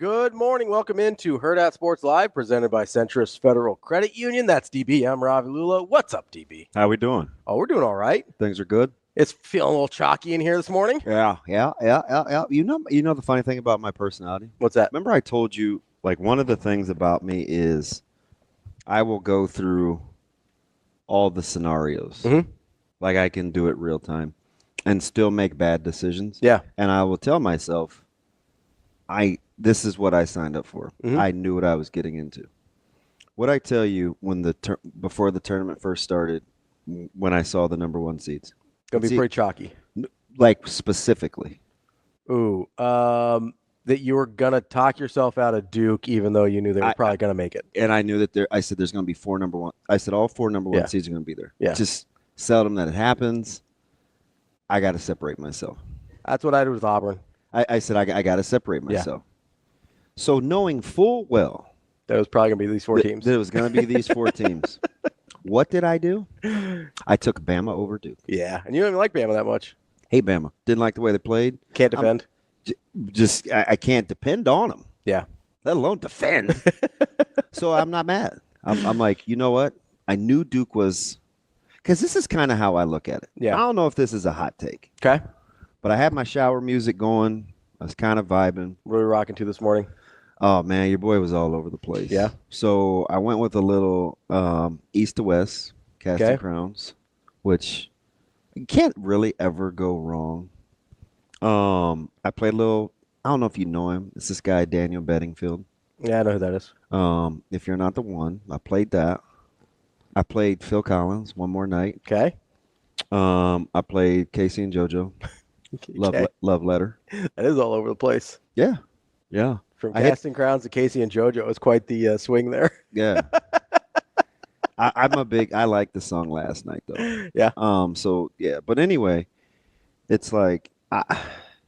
Good morning. Welcome into Hurrdat Sports Live, presented by Centrist Federal Credit Union. That's DB. I'm Ravi Lulla. What's up, DB? How we doing? Oh, we're doing all right. Things are good. It's feeling a little chalky in here this morning. Yeah. You know the funny thing about my personality? What's that? Remember I told you, like, one of the things about me is I will go through all the scenarios. Mm-hmm. Like, I can do it real time and still make bad decisions. Yeah. And I will tell myself, this is what I signed up for. Mm-hmm. I knew what I was getting into. What I tell you before the tournament first started, when I saw the number one seeds? Gonna be pretty chalky. Like, specifically. Ooh, that you were gonna talk yourself out of Duke, even though you knew they were probably gonna make it. And I knew that I said there's gonna be four number one. I said all four number one seeds are gonna be there. Yeah. Just seldom that it happens. I got to separate myself. That's what I did with Auburn. I said I got to separate myself. Yeah. So knowing full well that it was probably gonna be these four teams. That it was gonna be these four teams. What did I do? I took Bama over Duke. Yeah, and you don't even like Bama that much. Hate Bama. Didn't like the way they played. Can't defend. I can't depend on them. Yeah. Let alone defend. So I'm not mad. I'm like, you know what? I knew Duke was, because this is kind of how I look at it. Yeah. I don't know if this is a hot take. Okay. But I had my shower music going. I was kind of vibing. What are we rocking to this morning? Oh, man, your boy was all over the place. Yeah. So I went with a little east to west, Casting Crowns, which you can't really ever go wrong. I played a little, I don't know if you know him. It's this guy, Daniel Bedingfield. Yeah, I know who that is. If You're Not the One. I played that. I played Phil Collins, One More Night. Okay. I played Casey and JoJo. Love Letter. That is all over the place. Yeah. Yeah. From Casting Crowns to Casey and JoJo, it's quite the swing there. Yeah. I like the song Last Night, though. Yeah. So, yeah. But anyway, it's like,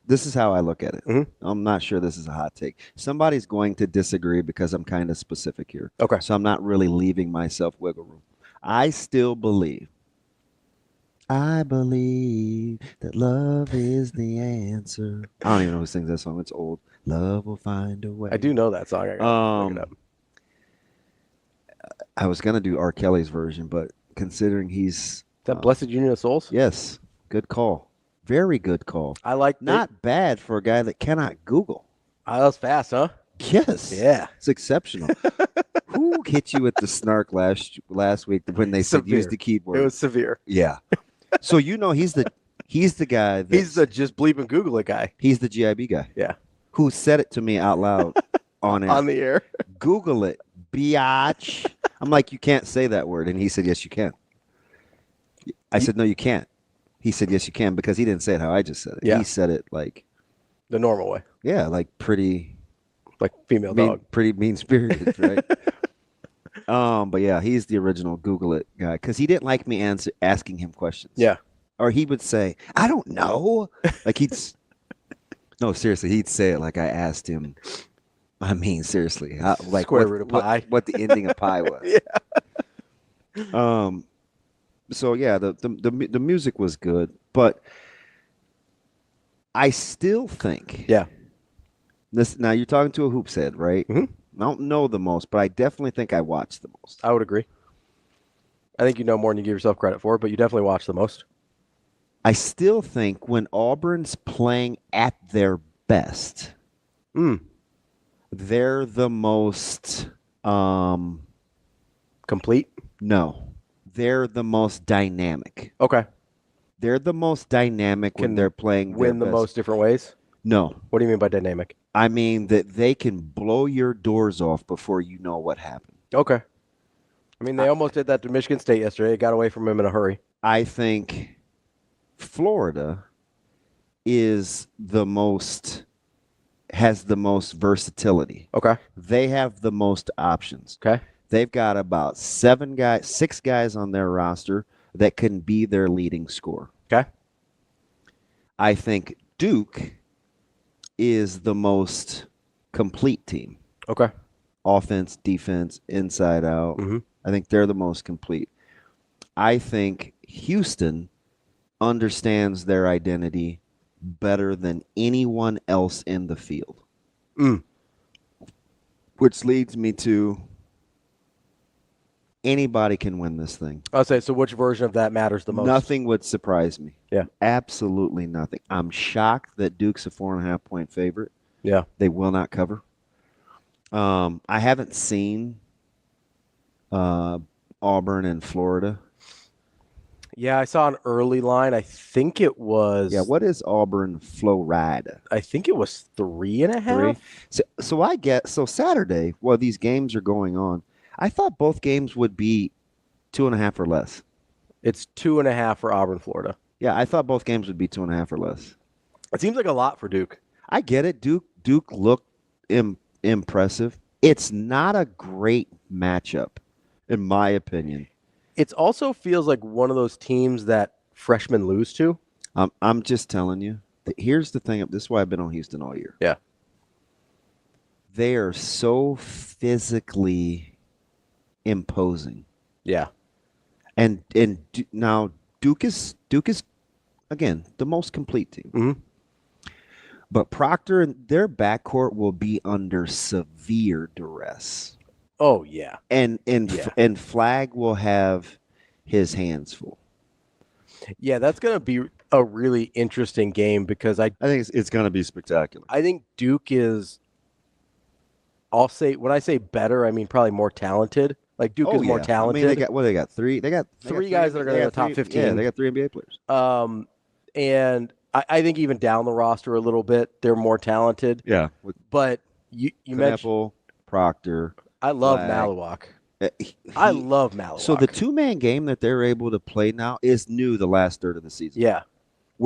this is how I look at it. Mm-hmm. I'm not sure this is a hot take. Somebody's going to disagree because I'm kind of specific here. Okay. So I'm not really leaving myself wiggle room. I still believe. I believe that love is the answer. I don't even know who sings that song. It's old. Love will find a way. I do know that song. I gotta look it up. I was gonna do R. Kelly's version, but considering he's that Blessed Union of Souls. Yes, good call. Very good call. I like not bad for a guy that cannot Google. Oh, that was fast, huh? Yes. Yeah. It's exceptional. Who hit you with the snark last week when they said use the keyboard? It was severe. Yeah. So he's the guy. He's the just bleep and Google it guy. He's the GIB guy. Yeah. Who said it to me out loud on air. On the air. Google it, biatch. I'm like, you can't say that word, and he said, yes, you can. I said, no, you can't. He said, yes, you can, because he didn't say it how I just said it. Yeah. He said it like the normal way. Yeah, like pretty, like female dog, pretty mean-spirited, right? But yeah, he's the original Google it guy because he didn't like me asking him questions. Yeah, or he would say, "I don't know." Like no, seriously, he'd say it like I asked him. I mean, seriously, like square root of pi. What the ending of pi was. Yeah. So yeah, the music was good, but I still think. Yeah. This now you're talking to a hoops head, right? Mm-hmm. I don't know the most, but I definitely think I watch the most. I would agree. I think you know more than you give yourself credit for, but you definitely watch the most. I still think when Auburn's playing at their best, they're the most complete? No. They're the most dynamic. Okay. They're the most dynamic when they're playing win the most different ways? No. What do you mean by dynamic? I mean that they can blow your doors off before you know what happened. Okay. I mean, they almost did that to Michigan State yesterday. It got away from him in a hurry. I think Florida has the most versatility. Okay. They have the most options. Okay. They've got about 6 guys on their roster that can be their leading scorer. Okay. I think Duke is the most complete team. Okay. Offense, defense, inside out. Mm-hmm. I think they're the most complete. I think Houston understands their identity better than anyone else in the field. which leads me to anybody can win this thing. I'll say, so which version of that matters the most? Nothing would surprise me. Yeah. Absolutely nothing. I'm shocked that Duke's a 4.5-point favorite. Yeah. They will not cover. I haven't seen Auburn and Florida. Yeah, I saw an early line. I think it was. Yeah, what is Auburn Florida? I think it was 3.5. So Saturday, while these games are going on, I thought both games would be 2.5 or less. It's 2.5 for Auburn, Florida. Yeah, I thought both games would be 2.5 or less. It seems like a lot for Duke. I get it. Duke looked impressive. It's not a great matchup, in my opinion. It also feels like one of those teams that freshmen lose to. I'm just telling you. Here's the thing. This is why I've been on Houston all year. Yeah. They are so physically imposing. Yeah. And now Duke is again the most complete team. Mm-hmm. But Proctor and their backcourt will be under severe duress. Oh yeah. And Flag will have his hands full. Yeah, that's going to be a really interesting game because I think it's going to be spectacular. I think Duke is, I'll say, when I say better, I mean probably more talented. Like Duke is more talented. I mean, they got three guys that are going to the top 15. Yeah, they got 3 NBA players. And I think even down the roster a little bit, they're more talented. Yeah. But you mentioned Proctor. I love Malawak. I love Malawak. So the 2-man game that they're able to play now is new the last third of the season. Yeah.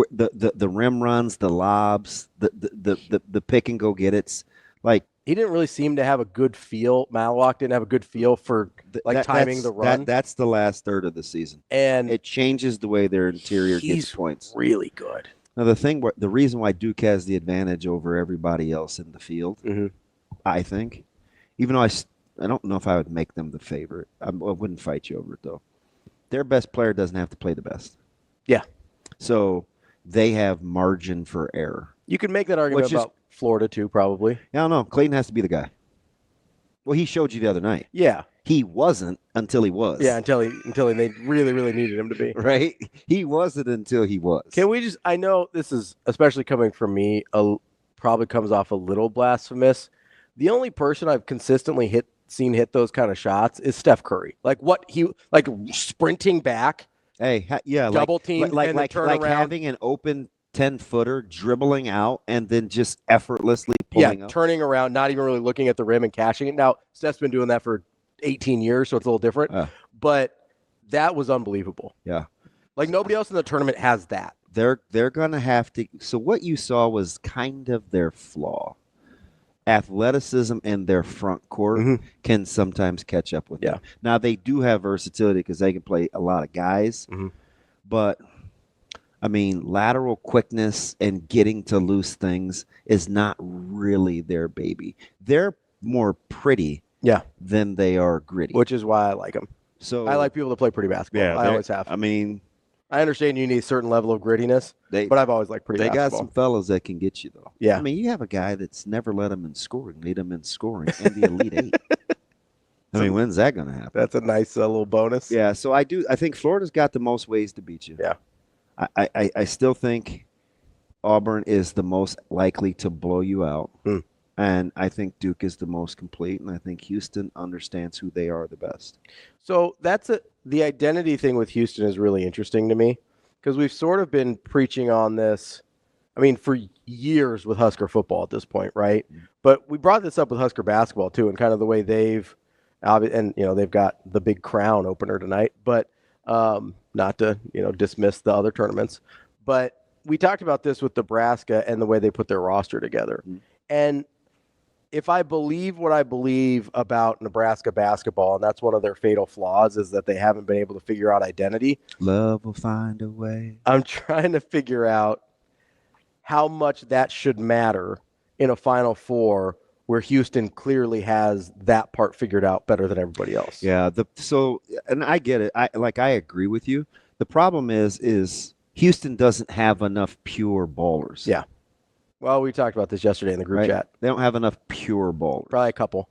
The rim runs, the lobs, the pick and go get it's like he didn't really seem to have a good feel. Malawak didn't have a good feel for timing the run. That's the last third of the season, and it changes the way their interior gets points. Really good. Now the reason why Duke has the advantage over everybody else in the field, I think, even though I don't know if I would make them the favorite. I wouldn't fight you over it, though. Their best player doesn't have to play the best. Yeah. So they have margin for error. You could make that argument about Florida, too, probably. I don't know. Clayton has to be the guy. Well, he showed you the other night. Yeah. He wasn't until he was. Yeah, until they really, really needed him to be. Right? He wasn't until he was. Can we just – I know this is, especially coming from me, probably comes off a little blasphemous. The only person I've consistently seen hit those kind of shots is Steph Curry. Like sprinting back. Hey, yeah, double team, like having an open 10-footer, dribbling out, and then just effortlessly pulling up. Turning around, not even really looking at the rim and catching it. Now Steph's been doing that for 18 years, so it's a little different. But that was unbelievable. Yeah, like nobody else in the tournament has that. They're gonna have to. So what you saw was kind of their flaw. Athleticism and their front court can sometimes catch up with them. Now, they do have versatility because they can play a lot of guys. But, I mean, lateral quickness and getting to loose things is not really their baby. They're more pretty than they are gritty. Which is why I like them. So I like people that play pretty basketball. Yeah, I always have. I mean, I understand you need a certain level of grittiness, but I've always liked pretty basketball. They got some fellas that can get you, though. Yeah. I mean, you have a guy that's never led them in scoring, lead them in scoring, and the Elite Eight. I mean, when's that going to happen? That's a nice little bonus. Yeah, so I think Florida's got the most ways to beat you. Yeah. I still think Auburn is the most likely to blow you out. And I think Duke is the most complete, and I think Houston understands who they are the best. So the identity thing with Houston is really interesting to me because we've sort of been preaching on this, I mean, for years with Husker football at this point, right? But we brought this up with Husker basketball, too, and kind of the way they've got the big crown opener tonight, but not to, dismiss the other tournaments. But we talked about this with Nebraska and the way they put their roster together. And if I believe what I believe about Nebraska basketball, and that's one of their fatal flaws, is that they haven't been able to figure out identity. Love will find a way. I'm trying to figure out how much that should matter in a Final Four where Houston clearly has that part figured out better than everybody else. Yeah. And I get it. I agree with you. The problem is Houston doesn't have enough pure ballers. Yeah. Well, we talked about this yesterday in the group chat. They don't have enough pure ballers. Probably a couple.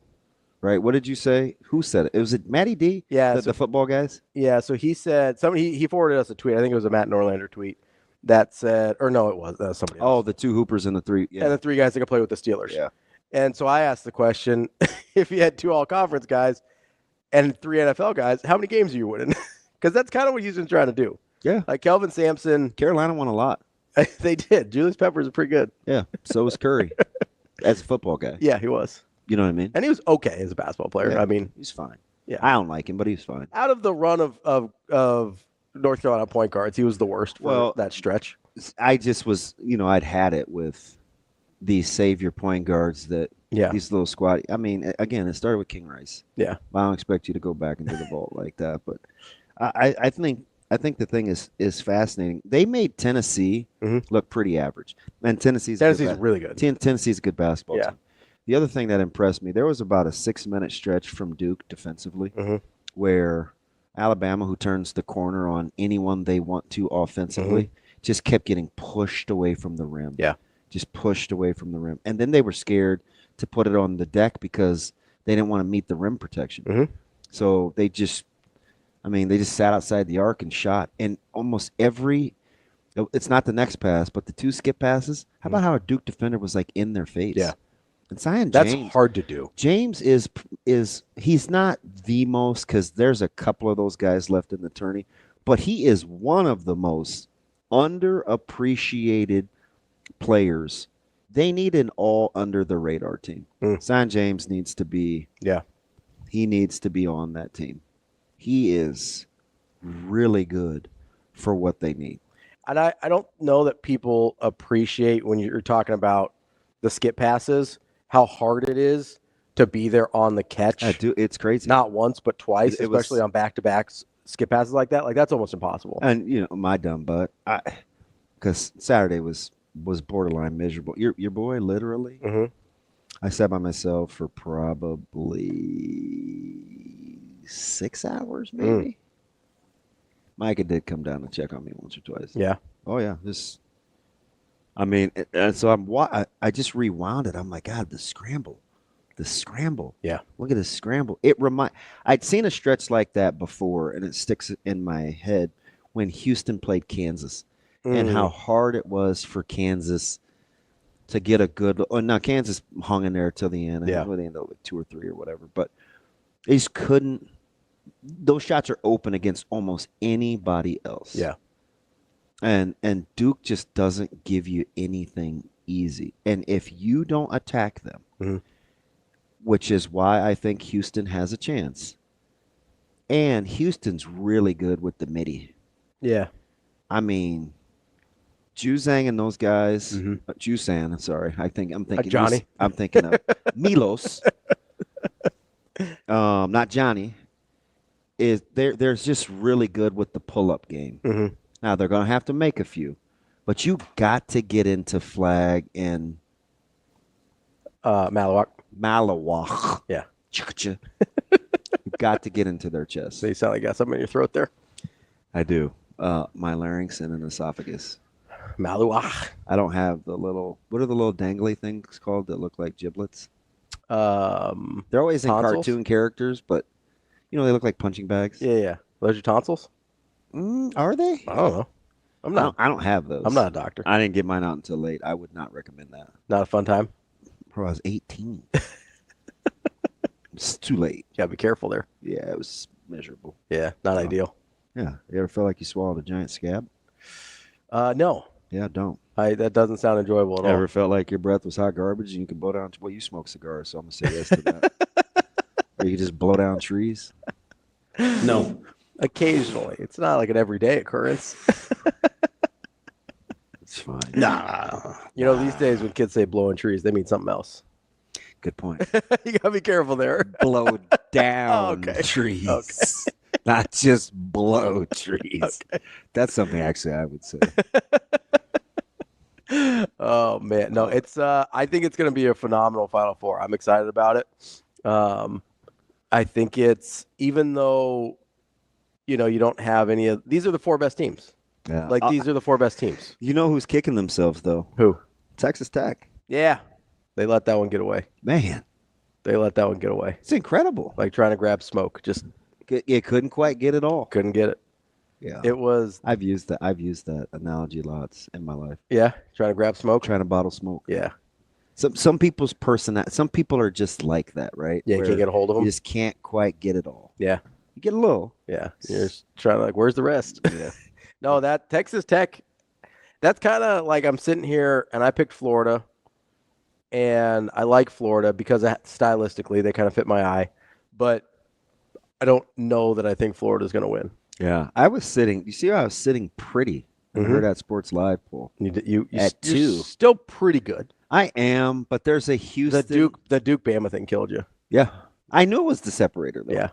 right? What did you say? Who said it? Was it Matty D? Yeah, The football guys? Yeah, so he said he forwarded us a tweet. I think it was a Matt Norlander tweet that said, or no, it was somebody else. Oh, the two hoopers and the three. Yeah. And the three guys that can play with the Steelers. Yeah. And so I asked the question, if you had 2 all-conference guys and 3 NFL guys, how many games are you winning? Because that's kind of what Houston's trying to do. Yeah. Like Kelvin Sampson. Carolina won a lot. They did. Julius Peppers is pretty good. Yeah. So was Curry as a football guy. Yeah, he was. You know what I mean? And he was okay as a basketball player. Yeah, I mean, he's fine. Yeah. I don't like him, but he's fine. Out of the run of North Carolina point guards, he was the worst for that stretch. I just was, I'd had it with these savior point guards that these little squad. I mean, again, it started with King Rice. Yeah. I don't expect you to go back into the vault like that, but I think the thing is fascinating. They made Tennessee look pretty average, and Tennessee's really good. Tennessee's a good basketball team. The other thing that impressed me, there was about a 6-minute stretch from Duke defensively where Alabama, who turns the corner on anyone they want to offensively, just kept getting pushed away from the rim. Yeah. Just pushed away from the rim. And then they were scared to put it on the deck because they didn't want to meet the rim protection. So they just sat outside the arc and shot. And almost it's not the next pass, but the 2 skip passes. How about how a Duke defender was like in their face? Yeah. And Zion James, that's hard to do. James is he's not the most, because there's a couple of those guys left in the tourney, but he is one of the most underappreciated players. They need an all under the radar team. Zion James needs to be he needs to be on that team. He is really good for what they need. And I don't know that people appreciate when you're talking about the skip passes, how hard it is to be there on the catch. It's crazy. Not once, but twice, especially on back-to-back skip passes like that. Like, that's almost impossible. And, my dumb butt, because Saturday was borderline miserable. Your boy, literally, I sat by myself for probably 6 hours, maybe. Micah did come down and check on me once or twice. Yeah. Oh, yeah. And so I just rewound it. I'm like, God, the scramble. Yeah. Look at the scramble. I'd seen a stretch like that before, and it sticks in my head when Houston played Kansas and how hard it was for Kansas to get a good. Oh, now Kansas hung in there till the end. Yeah. They ended up with 2 or 3 or whatever, but they just couldn't. Those shots are open against almost anybody else. Yeah. And Duke just doesn't give you anything easy. And if you don't attack them, which is why I think Houston has a chance, and Houston's really good with the midi. Yeah. I mean, Juzang and those guys, Jusan, sorry. I'm thinking Johnny. I'm thinking of Milos. Not Johnny. They're just really good with the pull-up game. Now, they're going to have to make a few, but you got to get into flag and Malawak. Yeah. You got to get into their chest. So you sound like you got something in your throat there. I do. My larynx and an esophagus. Maluach. I don't have what are the little dangly things called that look like giblets? They're always in tonsils? cartoon characters, but, they look like punching bags. Yeah. Those are tonsils? Are they? I don't know. I don't have those. I'm not a doctor. I didn't get mine out until late. I would not recommend that. Not a fun time? Bro, I was 18. It's too late. You gotta be careful there. Yeah, it was miserable. Yeah, not ideal. Yeah. You ever feel like you swallowed a giant scab? No. Yeah, don't. That doesn't sound enjoyable at all. Ever felt like your breath was hot garbage and you could blow down? Well, you smoke cigars, so I'm going to say yes to that. Or you could just blow down trees? No. Occasionally. It's not like an everyday occurrence. It's fine. Nah. These days when kids say blowing trees, they mean something else. Good point. You got to be careful there. Blow down trees. Okay. Not just blow trees. Okay. That's something actually I would say. Oh, man. No, it's I think it's going to be a phenomenal Final Four. I'm excited about it. I think it's, even though, you don't have any of, these are the 4 best teams. Yeah. These are the 4 best teams. You know who's kicking themselves, though? Who? Texas Tech. Yeah. They let that one get away. Man. They let that one get away. It's incredible. Like trying to grab smoke. Just it couldn't quite get it all. Couldn't get it. Yeah. It was. I've used that analogy lots in my life. Yeah. Trying to grab smoke. Trying to bottle smoke. Yeah. Some people's personality. Some people are just like that, right? Yeah. You can't get a hold of them. You just can't quite get it all. Yeah. You get a little. Yeah. You're just trying to like, where's the rest? Yeah. No, that Texas Tech. That's kind of like I'm sitting here and I picked Florida. And I like Florida because stylistically they kind of fit my eye, but I don't know that I think Florida's going to win. Yeah, I was sitting. You see how I was sitting pretty in Hurrdat Sports Live poll. You at 2. You're still pretty good. I am, but there's a Houston. The Duke Bama thing killed you. Yeah, I knew it was the separator though. Yeah,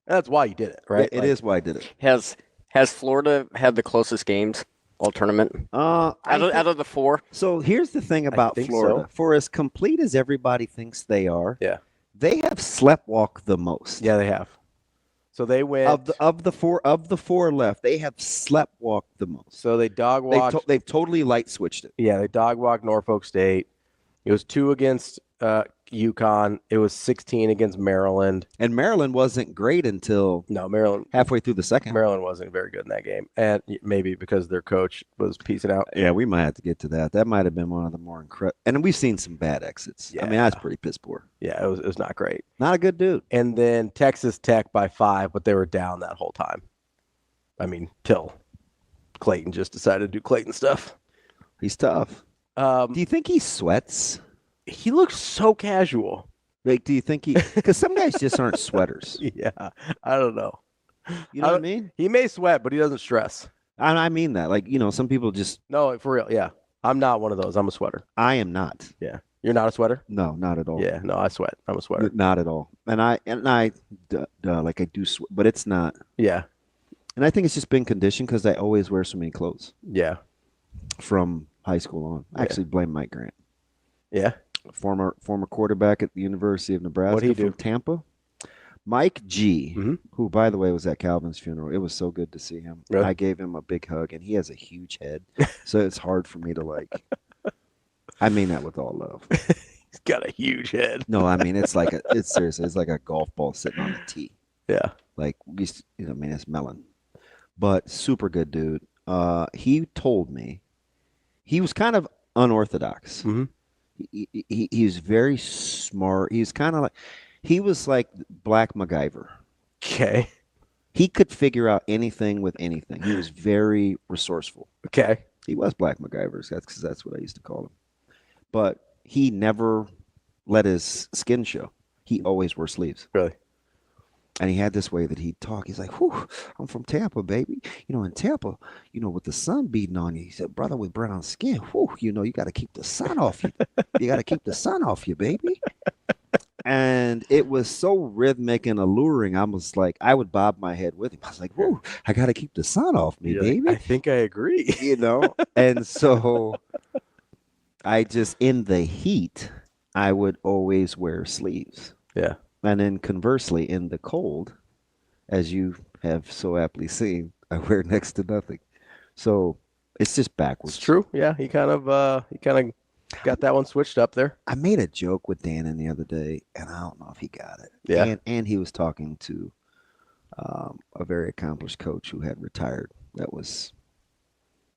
that's why you did it, right? It is why I did it. Has Florida had the closest games all tournament? Out of the 4. So here's the thing about Florida. So. For as complete as everybody thinks they are, yeah, they have sleptwalked the most. Yeah, they have. So they went of the four left. They have sleptwalked the most. So they dog walked. They've totally light switched it. Yeah, they dog walked Norfolk State. It was 2 against UConn. It was 16 against Maryland. And Maryland wasn't great until Maryland halfway through the second. Maryland wasn't very good in that game, and maybe because their coach was piecing out. Yeah, we might have to get to that. That might have been one of the more incredible. And we've seen some bad exits. Yeah. I mean, I was pretty piss poor. Yeah, it was not great. Not a good dude. And then Texas Tech by 5, but they were down that whole time. I mean, till Creighton just decided to do Creighton stuff. He's tough. Do you think he sweats? He looks so casual. Like, do you think he? Because some guys just aren't sweaters. Yeah, I don't know. You know what I mean? He may sweat, but he doesn't stress. I mean that. Like, some people just. No, for real. Yeah, I'm not one of those. I'm a sweater. I am not. Yeah, you're not a sweater. No, not at all. Yeah, no, I sweat. I'm a sweater. Not at all. And I like I do sweat, but it's not. Yeah. And I think it's just been conditioned because I always wear so many clothes. Yeah. From high school on. I actually blame Mike Grant. Yeah. Former quarterback at the University of Nebraska. What'd he do? From Tampa. Mike G, Mm-hmm. who, by the way, was at Calvin's funeral. It was so good to see him. Really? I gave him a big hug, and he has a huge head, so it's hard for me to like. I mean that with all love. He's got a huge head. No, I mean it's seriously, it's like a golf ball sitting on a tee. Yeah. Like I mean it's melon, but super good dude. He told me he was kind of unorthodox. Mm-hmm. He was very smart. He was like Black MacGyver. Okay. He could figure out anything with anything. He was very resourceful. Okay. He was Black MacGyver. That's what I used to call him. But he never let his skin show. He always wore sleeves. Really? And he had this way that he'd talk. He's like, whew, I'm from Tampa, baby. In Tampa, with the sun beating on you. He said, brother with brown skin, whew, you got to keep the sun off you. You got to keep the sun off you, baby. And it was so rhythmic and alluring. I was like, I would bob my head with him. I was like, whew, I got to keep the sun off me, baby. I think I agree. And so I just, in the heat, I would always wear sleeves. Yeah. And then conversely, in the cold, as you have so aptly seen, I wear next to nothing. So it's just backwards. It's true. Yeah, he kind of got that one switched up there. I made a joke with Dana the other day, and I don't know if he got it. Yeah. And he was talking to a very accomplished coach who had retired. So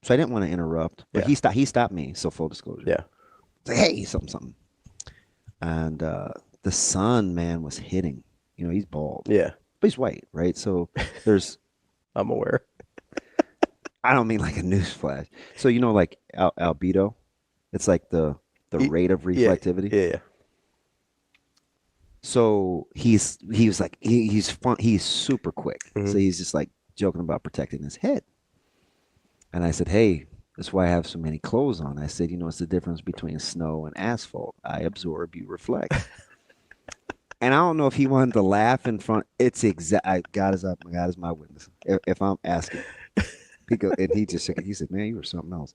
I didn't want to interrupt, but Yeah. he stopped me. So full disclosure. Yeah. Say, hey, something. And the sun, man, was hitting. He's bald. Yeah. But he's white, right? So there's. I'm aware. I don't mean like a newsflash. So like albedo, it's like the rate of reflectivity. Yeah. So he was like he's fun. He's super quick. Mm-hmm. So he's just like joking about protecting his head. And I said, hey, that's why I have so many clothes on. I said, it's the difference between snow and asphalt. I absorb, you reflect. And I don't know if he wanted to laugh in front. It's exact. God is my witness. If I'm asking, he just shook it. He said, "Man, you were something else."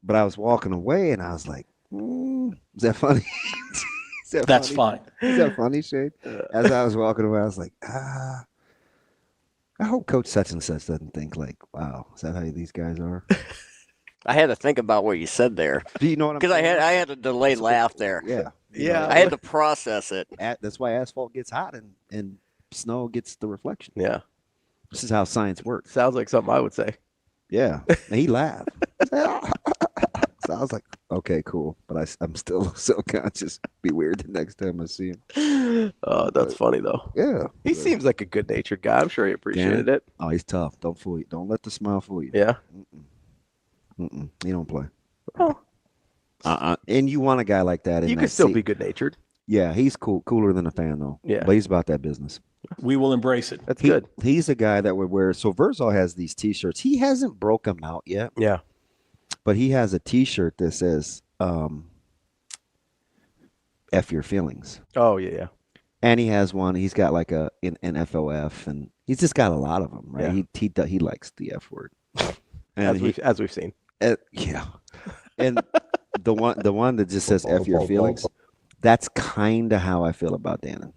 But I was walking away, and I was like, "Is that funny?" That's fine. Is that funny, Shane? As I was walking away, I was like, I hope Coach such and such doesn't think like, wow, is that how these guys are? I had to think about what you said there Do you know what I'm because saying? I had a delayed laugh there. Yeah. Yeah. I had to process it. That's why asphalt gets hot and snow gets the reflection. Yeah. This is how science works. Sounds like something I would say. Yeah. And he laughed. So I was like, okay, cool. But I'm still self-conscious. Be weird the next time I see him. Oh, that's funny, though. Yeah. He seems like a good-natured guy. I'm sure he appreciated it. Oh, he's tough. Don't fool you. Don't let the smile fool you. Yeah. He don't play. Oh. And you want a guy like that in You that can still seat. be good-natured. Yeah, he's cooler than a fan, though. Yeah. But he's about that business. We will embrace it. That's good. He's a guy that would wear. So Verzal has these T-shirts. He hasn't broke them out yet. Yeah. But he has a T-shirt that says "F your feelings," Oh, yeah. and he has one. He's got like an FOF, and he's just got a lot of them. Right? Yeah. He likes the F word, and As we've seen. yeah. And the one that just says "F your feelings," that's kind of how I feel about Dana.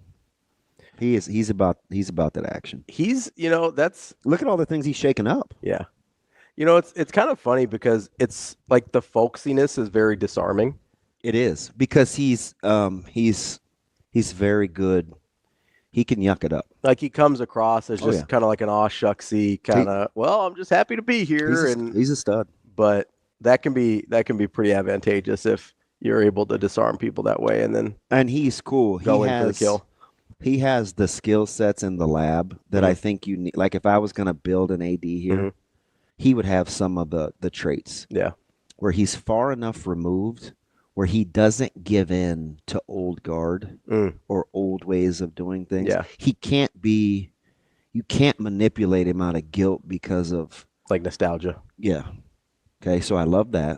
He's about that action. He's that's Look at all the things he's shaking up. yeah. It's kind of funny because it's like the folksiness is very disarming. It is because he's very good. He can yuck it up. Like he comes across as Oh, just yeah. kind of like an aw shucksy kind of. Well, I'm just happy to be here, He's a stud. but that can be pretty advantageous if you're able to disarm people that way and then And he's cool. go in for the kill. He has the skill sets in the lab that I think you need. Like if I was going to build an AD here, he would have some of the traits. Yeah. Where he's far enough removed where he doesn't give in to old guard or old ways of doing things. Yeah. You can't manipulate him out of guilt because of Like nostalgia. yeah. Okay, so I love that.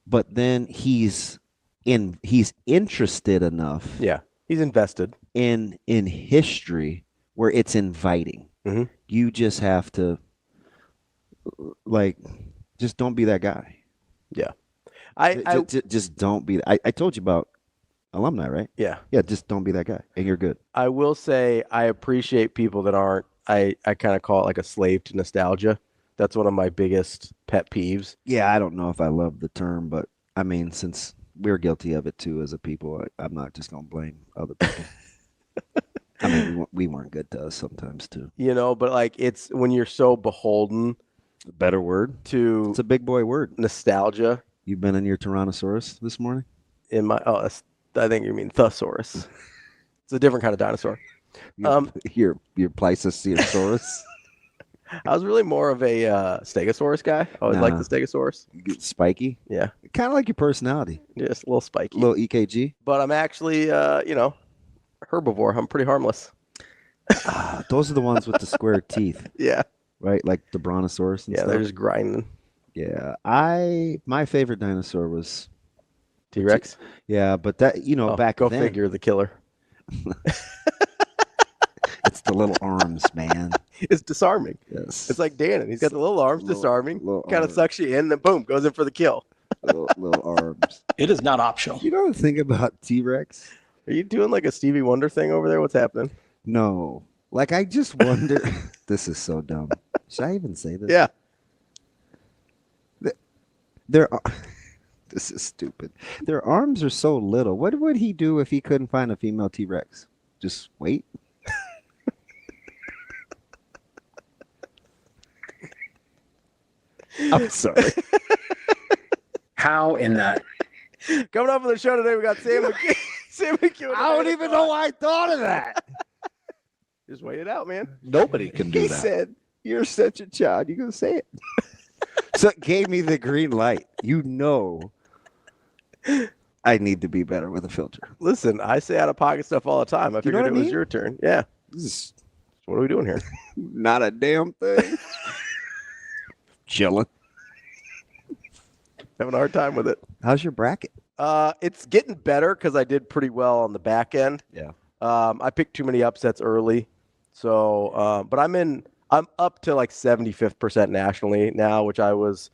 But then he's interested enough Yeah. He's invested. in history where it's inviting. You just have to just don't be that guy. Yeah. Just don't be. I told you about alumni, right? Yeah. Yeah, just don't be that guy, and you're good. I will say I appreciate people that aren't. I kind of call it like a slave to nostalgia. That's one of my biggest pet peeves. Yeah, I don't know if I love the term, but I mean, since we're guilty of it too as a people, I'm not just gonna blame other people. I mean, we weren't good to us sometimes too. But like it's when you're so beholden A better word. to It's a big boy word. nostalgia. You've been in your Tyrannosaurus this morning? In my I think you mean Thesaurus. It's a different kind of dinosaur. Your Plesiosaurus. I was really more of a Stegosaurus guy. I always liked the Stegosaurus. Spiky. Yeah, Kind of like your personality. just a little spiky. A little EKG. But I'm actually, herbivore. I'm pretty harmless. Those are the ones with the square teeth, Yeah, right? Like the Brontosaurus and yeah, stuff. they're just grinding. Yeah. My favorite dinosaur was T-Rex. yeah, but that back go then figure the killer. it's the little arms, man. It's disarming. Yes. It's like Dana. He's got the little arms, disarming. little Kind of arms. sucks you in, then boom, goes in for the kill. little arms. It is not optional. You know the thing about T-Rex? Are you doing like a Stevie Wonder thing over there? What's happening? No. Like I just wonder this is so dumb. Should I even say this? Yeah. There are this is stupid. Their arms are so little. What would he do if he couldn't find a female T-Rex? Just wait? I'm sorry. How in that? Coming up on the show today, we got Sam McKewon. Sam McKewon. I don't even know why I thought of that. Just wait it out, man. Nobody can do He that. said, "You're such a child. You're gonna say it." So it gave me the green light. I need to be better with a filter. Listen, I say out of pocket stuff all the time. I You know figured what it I was mean? your turn. Yeah. This is What are we doing here? not a damn thing. Chilling. Having a hard time with it. How's your bracket? It's getting better because I did pretty well on the back end. Yeah. I picked too many upsets early, so but I'm up to like 75% nationally now, which I was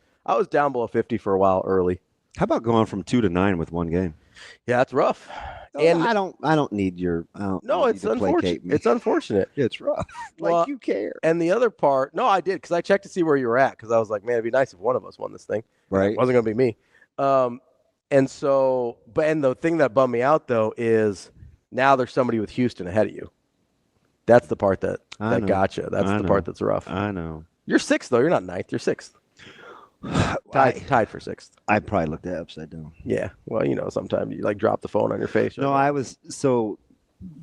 down below 50 for a while early. How about going from 2 to 9 with one game? Yeah, that's rough. And I don't need your. no, it's unfortunate. It's unfortunate. It's rough. Well, Like you care, And the other part, no, I did because I checked to see where you were at because I was like, man, it'd be nice if one of us won this thing. right? It wasn't going to be me. And so, and the thing that bummed me out though is now there's somebody with Houston ahead of you. That's the part that gotcha. That's the part that's rough. I know. You're sixth though. You're not ninth. You're sixth. Tied for sixth. I probably looked at upside down. Yeah. Well, sometimes you like drop the phone on your face. No, like, I was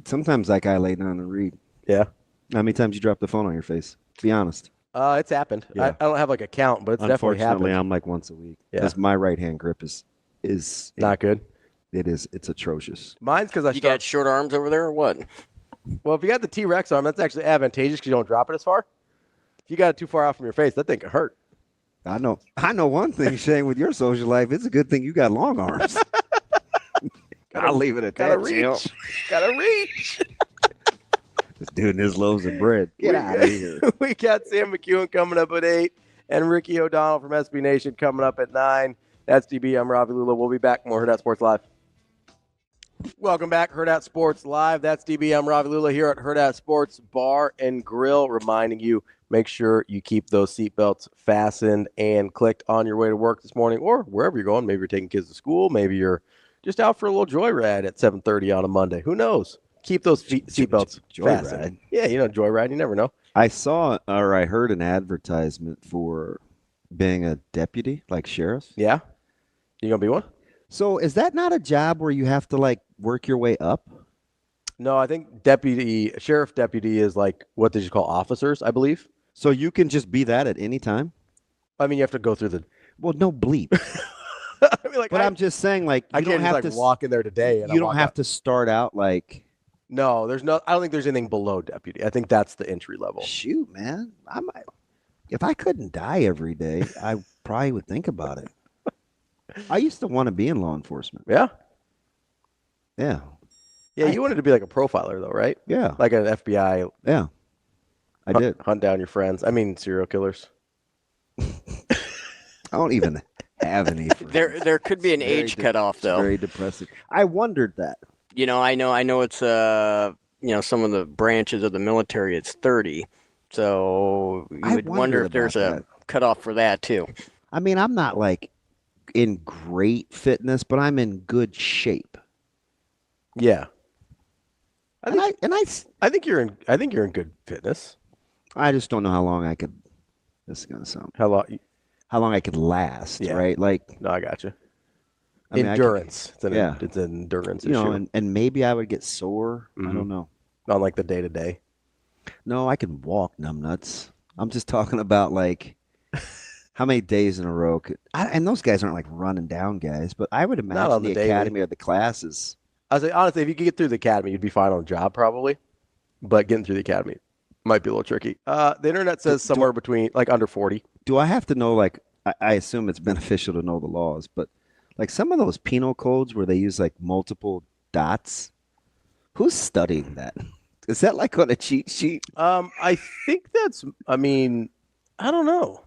sometimes that guy lay down and read. Yeah. How many times you drop the phone on your face? Be honest. It's happened. Yeah. I don't have like a count, but it's definitely happened. Unfortunately, I'm like once a week. Yeah. Because my right hand grip is not good. It is. It's atrocious. Mine's because you got short arms over there or what? Well, if you got the T-Rex arm, that's actually advantageous because you don't drop it as far. If you got it too far out from your face, that thing can hurt. I know one thing, Shane, with your social life, it's a good thing you got long arms. I'll leave it at that, Jill. Gotta reach. This dude and his loaves of bread. Get out of here. We got Sam McKewon coming up at 8 and Ricky O'Donnell from SB Nation coming up at 9. That's DB. I'm Ravi Lulla. We'll be back. More Hurrdat Sports Live. Welcome back, Hurrdat Sports Live. That's DB. I'm Ravi Lulla here at Hurrdat Sports Bar and Grill, reminding you, make sure you keep those seatbelts fastened and clicked on your way to work this morning or wherever you're going. Maybe you're taking kids to school. Maybe you're just out for a little joyride at 7:30 on a Monday. Who knows? Keep those seatbelts fastened. Yeah, joyride. You never know. I heard an advertisement for being a deputy, like sheriff. Yeah? You going to be one? So is that not a job where you have to, like, work your way up? No, I think sheriff deputy is like what they just call officers, I believe. So you can just be that at any time? I mean, you have to go through the... Well, no bleep. I'm just saying, like, you don't have to walk in there today. And you don't have to start out like... No, I don't think there's anything below deputy. I think that's the entry level. Shoot, man. If I couldn't die every day, I probably would think about it. I used to want to be in law enforcement. Yeah? Yeah. Yeah, you wanted to be like a profiler, though, right? Yeah. Like an FBI. Yeah. I did. Hunt down your friends. I mean, serial killers. I don't even have any friends. There could be an age cutoff, though. Very depressing. I wondered that. I know it's some of the branches of the military, it's 30. So you would wonder if there's a cutoff for that, too. I mean, I'm not like in great fitness, but I'm in good shape. Yeah. I think you're in good fitness. I just don't know how long I could. This is gonna sound how long I could last. Yeah. Right? Like, no, I got you. Endurance. It's an endurance issue. And maybe I would get sore. Mm-hmm. I don't know. Not like the day to day. No, I can walk, numbnuts. I'm just talking about like how many days in a row and those guys aren't like running down guys, but I would imagine the academy or the classes. I was like, honestly, if you could get through the academy, you'd be fine on the job probably. But getting through the academy might be a little tricky. The internet says somewhere between like under 40. Do I have to know, like, I assume it's beneficial to know the laws, but like some of those penal codes where they use like multiple dots, who's studying that? Is that like on a cheat sheet? I think I don't know.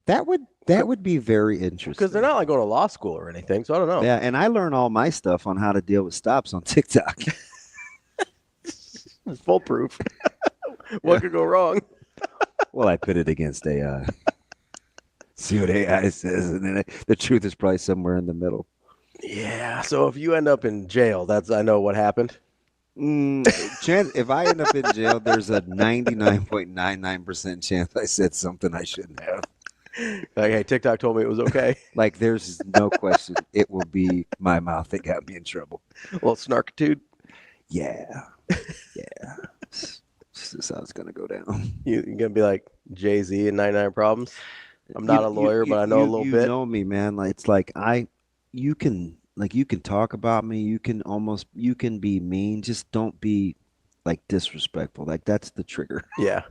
That would be very interesting. Because they're not like going to law school or anything, so I don't know. Yeah, and I learn all my stuff on how to deal with stops on TikTok. It's foolproof. What could go wrong? Well, I put it against AI. See what AI says, and then the truth is probably somewhere in the middle. Yeah, so if you end up in jail, I know what happened. If I end up in jail, there's a 99.99% chance I said something I shouldn't have. Like, hey, TikTok told me it was okay. Like, there's no question. It will be my mouth that got me in trouble. A little snarkitude. Yeah. Yeah. This is how it's going to go down. You're going to be like Jay-Z in 99 Problems? I'm not a lawyer, but I know a little bit. You know me, man. Like, it's like you can talk about me. You can be mean. Just don't be like disrespectful. Like, that's the trigger. Yeah.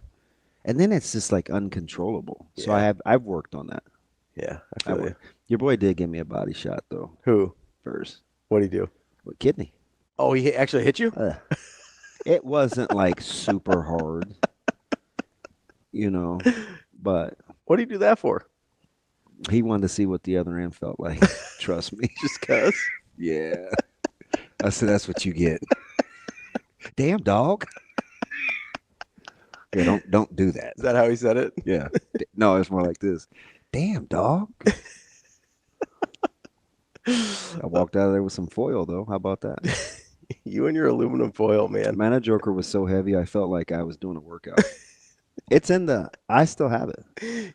And then it's just like uncontrollable. Yeah. So I've worked on that. Yeah. I feel you. Your boy did give me a body shot though. Who? First. What'd he do? What, kidney. Oh, he actually hit you? It wasn't like super hard, but. What did he do that for? He wanted to see what the other end felt like. Trust me. Just cuz? Yeah. I said, that's what you get. Damn, dog. Yeah, don't do that. Is that how he said it? Yeah. No, it's more like this. Damn, dog. I walked out of there with some foil, though. How about that? You and your aluminum foil, man. Man, that joker was so heavy, I felt like I was doing a workout. I still have it.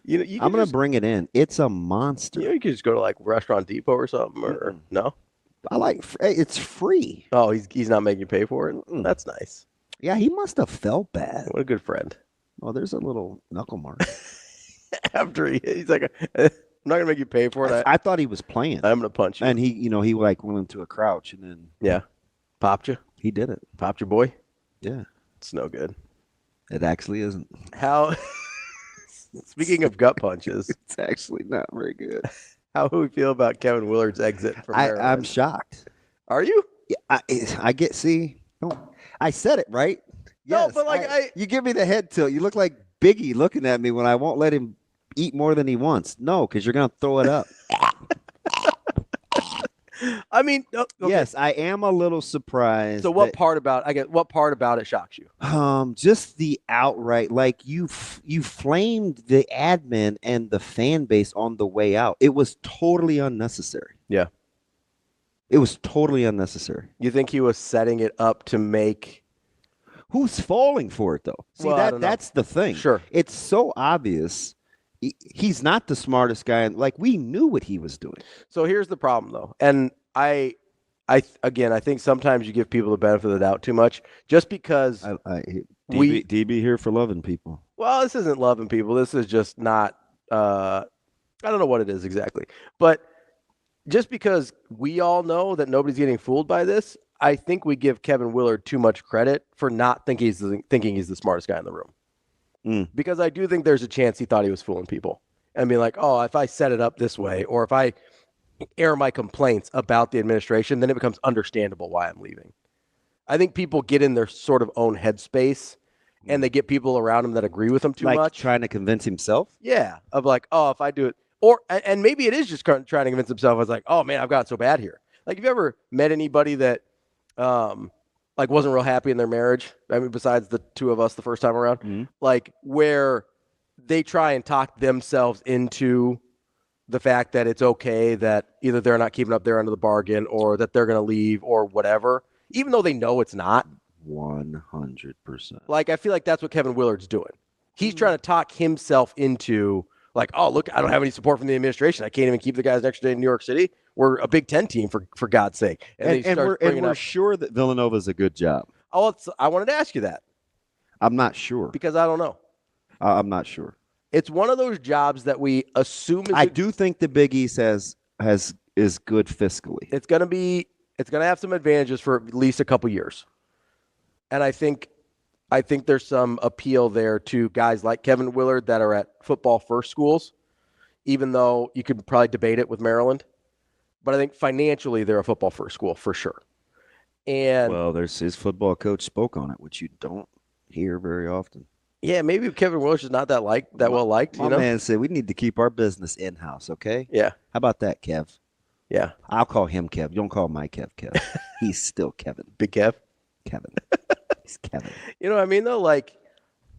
I'm going to bring it in. It's a monster. You could just go to like Restaurant Depot or something, or no? It's free. Oh, he's not making you pay for it? That's nice. Yeah, he must have felt bad. What a good friend. Oh, there's a little knuckle mark. After he's like, I'm not gonna make you pay for it. I thought he was playing. I'm gonna punch you. And he like went into a crouch and then popped you. He did it. Popped your boy. Yeah, it's no good. It actually isn't. How? Speaking of gut punches, it's actually not very good. How do we feel about Kevin Willard's exit from Maryland? I'm shocked. Are you? Yeah, I get. See, I said it right. Yes, no, but you give me the head tilt. You look like Biggie looking at me when I won't let him eat more than he wants. No, because you're gonna throw it up. I mean, okay. Yes, I am a little surprised. So what part about it shocks you? Just the outright, like you flamed the admin and the fan base on the way out. It was totally unnecessary. Yeah. It was totally unnecessary. You think he was setting it up to make? Who's falling for it though? See, that's the thing. Sure. It's so obvious. He's not the smartest guy. Like, we knew what he was doing. So here's the problem, though. And I think sometimes you give people the benefit of the doubt too much, just because DB here for loving people. Well, this isn't loving people. This is just not. I don't know what it is exactly, but just because we all know that nobody's getting fooled by this, I think we give Kevin Willard too much credit for not thinking he's the smartest guy in the room. Because I do think there's a chance he thought he was fooling people and be like, oh, if I set it up this way, or if I air my complaints about the administration, then it becomes understandable why I'm leaving. I think people get in their sort of own headspace and they get people around them that agree with them too much. Trying to convince himself? Yeah. Of like, oh, if I do it. And maybe it is just trying to convince himself. I was like, oh, man, I've got it so bad here. Like, have you ever met anybody that wasn't real happy in their marriage? I mean, besides the two of us the first time around, like where they try and talk themselves into the fact that it's okay that either they're not keeping up their end of the bargain or that they're going to leave or whatever, even though they know it's not. 100%. Like, I feel like that's what Kevin Willard's doing. He's trying to talk himself into like, oh, look, I don't have any support from the administration. I can't even keep the guys next day in New York City. We're a Big Ten team, for God's sake. And we're sure that Villanova's a good job. Oh, I wanted to ask you that. I'm not sure. Because I don't know. I'm not sure. It's one of those jobs that we assume I do think the Big East is good fiscally. It's going to have some advantages for at least a couple years. And I think there's some appeal there to guys like Kevin Willard that are at football first schools, even though you could probably debate it with Maryland. But I think financially they're a football first school for sure. And there's his football coach spoke on it, which you don't hear very often. Yeah, maybe Kevin Willard's is not that well liked. My man said we need to keep our business in house. Okay. Yeah. How about that, Kev? Yeah. I'll call him Kev. You don't call my Kev. He's still Kevin. Big Kev. Kevin. He's Kevin. You know what I mean though? Like,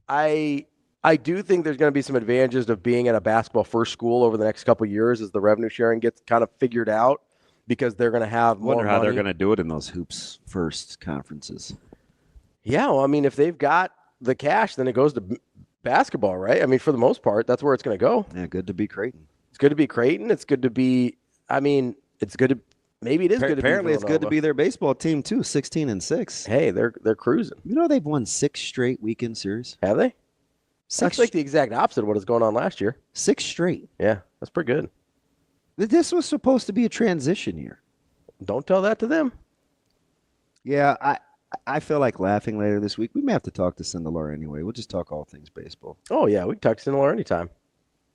I do think there's going to be some advantages of being at a basketball first school over the next couple of years as the revenue sharing gets kind of figured out, because they're going to have more money. Wonder how they're going to do it in those hoops first conferences. Yeah, well, I mean, if they've got the cash, then it goes to basketball, right? I mean, for the most part, that's where it's going to go. Yeah, good to be Creighton. It's good to be Creighton. It's good to be. I mean, it's good to. Maybe it is good to be. Apparently, it's good to be their baseball team too. 16-6. Hey, they're cruising. You know, they've won 6 straight weekend series. Have they? That's like the exact opposite of what was going on last year. 6 straight. Yeah, that's pretty good. This was supposed to be a transition year. Don't tell that to them. Yeah, I feel like laughing later this week. We may have to talk to Sindelar anyway. We'll just talk all things baseball. Oh, yeah, we can talk to Sindelar anytime.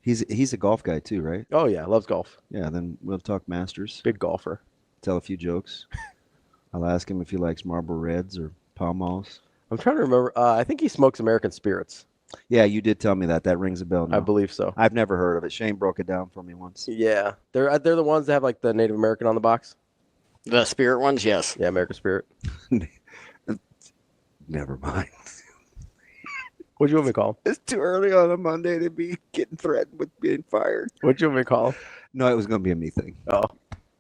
He's a golf guy too, right? Oh, yeah, loves golf. Yeah, then we'll talk Masters. Big golfer. Tell a few jokes. I'll ask him if he likes Marlboro Reds or Pall Malls. I'm trying to remember. I think he smokes American Spirits. Yeah, you did tell me that. That rings a bell now. I believe so. I've never heard of it. Shane broke it down for me once. Yeah. They're the ones that have like the Native American on the box. The Spirit ones, yes. Yeah, American Spirit. Never mind. What do you want me to call him? It's too early on a Monday to be getting threatened with being fired. What do you want me to call him? No, it was going to be a me thing. Oh.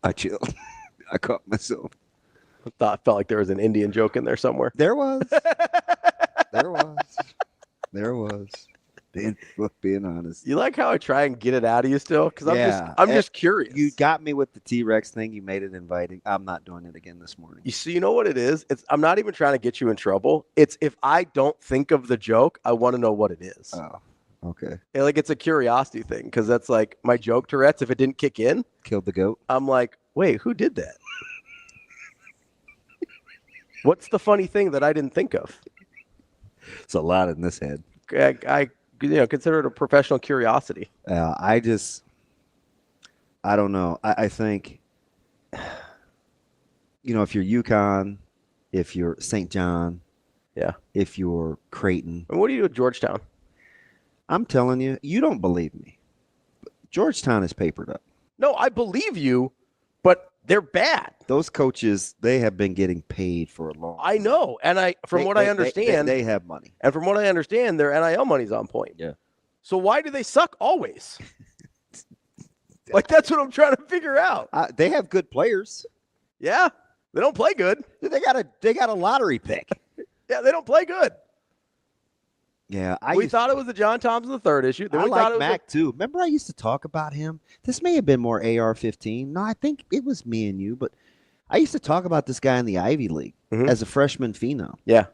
I chilled. I caught myself. Felt like there was an Indian joke in there somewhere. There was. There was. Being honest. You like how I try and get it out of you still? Because I'm just curious. You got me with the T-Rex thing. You made it inviting. I'm not doing it again this morning. You know what it is? I'm not even trying to get you in trouble. It's if I don't think of the joke, I want to know what it is. Oh, okay. Like it's a curiosity thing because that's like my joke Tourette's. If it didn't kick in, killed the goat. I'm like, wait, who did that? What's the funny thing that I didn't think of? It's a lot in this head. I consider it a professional curiosity. I don't know. I think, if you're UConn, if you're St. John, if you're Creighton. And what do you do at Georgetown? I'm telling you, you don't believe me. Georgetown is papered up. No, I believe you, but they're bad. Those coaches, they have been getting paid for a long time. I know. And from what I understand, they have money. And from what I understand, their NIL money's on point. Yeah. So why do they suck always? Like, that's what I'm trying to figure out. They have good players. Yeah. They don't play good. They got a lottery pick. Yeah, they don't play good. Yeah, we thought it was the John Thompson III issue. Then I we like thought it was Mac too. Remember, I used to talk about him. This may have been more AR-15. No, I think it was me and you. But I used to talk about this guy in the Ivy League as a freshman phenom. Yeah,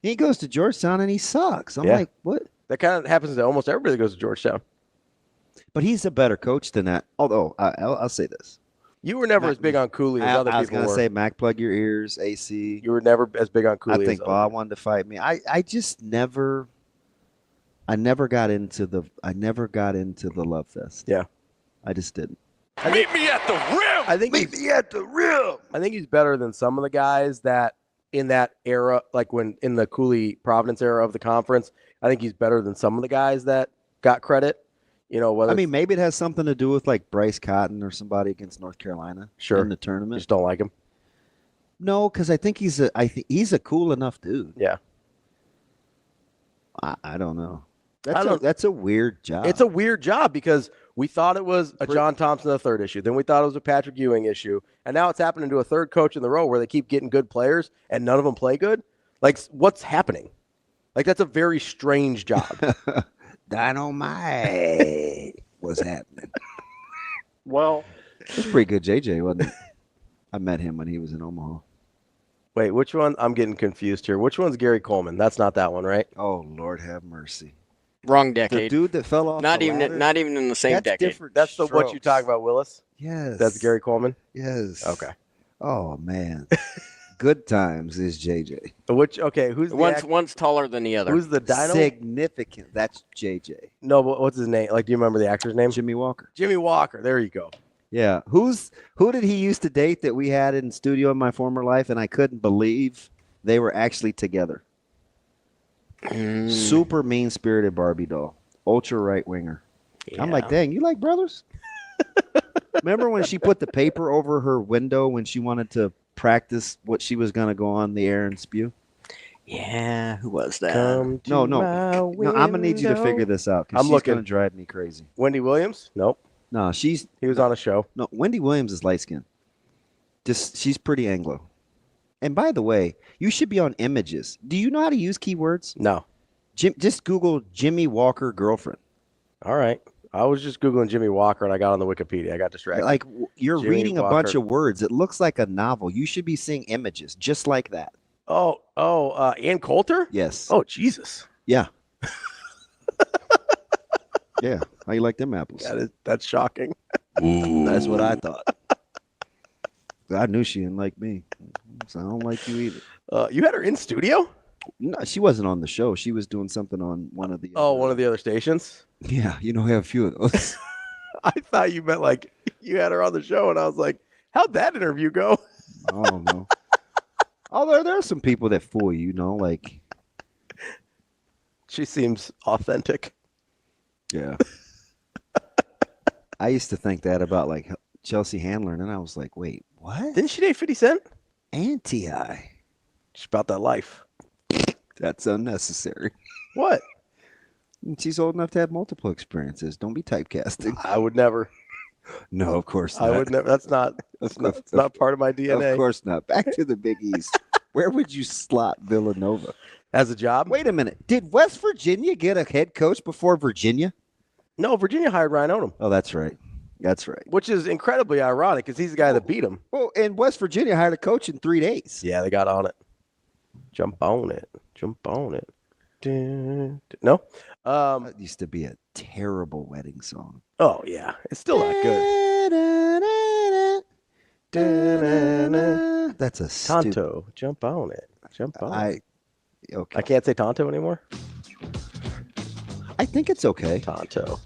he goes to Georgetown and he sucks. I'm like, what? That kind of happens to almost everybody that goes to Georgetown. But he's a better coach than that. Although I'll say this: you were never as big on Cooley as other people were. I was going to say, Mac, plug your ears, AC. You were never as big on Cooley. I think Bob wanted to fight me. I just never. I never got into the love fest. Yeah. I just didn't. Meet me at the rim. Meet me at the rim. I think he's better than some of the guys that in that era, like when in the Cooley Providence era of the conference, I think he's better than some of the guys that got credit. Maybe it has something to do with like Bryce Cotton or somebody against North Carolina in the tournament. Just don't like him. No, because I think he's a cool enough dude. Yeah. I don't know. That's a weird job. It's a weird job because we thought it was a John Thompson III issue. Then we thought it was a Patrick Ewing issue. And now it's happening to a third coach in the row where they keep getting good players and none of them play good. Like, what's happening? Like, that's a very strange job. Dynamite. What's happening? Well, it was pretty good, JJ, wasn't it? I met him when he was in Omaha. Wait, which one? I'm getting confused here. Which one's Gary Coleman? That's not that one, right? Oh, Lord have mercy. Wrong decade. The dude that fell off not the even ladder? Not even in the same decade. Different That's strokes. what you talk about, Willis? Yes. That's Gary Coleman? Yes. Okay. Oh, man. Good times is JJ. Who's one's taller than the other? Who's the dino? Significant. That's JJ. No, but what's his name? Like, do you remember the actor's name? Jimmy Walker. Jimmy Walker. There you go. Yeah. Who did he used to date that we had in studio in my former life, and I couldn't believe they were actually together? Super mean-spirited Barbie doll. Ultra right-winger. Yeah. I'm like, dang, you like brothers? Remember when she put the paper over her window when she wanted to practice what she was going to go on the air and spew? Yeah, who was that? No, I'm going to need you to figure this out because she's going to drive me crazy. Wendy Williams? Nope. No, he was on a show. No, Wendy Williams is light-skinned. She's pretty Anglo. And by the way, you should be on Images. Do you know how to use keywords? No. Just Google Jimmy Walker girlfriend. All right. I was just Googling Jimmy Walker and I got on the Wikipedia. I got distracted. Like you're reading a bunch of words. It looks like a novel. You should be seeing Images just like that. Ann Coulter? Yes. Oh, Jesus. Yeah. Yeah. How you like them apples? That's shocking. That's what I thought. I knew she didn't like me. So I don't like you either. You had her in studio? No, she wasn't on the show. She was doing something on one of the one of the other stations? Yeah, we have a few of those. I thought you meant like you had her on the show, and I was like, how'd that interview go? I don't know. Although there are some people that fool you, like. She seems authentic. Yeah. I used to think that about like Chelsea Handler, and then I was like, wait, what? Didn't she date 50 Cent? Anti-I. She's about that life. That's unnecessary. What? She's old enough to have multiple experiences. Don't be typecasting. I would never. No, of course not. I would never. That's not. It's not part of my DNA. Of course not. Back to the Big East. Where would you slot Villanova? As a job? Wait a minute. Did West Virginia get a head coach before Virginia? No, Virginia hired Ryan Odom. Oh, that's right. That's right. Which is incredibly ironic because he's the guy that beat him. Well, and West Virginia hired a coach in 3 days. Yeah, they got on it. Jump on it. Jump on it. No? That used to be a terrible wedding song. Oh, yeah. It's still not good. That's a Tonto. Jump on it. Jump on it. Okay. I can't say Tonto anymore? I think it's okay. Tonto.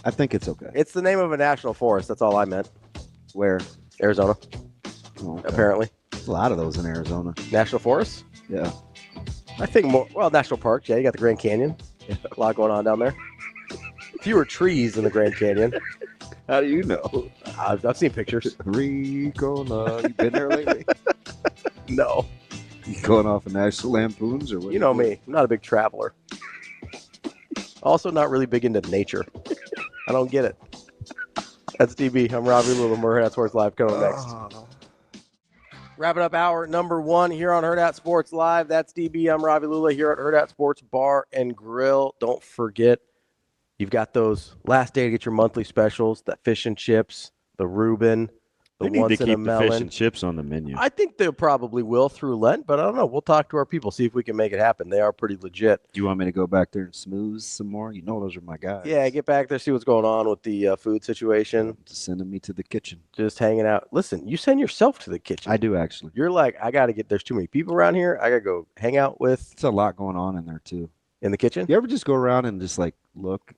I think it's okay. It's the name of a national forest. That's all I meant. Where? Arizona, Okay. apparently. There's a lot of those in Arizona. National forests? Yeah. I think more. Well, national parks. Yeah, you got the Grand Canyon. Yeah. A lot going on down there. Fewer trees in the Grand Canyon. How do you know? I've seen pictures. Ricola. You been there lately? No. You going off of National Lampoons or what? You know me. I'm not a big traveler. Also not really big into nature. I don't get it. That's DB. I'm Ravi Lulla. Hurrdat Sports Live. Coming next. Wrapping up hour number 1 here on Hurrdat Sports Live. That's DB. I'm Ravi Lulla here at Hurrdat Sports Bar and Grill. Don't forget, you've got those last day to get your monthly specials, that fish and chips, the Reuben, the They need once to in a keep the melon. fish and chips on the menu. I think they probably will through Lent, but I don't know. We'll talk to our people, see if we can make it happen. They are pretty legit. Do you want me to go back there and smooth some more? You know those are my guys. Yeah, get back there, see what's going on with the food situation. Sending me to the kitchen. Just hanging out. Listen, you send yourself to the kitchen. I do, actually. You're like, I got to get, there's too many people around here. I got to go hang out with It's a lot going on in there, too. in the kitchen. You ever just go around and just, like, look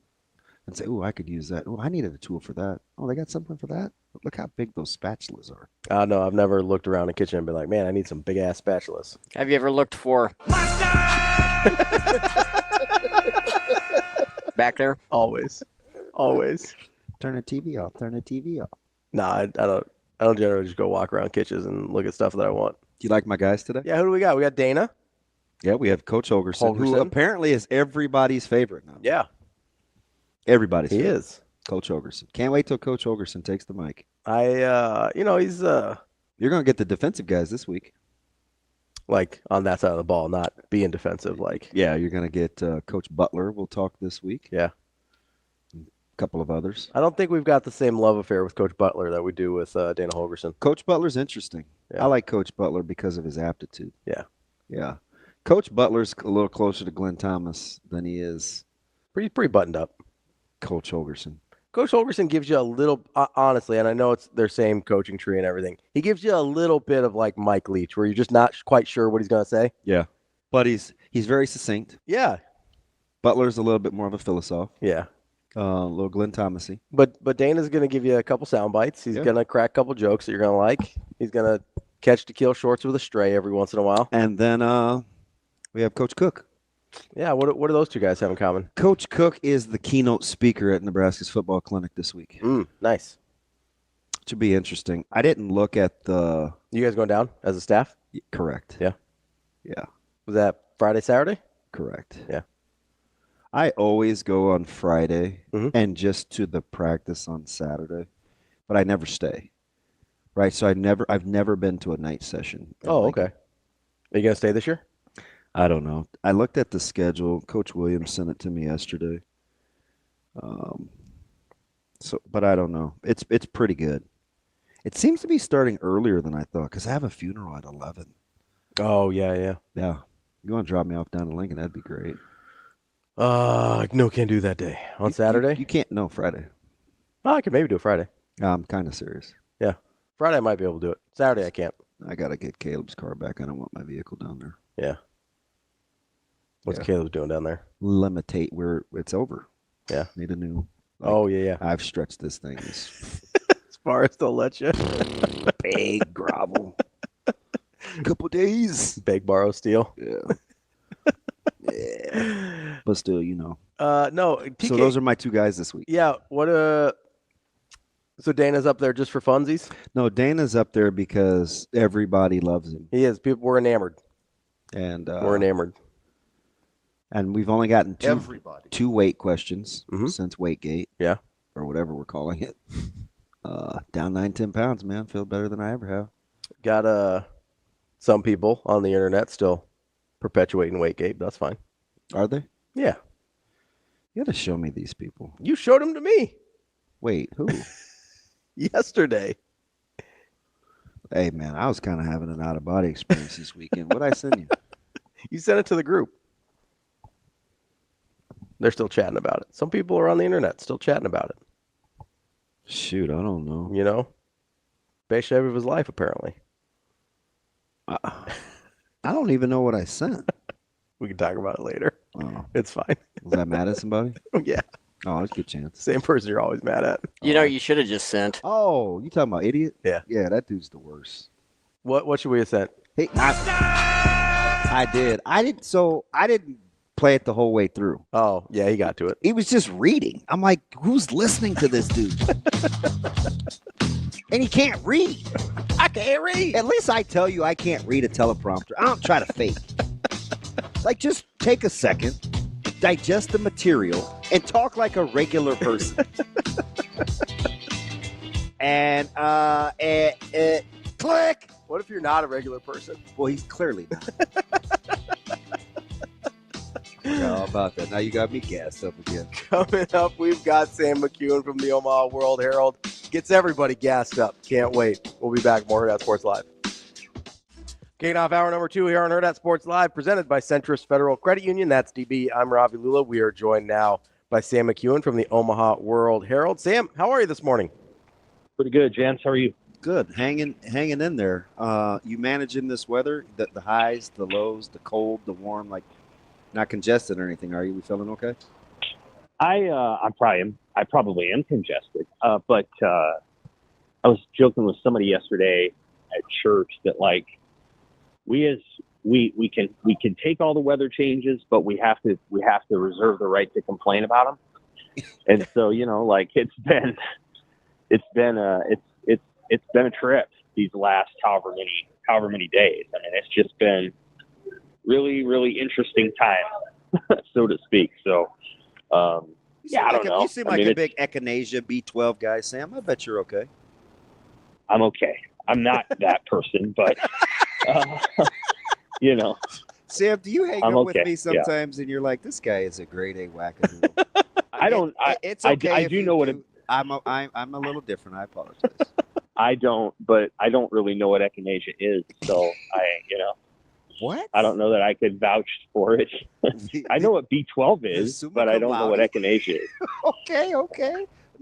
and say, oh, I could use that. Oh, I needed a tool for that. Oh, they got something for that? Look how big those spatulas are. No, I've never looked around the kitchen and been like, man, I need some big-ass spatulas. Have you ever looked for back there? Always. Always. Turn the TV off. Turn the TV off. Nah, I don't generally just go walk around kitchens and look at stuff that I want. Do you like my guys today? Yeah, who do we got? We got Dana. Yeah, we have Coach Holgorsen, who Holgorsen. apparently is everybody's favorite now. Yeah, Everybody's he favorite. is. Coach Holgorsen. Can't wait till Coach Holgorsen takes the mic. He's You're going to get the defensive guys this week. like on that side of the ball, not being defensive. Like, Yeah, you're going to get Coach Butler. We'll talk this week. yeah. A couple of others. I don't think we've got the same love affair with Coach Butler that we do with Dana Holgorsen. Coach Butler's interesting. Yeah. I like Coach Butler because of his aptitude. Yeah. Yeah. Coach Butler's a little closer to Glenn Thomas than he is Pretty buttoned up. Coach Holgorsen. Coach Holgorsen gives you a little, honestly, and I know it's their same coaching tree and everything. He gives you a little bit of like Mike Leach, where you're just not quite sure what he's going to say. Yeah. But he's very succinct. Yeah, Butler's a little bit more of a philosopher. yeah. A little Glenn Thomasy. But Dana's going to give you a couple sound bites. He's going to crack a couple jokes that you're going to like. He's going to catch to kill shorts with a stray every once in a while. And then we have Coach Cook. Yeah, what do those two guys have in common? Coach Cook is the keynote speaker at Nebraska's football clinic this week. Nice. Should be interesting. I didn't look at the You guys going down as a staff? correct. Yeah. Yeah. Was that Friday, Saturday? Correct. Yeah. I always go on Friday Mhm. and just to the practice on Saturday, but I never stay. Right, so I've never been to a night session. Oh, okay. Are you going to stay this year? I don't know. I looked at the schedule. Coach Williams sent it to me yesterday. But I don't know. It's pretty good. It seems to be starting earlier than I thought because I have a funeral at 11. Oh, yeah. Yeah. You want to drop me off down to Lincoln? That'd be great. No, can't do that day. On Saturday? You can't. No, Friday. Oh, I could maybe do Friday. I'm kind of serious. Yeah. Friday I might be able to do it. Saturday I can't. I got to get Caleb's car back. I don't want my vehicle down there. Yeah. What's Yeah. Caleb doing down there? Limitate where it's over. Yeah. Need a new. Oh, yeah. I've stretched this thing. It's As far as they'll let you. big gravel. Couple days. Beg, borrow, steal. Yeah. Yeah. But still, No, TK, So those are my two guys this week. yeah, so Dana's up there just for funsies? No, Dana's up there because everybody loves him. He is. People were enamored. And We're enamored. and we've only gotten Everybody. two weight questions Mhm. since Weightgate. Yeah. Or whatever we're calling it. Down 9-10 pounds, man. Feel better than I ever have. Got some people on the internet still perpetuating weight gape. That's fine. Are they? Yeah. You got to show me these people. You showed them to me. Wait, who? Yesterday. Hey, man, I was kind of having an out-of-body experience this weekend. What'd I send you? You sent it to the group. They're still chatting about it. Some people are on the internet still chatting about it. Shoot, I don't know. You know? Best shave of his life, apparently. I don't even know what I sent. We can talk about it later. Oh. It's fine. Was I mad at somebody? Yeah. Oh, that's a good chance. Same person you're always mad at. You know, you should have just sent. Oh, you talking about idiot? Yeah. Yeah, that dude's the worst. What should we have sent? Hey, I did. I didn't play it the whole way through. Oh, yeah, he got to it. He was just reading. I'm like, who's listening to this dude? And he can't read. I can't read. At least I tell you I can't read a teleprompter. I don't try to fake. Like, just take a second, digest the material, and talk like a regular person. And click. What if you're not a regular person? Well, he's clearly not. How about that? Now you got me gassed up again. Coming up, we've got Sam McKewon from the Omaha World-Herald. Gets everybody gassed up. Can't wait. We'll be back. More Hurrdat Sports Live. Kicking off hour number 2 here on Hurrdat Sports Live, presented by Centris Federal Credit Union. That's DB. I'm Ravi Lulla. We are joined now by Sam McKewon from the Omaha World-Herald. Sam, how are you this morning? Pretty good, Jans. How are you? Good. Hanging in there. You managing this weather? The highs, the lows, the cold, the warm, like not congested or anything, are you? We feeling okay? I probably am congested. But I was joking with somebody yesterday at church that like we can take all the weather changes, but we have to reserve the right to complain about them. And so, you know, like it's been a trip these last however many days. I mean, it's just been really, really interesting time, so to speak. So, I don't know. You seem like a big echinacea B12 guy, Sam. I bet you're okay. I'm okay. I'm not that person, but, you know. Sam, do you hang I'm up okay. with me sometimes and you're like, this guy is a grade A wackadoodle? It's okay. I do know what it. I'm a little different. I apologize. I don't really know what echinacea is, so What? I don't know that I could vouch for it. I know what B12 is, but I don't know what echinacea is. Okay.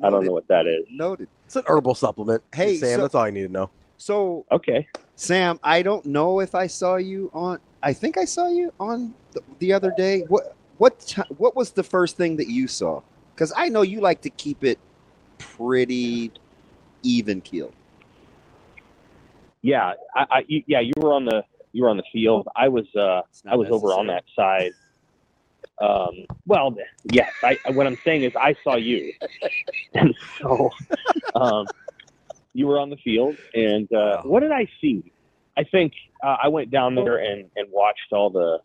I don't know what that is. Noted. It's an herbal supplement. Hey, Sam, that's all you need to know. So, okay, Sam, I don't know if I saw you on. I think I saw you on the other day. What was the first thing that you saw? Because I know you like to keep it pretty even keeled. Yeah, you were on the field. I was over on that side. Well, yes. What I'm saying is I saw you, and so you were on the field. And what did I see? I think I went down there and watched all the.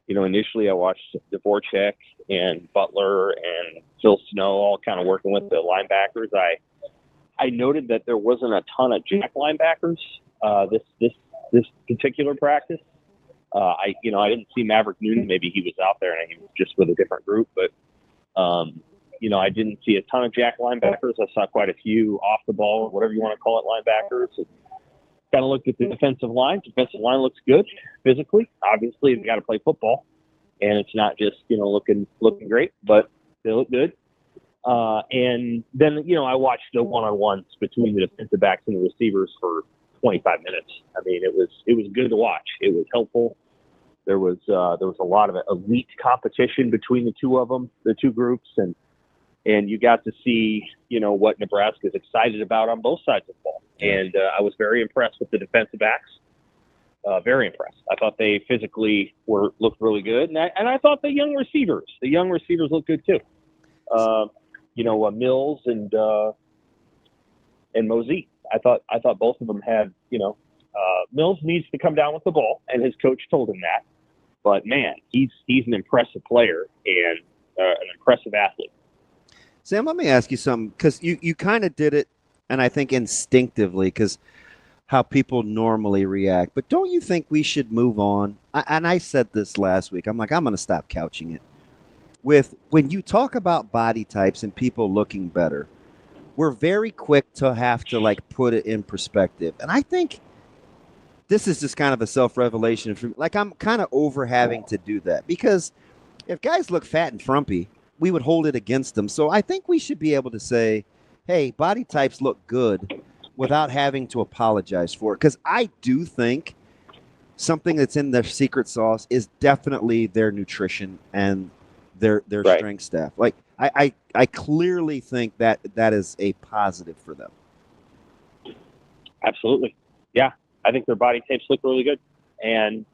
Initially I watched Dvorak and Butler and Phil Snow all kind of working with the linebackers. I noted that there wasn't a ton of jack linebackers this particular practice. I didn't see Maverick Noonan. Maybe he was out there and he was just with a different group. But I didn't see a ton of jack linebackers. I saw quite a few off the ball, whatever you want to call it, linebackers. And kind of looked at the defensive line. Defensive line looks good physically. Obviously, they got to play football, and it's not just looking great, but they look good. And then I watched the one-on-ones between the defensive backs and the receivers for 25 minutes. I mean, it was good to watch. It was helpful. There was a lot of elite competition between the two of them, the two groups, and you got to see what Nebraska is excited about on both sides of the ball. And I was very impressed with the defensive backs. Very impressed. I thought they physically looked really good, and I thought the young receivers looked good too. Mills and Mosey. I thought both of them had. Mills needs to come down with the ball, and his coach told him that. But man, he's an impressive player and an impressive athlete. Sam, let me ask you something, because you kind of did it and I think instinctively, because how people normally react. But don't you think we should move on? And I said this last week. I'm like, I'm going to stop couching it. With when you talk about body types and people looking better, we're very quick to have to like put it in perspective. And I think this is just kind of a self-revelation for me. Like, I'm kind of over having to do that, because if guys look fat and frumpy, we would hold it against them. So I think we should be able to say, hey, body types look good without having to apologize for it. Because I do think something that's in their secret sauce is definitely their nutrition and their Right. strength staff. Like, I clearly think that is a positive for them. Absolutely. Yeah. I think their body types look really good. And,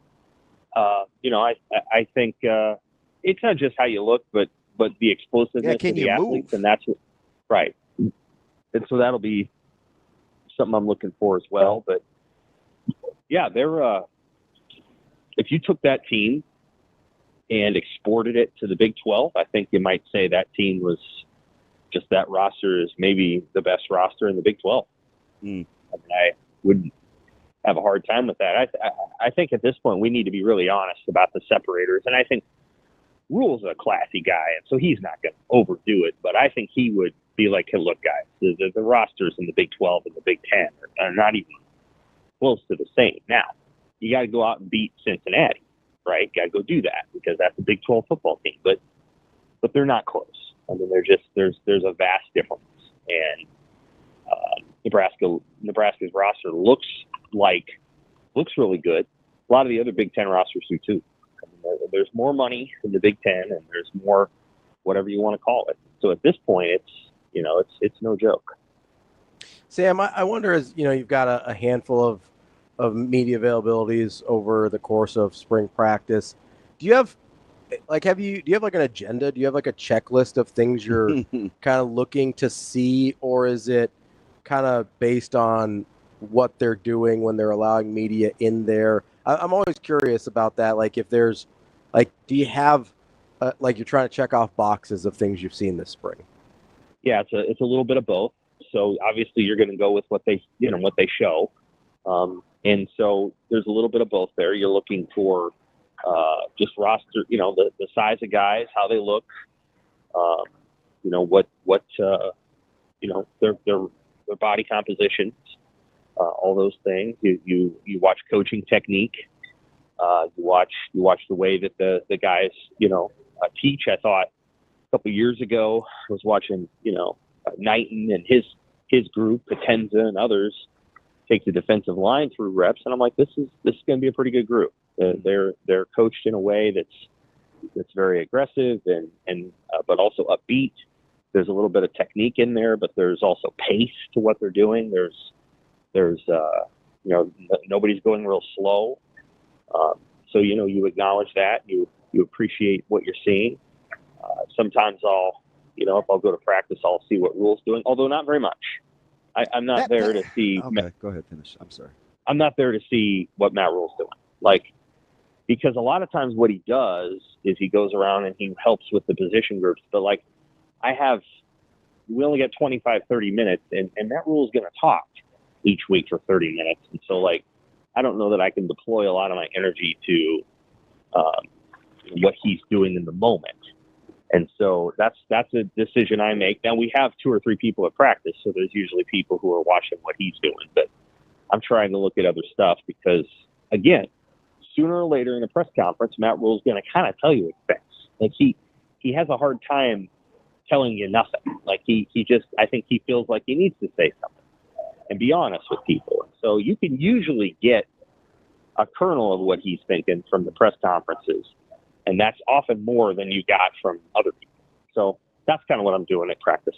I think it's not just how you look, but the explosiveness can of the you athletes. move? And that's what, right. And so that'll be something I'm looking for as well. But yeah, they're, if you took that team and exported it to the Big 12, I think you might say that team was just, that roster is maybe the best roster in the Big 12. I mean, I wouldn't have a hard time with that. I think at this point we need to be really honest about the separators. And I think Rule's a classy guy, and so he's not going to overdo it. But I think he would be like, hey, look, guys, the rosters in the Big 12 and the Big 10 are not even close to the same. Now, you got to go out and beat Cincinnati, right? Got to go do that, because that's a Big 12 football team. But they're not close. I mean, they're just there's a vast difference. And Nebraska's roster looks really good. A lot of the other Big 10 rosters do too. I mean, there's more money in the Big 10, and there's more, whatever you want to call it. So at this point, it's no joke. Sam, I wonder, as you've got a handful of media availabilities over the course of spring practice. Do you have like an agenda? Do you have like a checklist of things you're kind of looking to see, or is it kind of based on what they're doing when they're allowing media in there? I'm always curious about that. Like, if there's like, do you have like, you're trying to check off boxes of things you've seen this spring? Yeah, it's a little bit of both. So obviously you're going to go with what they show. And so there's a little bit of both there. You're looking for just roster, the size of guys, how they look, their body compositions, all those things. You watch coaching technique. You watch the way that the guys, teach. I thought a couple years ago I was watching, Knighton and his group, Potenza and others, take the defensive line through reps, and I'm like, this is going to be a pretty good group. They're coached in a way that's very aggressive and but also upbeat. There's a little bit of technique in there, but there's also pace to what they're doing. There's nobody's going real slow. So you acknowledge that, you appreciate what you're seeing. Sometimes if I'll go to practice, I'll see what Rule's doing, although not very much. I'm not there to see. Okay, go ahead, finish. I'm sorry. I'm not there to see what Matt Rule's doing. Because a lot of times what he does is he goes around and he helps with the position groups. But we only get 25, 30 minutes, and Matt Rule's going to talk each week for 30 minutes. And so I don't know that I can deploy a lot of my energy to what he's doing in the moment. And so that's a decision I make. Now, we have 2 or 3 people at practice, so there's usually people who are watching what he's doing. But I'm trying to look at other stuff because, again, sooner or later in a press conference, Matt Rule's going to kind of tell you things. He has a hard time telling you nothing. I think he feels like he needs to say something and be honest with people. And so you can usually get a kernel of what he's thinking from the press conferences. And that's often more than you got from other people. So that's kind of what I'm doing at practice.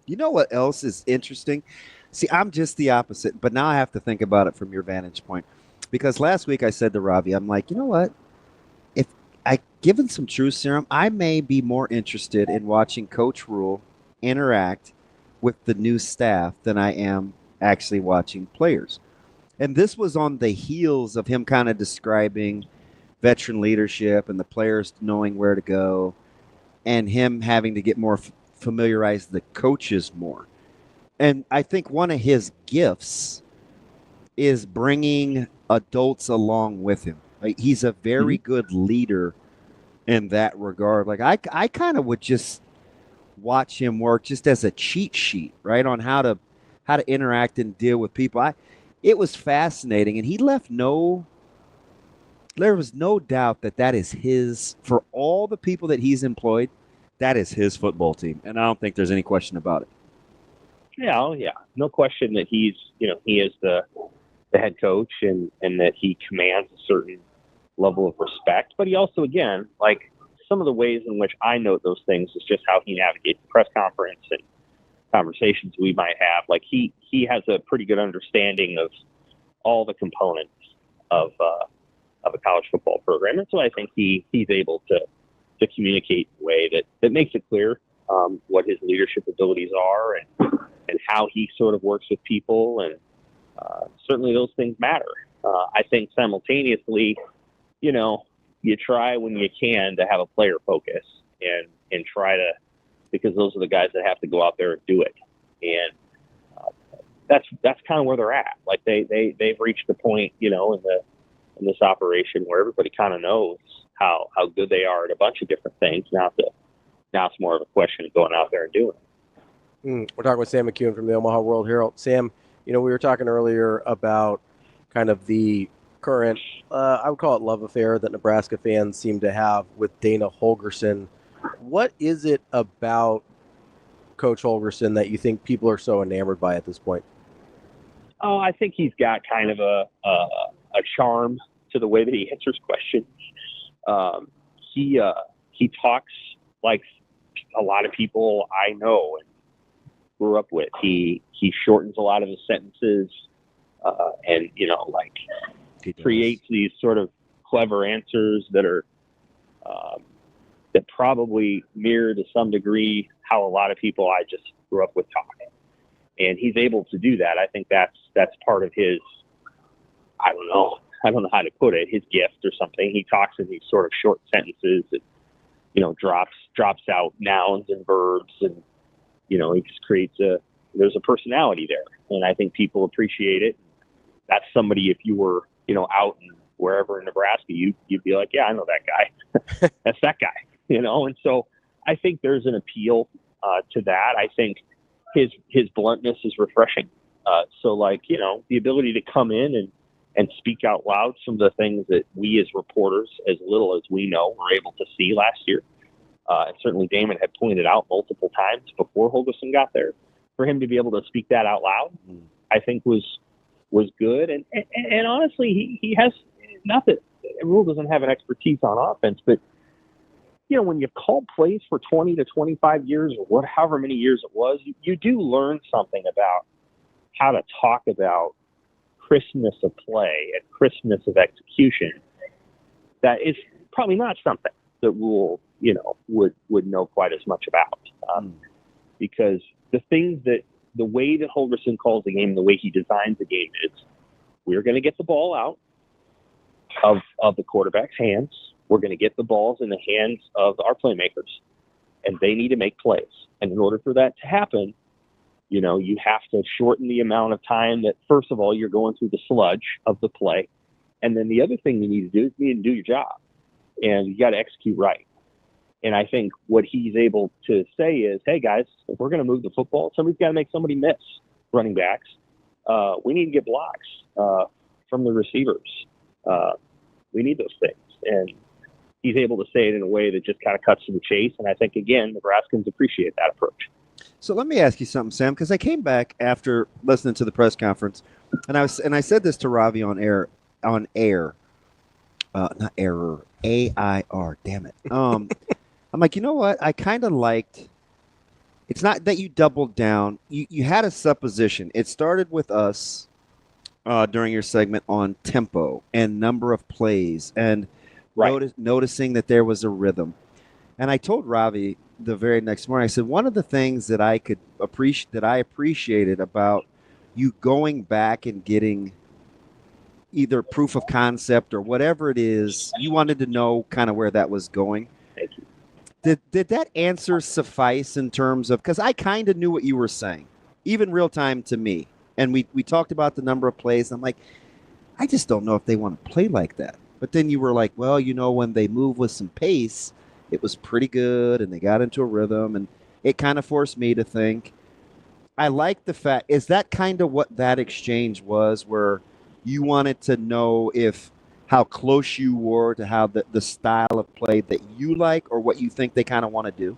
You know what else is interesting? See, I'm just the opposite, but now I have to think about it from your vantage point. Because last week I said to Ravi, I'm like, you know what? If I given some truth serum, I may be more interested in watching Coach Rule interact with the new staff than I am actually watching players. And this was on the heels of him kind of describing veteran leadership and the players knowing where to go and him having to get more familiarize the coaches more. And I think one of his gifts is bringing adults along with him. Like, he's a very good leader in that regard. Like, I kind of would just watch him work just as a cheat sheet, right, on how to interact and deal with people. It was fascinating, and there was no doubt that is his, for all the people that he's employed, that is his football team, and I don't think there's any question about it. Yeah, no question that he is the head coach and that he commands a certain level of respect. But he also, again, like, some of the ways in which I note those things is just how he navigates the press conference and conversations we might have. Like, he has a pretty good understanding of all the components of a college football program, and so I think he's able to communicate in a way that makes it clear what his leadership abilities are and how he sort of works with people, and certainly those things matter. I think simultaneously, you try when you can to have a player focus and try to, because those are the guys that have to go out there and do it. And that's kind of where they're at. Like, they've reached a point, in this operation where everybody kind of knows how good they are at a bunch of different things. Now it's more of a question of going out there and doing it. We're talking with Sam McKewon from the Omaha World-Herald. Sam, we were talking earlier about kind of the current, I would call it love affair that Nebraska fans seem to have with Dana Holgorsen. What is it about Coach Holgorsen that you think people are so enamored by at this point? Oh, I think he's got kind of a charm to the way that he answers questions. He talks like a lot of people I know and grew up with. He shortens a lot of his sentences, and creates these sort of clever answers that are that probably mirror to some degree how a lot of people I just grew up with talk. And he's able to do that. I think that's part of his, I don't know how to put it, his gift or something. He talks in these sort of short sentences and, drops out nouns and verbs, and, he just creates there's a personality there. And I think people appreciate it. That's somebody, if you were, out in wherever in Nebraska, you'd be like, yeah, I know that guy. That's that guy, And so I think there's an appeal to that. I think his bluntness is refreshing. So the ability to come in and speak out loud some of the things that we as reporters, as little as we know, were able to see last year. And certainly Damon had pointed out multiple times before Holgorsen got there. For him to be able to speak that out loud, I think was good. And honestly, he has, not that Rule doesn't have an expertise on offense, but when you've called plays for 20 to 25 years or however many years it was, you do learn something about how to talk about crispness of play and crispness of execution. That is probably not something that Rule, would know quite as much about. Because the way that Holgorsen calls the game, the way he designs the game is, we're going to get the ball out of the quarterback's hands. We're going to get the balls in the hands of our playmakers, and they need to make plays. And in order for that to happen, you have to shorten the amount of time that, first of all, you're going through the sludge of the play. And then the other thing you need to do is you need to do your job, and you got to execute right. And I think what he's able to say is, hey, guys, if we're going to move the football, somebody's got to make somebody miss. Running backs, we need to get blocks from the receivers. We need those things. And he's able to say it in a way that just kind of cuts to the chase. And I think, again, Nebraskans appreciate that approach. So let me ask you something, Sam, because I came back after listening to the press conference, and I said this to Ravi on air, not error, AIR, damn it. I'm like, you know what? I kind of liked, it's not that you doubled down. You had a supposition. It started with us during your segment on tempo and number of plays and noticing that there was a rhythm. And I told Ravi the very next morning, I said, one of the things that I appreciated about you going back and getting either proof of concept or whatever it is, you wanted to know kind of where that was going. Thank you. Did that answer suffice in terms of, because I kind of knew what you were saying, even real time to me. And we talked about the number of plays. I'm like, I just don't know if they want to play like that. But then you were like, well, when they move with some pace, it was pretty good, and they got into a rhythm, and it kind of forced me to think. I like the fact, is that kind of what that exchange was, where you wanted to know how close you were to how the style of play that you like, or what you think they kind of want to do?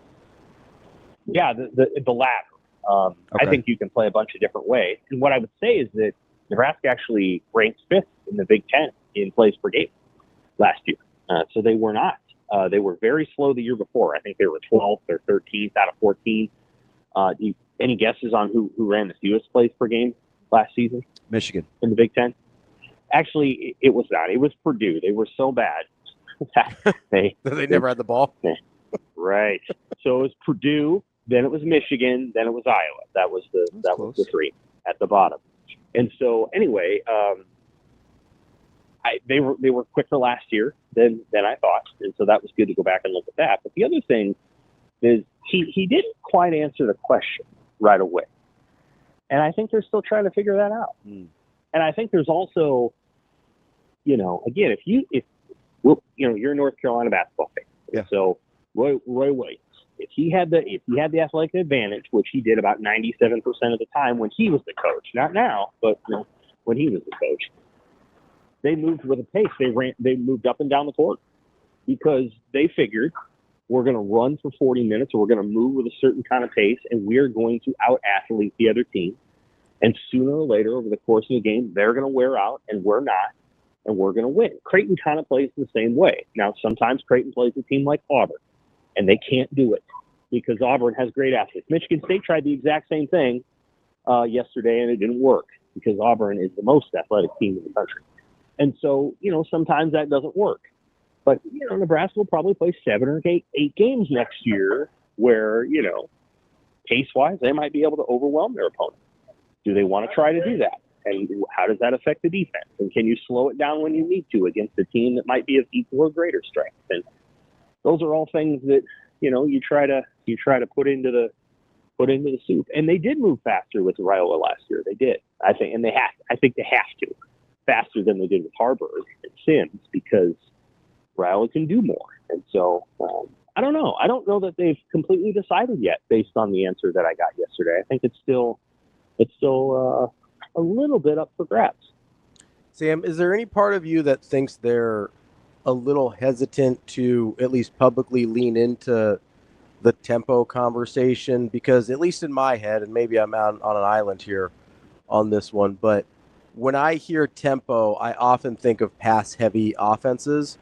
Yeah, the latter. Okay. I think you can play a bunch of different ways. And what I would say is that Nebraska actually ranks 5th in the Big Ten in plays per game last year. So they were not. They were very slow the year before. I think they were 12th or 13th out of 14. Any guesses on who ran the fewest plays per game last season? Michigan. In the Big Ten? Actually, it was not. It was Purdue. They were so bad that they never had the ball. Right. So it was Purdue, then it was Michigan, then it was Iowa. That was the 3 at the bottom. And so anyway, they were quicker last year than I thought, and so that was good to go back and look at that. But the other thing is he didn't quite answer the question right away, and I think they're still trying to figure that out. And I think there's also, again, if you're a North Carolina basketball fan, yeah. So Roy Williams, if he had the athletic advantage, which he did about 97% of the time when he was the coach, not now, but when he was the coach, they moved with a pace. They moved up and down the court because they figured we're going to run for 40 minutes, or we're going to move with a certain kind of pace, and we're going to out-athlete the other team. And sooner or later, over the course of the game, they're going to wear out, and we're not, and we're going to win. Creighton kind of plays the same way. Now, sometimes Creighton plays a team like Auburn, and they can't do it because Auburn has great athletes. Michigan State tried the exact same thing yesterday, and it didn't work because Auburn is the most athletic team in the country. And so, sometimes that doesn't work. But, Nebraska will probably play 7 or 8 games next year where, pace-wise, they might be able to overwhelm their opponent. Do they want to try to do that? And how does that affect the defense? And can you slow it down when you need to against a team that might be of equal or greater strength? And those are all things that, you try to put into the soup. And they did move faster with Raiola last year. They did, I think, and I think they have to. Faster than they did with Harburg and Sims, because Raiola can do more. And so I don't know. I don't know that they've completely decided yet based on the answer that I got yesterday. I think it's still a little bit up for grabs. Sam, is there any part of you that thinks they're a little hesitant to at least publicly lean into the tempo conversation? Because at least in my head, and maybe I'm out on an island here on this one, but when I hear tempo, I often think of pass-heavy offenses.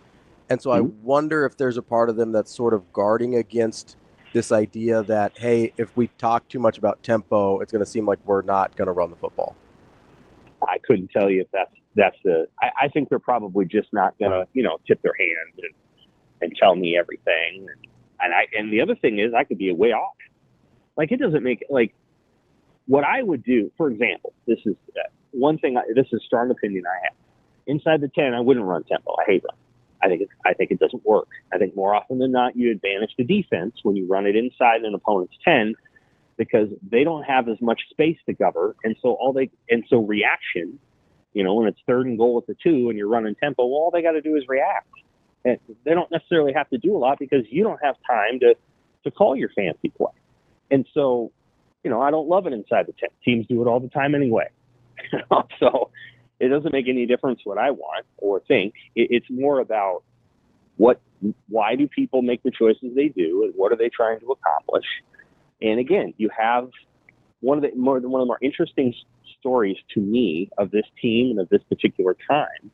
And so I wonder if there's a part of them that's sort of guarding against this idea that, hey, if we talk too much about tempo, it's going to seem like we're not going to run the football. I couldn't tell you if that's I think they're probably just not going to, tip their hand and tell me everything. And the other thing is I could be way off. Like, it doesn't make, like, what I would do, for example, this is one thing, this is a strong opinion I have. Inside the 10, I wouldn't run tempo. I hate run. I think it doesn't work. I think more often than not, you advantage the defense when you run it inside an opponent's 10, because they don't have as much space to cover. And so reaction, when it's 3rd and goal at the 2 and you're running tempo, well, all they got to do is react. And they don't necessarily have to do a lot because you don't have time to call your fancy play. And so, I don't love it inside the 10. Teams do it all the time anyway. So it doesn't make any difference what I want or think. It's more about why do people make the choices they do, and what are they trying to accomplish? And again, you have one of the more interesting stories to me of this team and of this particular time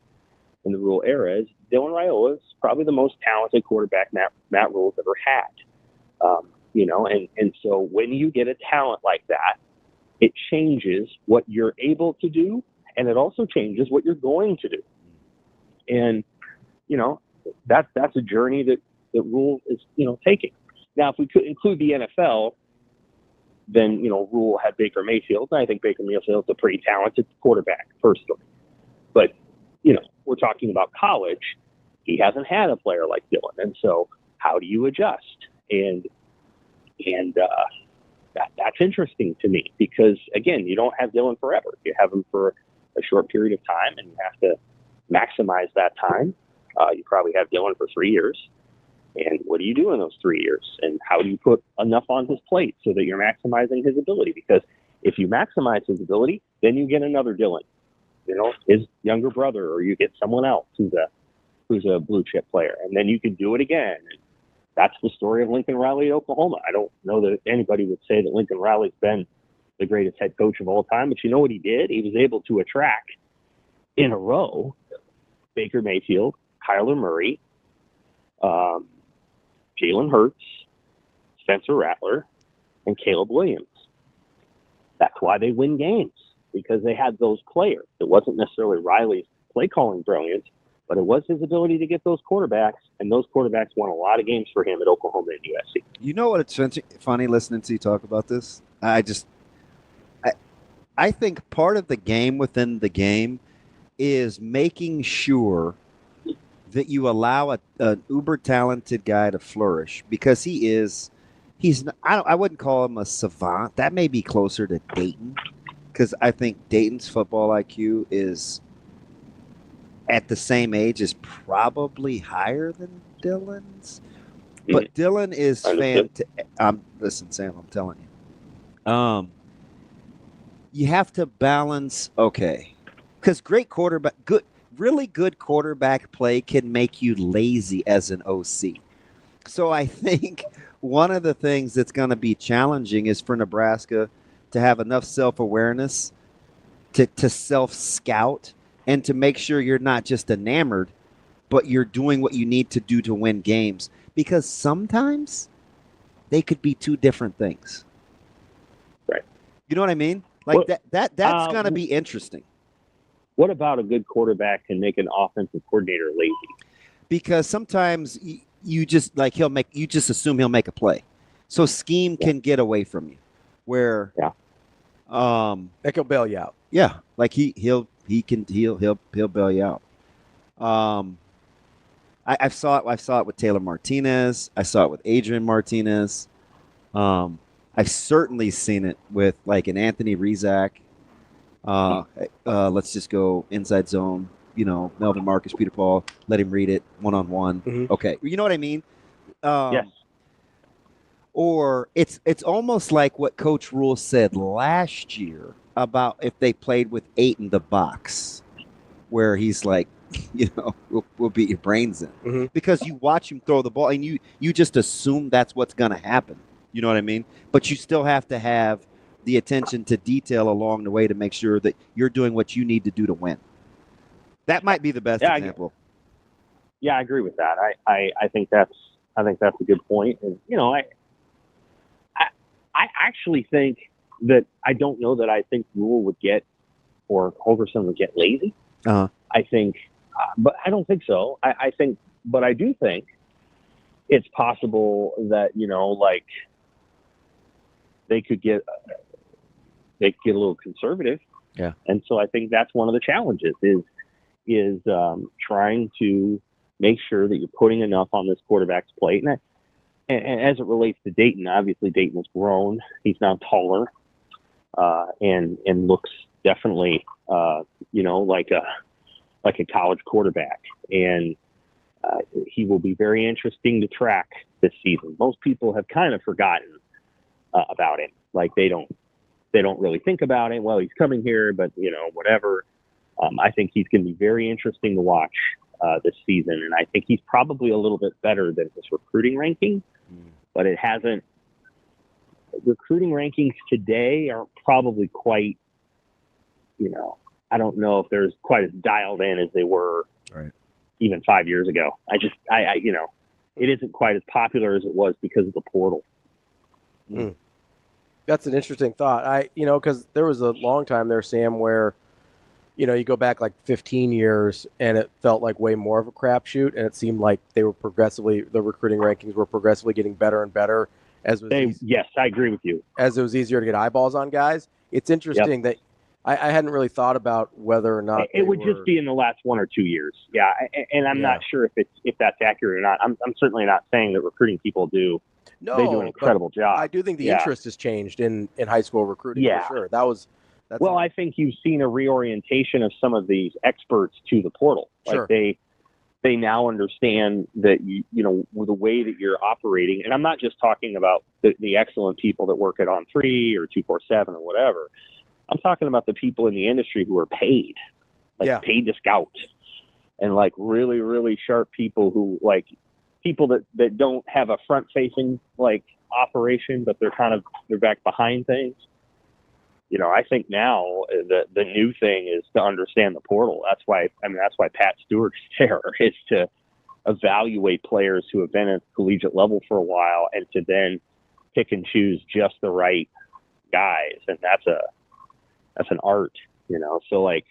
in the Rule era is Dylan Raiola is probably the most talented quarterback Matt Rule's ever had. And so when you get a talent like that, it changes what you're able to do, and it also changes what you're going to do. And, that's a journey that Rule is, taking. Now, if we could include the NFL, then, Rule had Baker Mayfield, and I think Baker Mayfield's a pretty talented quarterback, personally. But, we're talking about college. He hasn't had a player like Dylan. And so how do you adjust? And that's interesting to me because, again, you don't have Dylan forever. You have him for a short period of time, and you have to maximize that time. You probably have Dylan for 3 years. And what do you do in those 3 years? And how do you put enough on his plate so that you're maximizing his ability? Because if you maximize his ability, then you get another Dylan, his younger brother, or you get someone else who's a blue chip player. And then you can do it again. And that's the story of Lincoln Riley at Oklahoma. I don't know that anybody would say that Lincoln Riley's been the greatest head coach of all time, but you know what he did? He was able to attract in a row Baker Mayfield, Kyler Murray, Jalen Hurts, Spencer Rattler, and Caleb Williams. That's why they win games, because they had those players. It wasn't necessarily Riley's play calling brilliance, but it was his ability to get those quarterbacks, and those quarterbacks won a lot of games for him at Oklahoma and USC. You know what? It's funny listening to you talk about this. I think part of the game within the game is making sure that you allow an uber talented guy to flourish, because he's I wouldn't call him a savant. That may be closer to Dayton, because I think Dayton's football IQ is at the same age is probably higher than Dylan's. But Dylan is fantastic. Listen, Sam, I'm telling you. You have to balance, because really good quarterback play can make you lazy as an OC. So I think one of the things that's going to be challenging is for Nebraska to have enough self-awareness to self-scout and to make sure you're not just enamored, but you're doing what you need to do to win games. Because sometimes they could be two different things. Right. You know what I mean? Like that's going to be interesting. What about a good quarterback can make an offensive coordinator lazy? Because sometimes you just you just assume he'll make a play. So scheme can get away from you. Where he'll bail you out. Yeah, like he'll bail you out. I saw it with Taylor Martinez. I saw it with Adrian Martinez. I've certainly seen it with like an Anthony Rizak. Let's just go inside zone. Melvin Marcus, Peter Paul. Let him read it one-on-one. Mm-hmm. Okay, you know what I mean? Yes. Or it's almost like what Coach Rule said last year about if they played with 8 in the box, where he's like, we'll beat your brains in. Mm-hmm. Because you watch him throw the ball and you just assume that's what's going to happen. You know what I mean? But you still have to have the attention to detail along the way to make sure that you're doing what you need to do to win. That might be the best example. I agree with that. I think that's a good point. And I actually think that I don't know that I think Rule would get or Holgorsen would get lazy. Uh-huh. I think, but I don't think so. I do think it's possible that they could get a little conservative. Yeah. And so I think that's one of the challenges is trying to make sure that you're putting enough on this quarterback's plate. And as it relates to Dayton, obviously Dayton has grown. He's now taller and looks definitely like a college quarterback. And he will be very interesting to track this season. Most people have kind of forgotten about him. Like they don't really think about it. Well, he's coming here, but whatever. I think he's going to be very interesting to watch this season, and I think he's probably a little bit better than his recruiting ranking, but it hasn't. Recruiting rankings today aren't probably quite. I don't know if they're quite as dialed in as they were even 5 years ago. It isn't quite as popular as it was because of the portal. Mm. That's an interesting thought. Because there was a long time there, Sam, where, you go back like 15 years and it felt like way more of a crapshoot, and it seemed like the recruiting rankings were progressively getting better and better yes, I agree with you. As it was easier to get eyeballs on guys. It's interesting that I hadn't really thought about whether or not it would just be in the last 1 or 2 years. Yeah, and I'm not sure if that's accurate or not. I'm certainly not saying that recruiting people do No, they do an incredible job. I do think the interest has changed in high school recruiting for sure. That's I think you've seen a reorientation of some of these experts to the portal. Sure. Like they now understand that you know the way that you're operating, and I'm not just talking about the excellent people that work at On3 or 247 or whatever. I'm talking about the people in the industry who are paid, paid to scout, and like really, really sharp people who like people that don't have a front facing like operation, but they're back behind things. You know, I think now the new thing is to understand the portal. That's why Pat Stewart is there, is to evaluate players who have been at the collegiate level for a while and to then pick and choose just the right guys. And that's an art, you know? So like,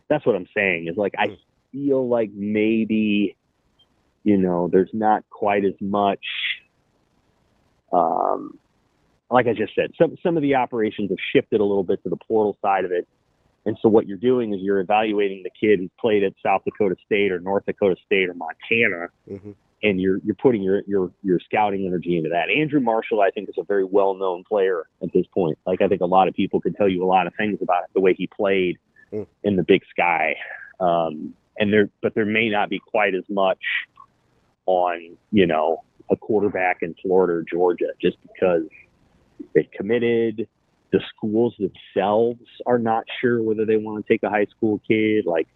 that's what I'm saying is like, I feel like maybe, you know, there's not quite as much, like I just said, some of the operations have shifted a little bit to the portal side of it. And so what you're doing is you're evaluating the kid who's played at South Dakota State or North Dakota State or Montana, and you're putting your scouting energy into that. Andrew Marshall, I think, is a very well-known player at this point. Like, I think a lot of people could tell you a lot of things about the way he played in the Big Sky. But there may not be quite as much on, you know, a quarterback in Florida or Georgia, just because they committed. The schools themselves are not sure whether they want to take a high school kid. Like,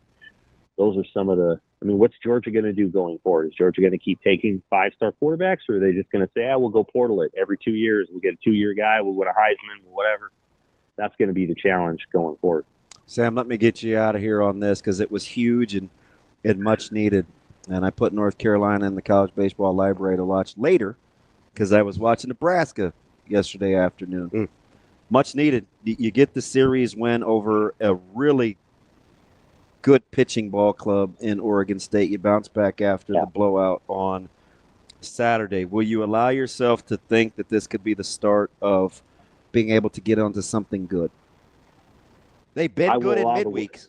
those are some of the, I mean, what's Georgia going to do going forward? Is Georgia going to keep taking 5-star quarterbacks, or are they just going to say, we'll go portal it every 2 years? We'll get a 2-year guy. We'll win a Heisman, whatever. That's going to be the challenge going forward. Sam, let me get you out of here on this because it was huge and much needed. And I put North Carolina in the college baseball library to watch later because I was watching Nebraska yesterday afternoon. Much needed. You get the series win over a really good pitching ball club in Oregon State. You bounce back after the blowout on Saturday. Will you allow yourself to think that this could be the start of being able to get onto something good? They've been good in midweeks.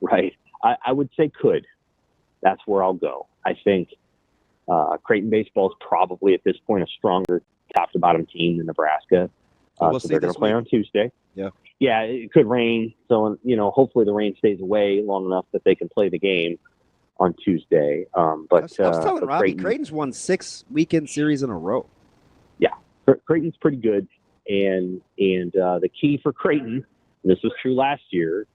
Right. I would say could. That's where I'll go. I think Creighton baseball is probably at this point a stronger top-to-bottom team than Nebraska. We'll so they're going to play on Tuesday. Yeah, it could rain. So, you know, hopefully the rain stays away long enough that they can play the game on Tuesday. But I was telling Ravi, Creighton's won 6 weekend series in a row. Yeah, Creighton's pretty good. And the key for Creighton, and this was true last year,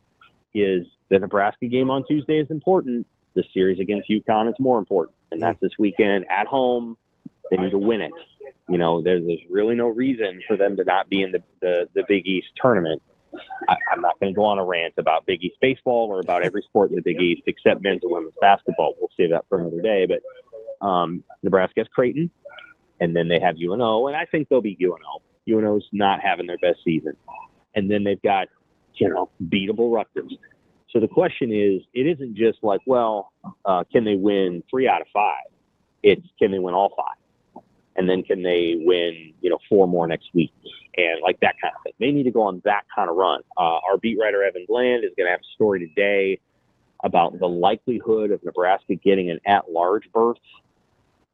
is the Nebraska game on Tuesday is important. The series against UConn is more important. And that's this weekend at home. They need to win it. You know, there's really no reason for them to not be in the Big East tournament. I'm not going to go on a rant about Big East baseball or about every sport in the Big East except men's and women's basketball. We'll save that for another day. But Nebraska has Creighton, and then they have UNO, and I think they'll be UNO. UNO's not having their best season. And then they've got, you know, beatable Rutgers. So the question is, it isn't just like, can they win 3 out of 5? It's, can they win all 5? And then can they win, 4 more next week? And like that kind of thing. They need to go on that kind of run. Our beat writer, Evan Bland, is going to have a story today about the likelihood of Nebraska getting an at-large berth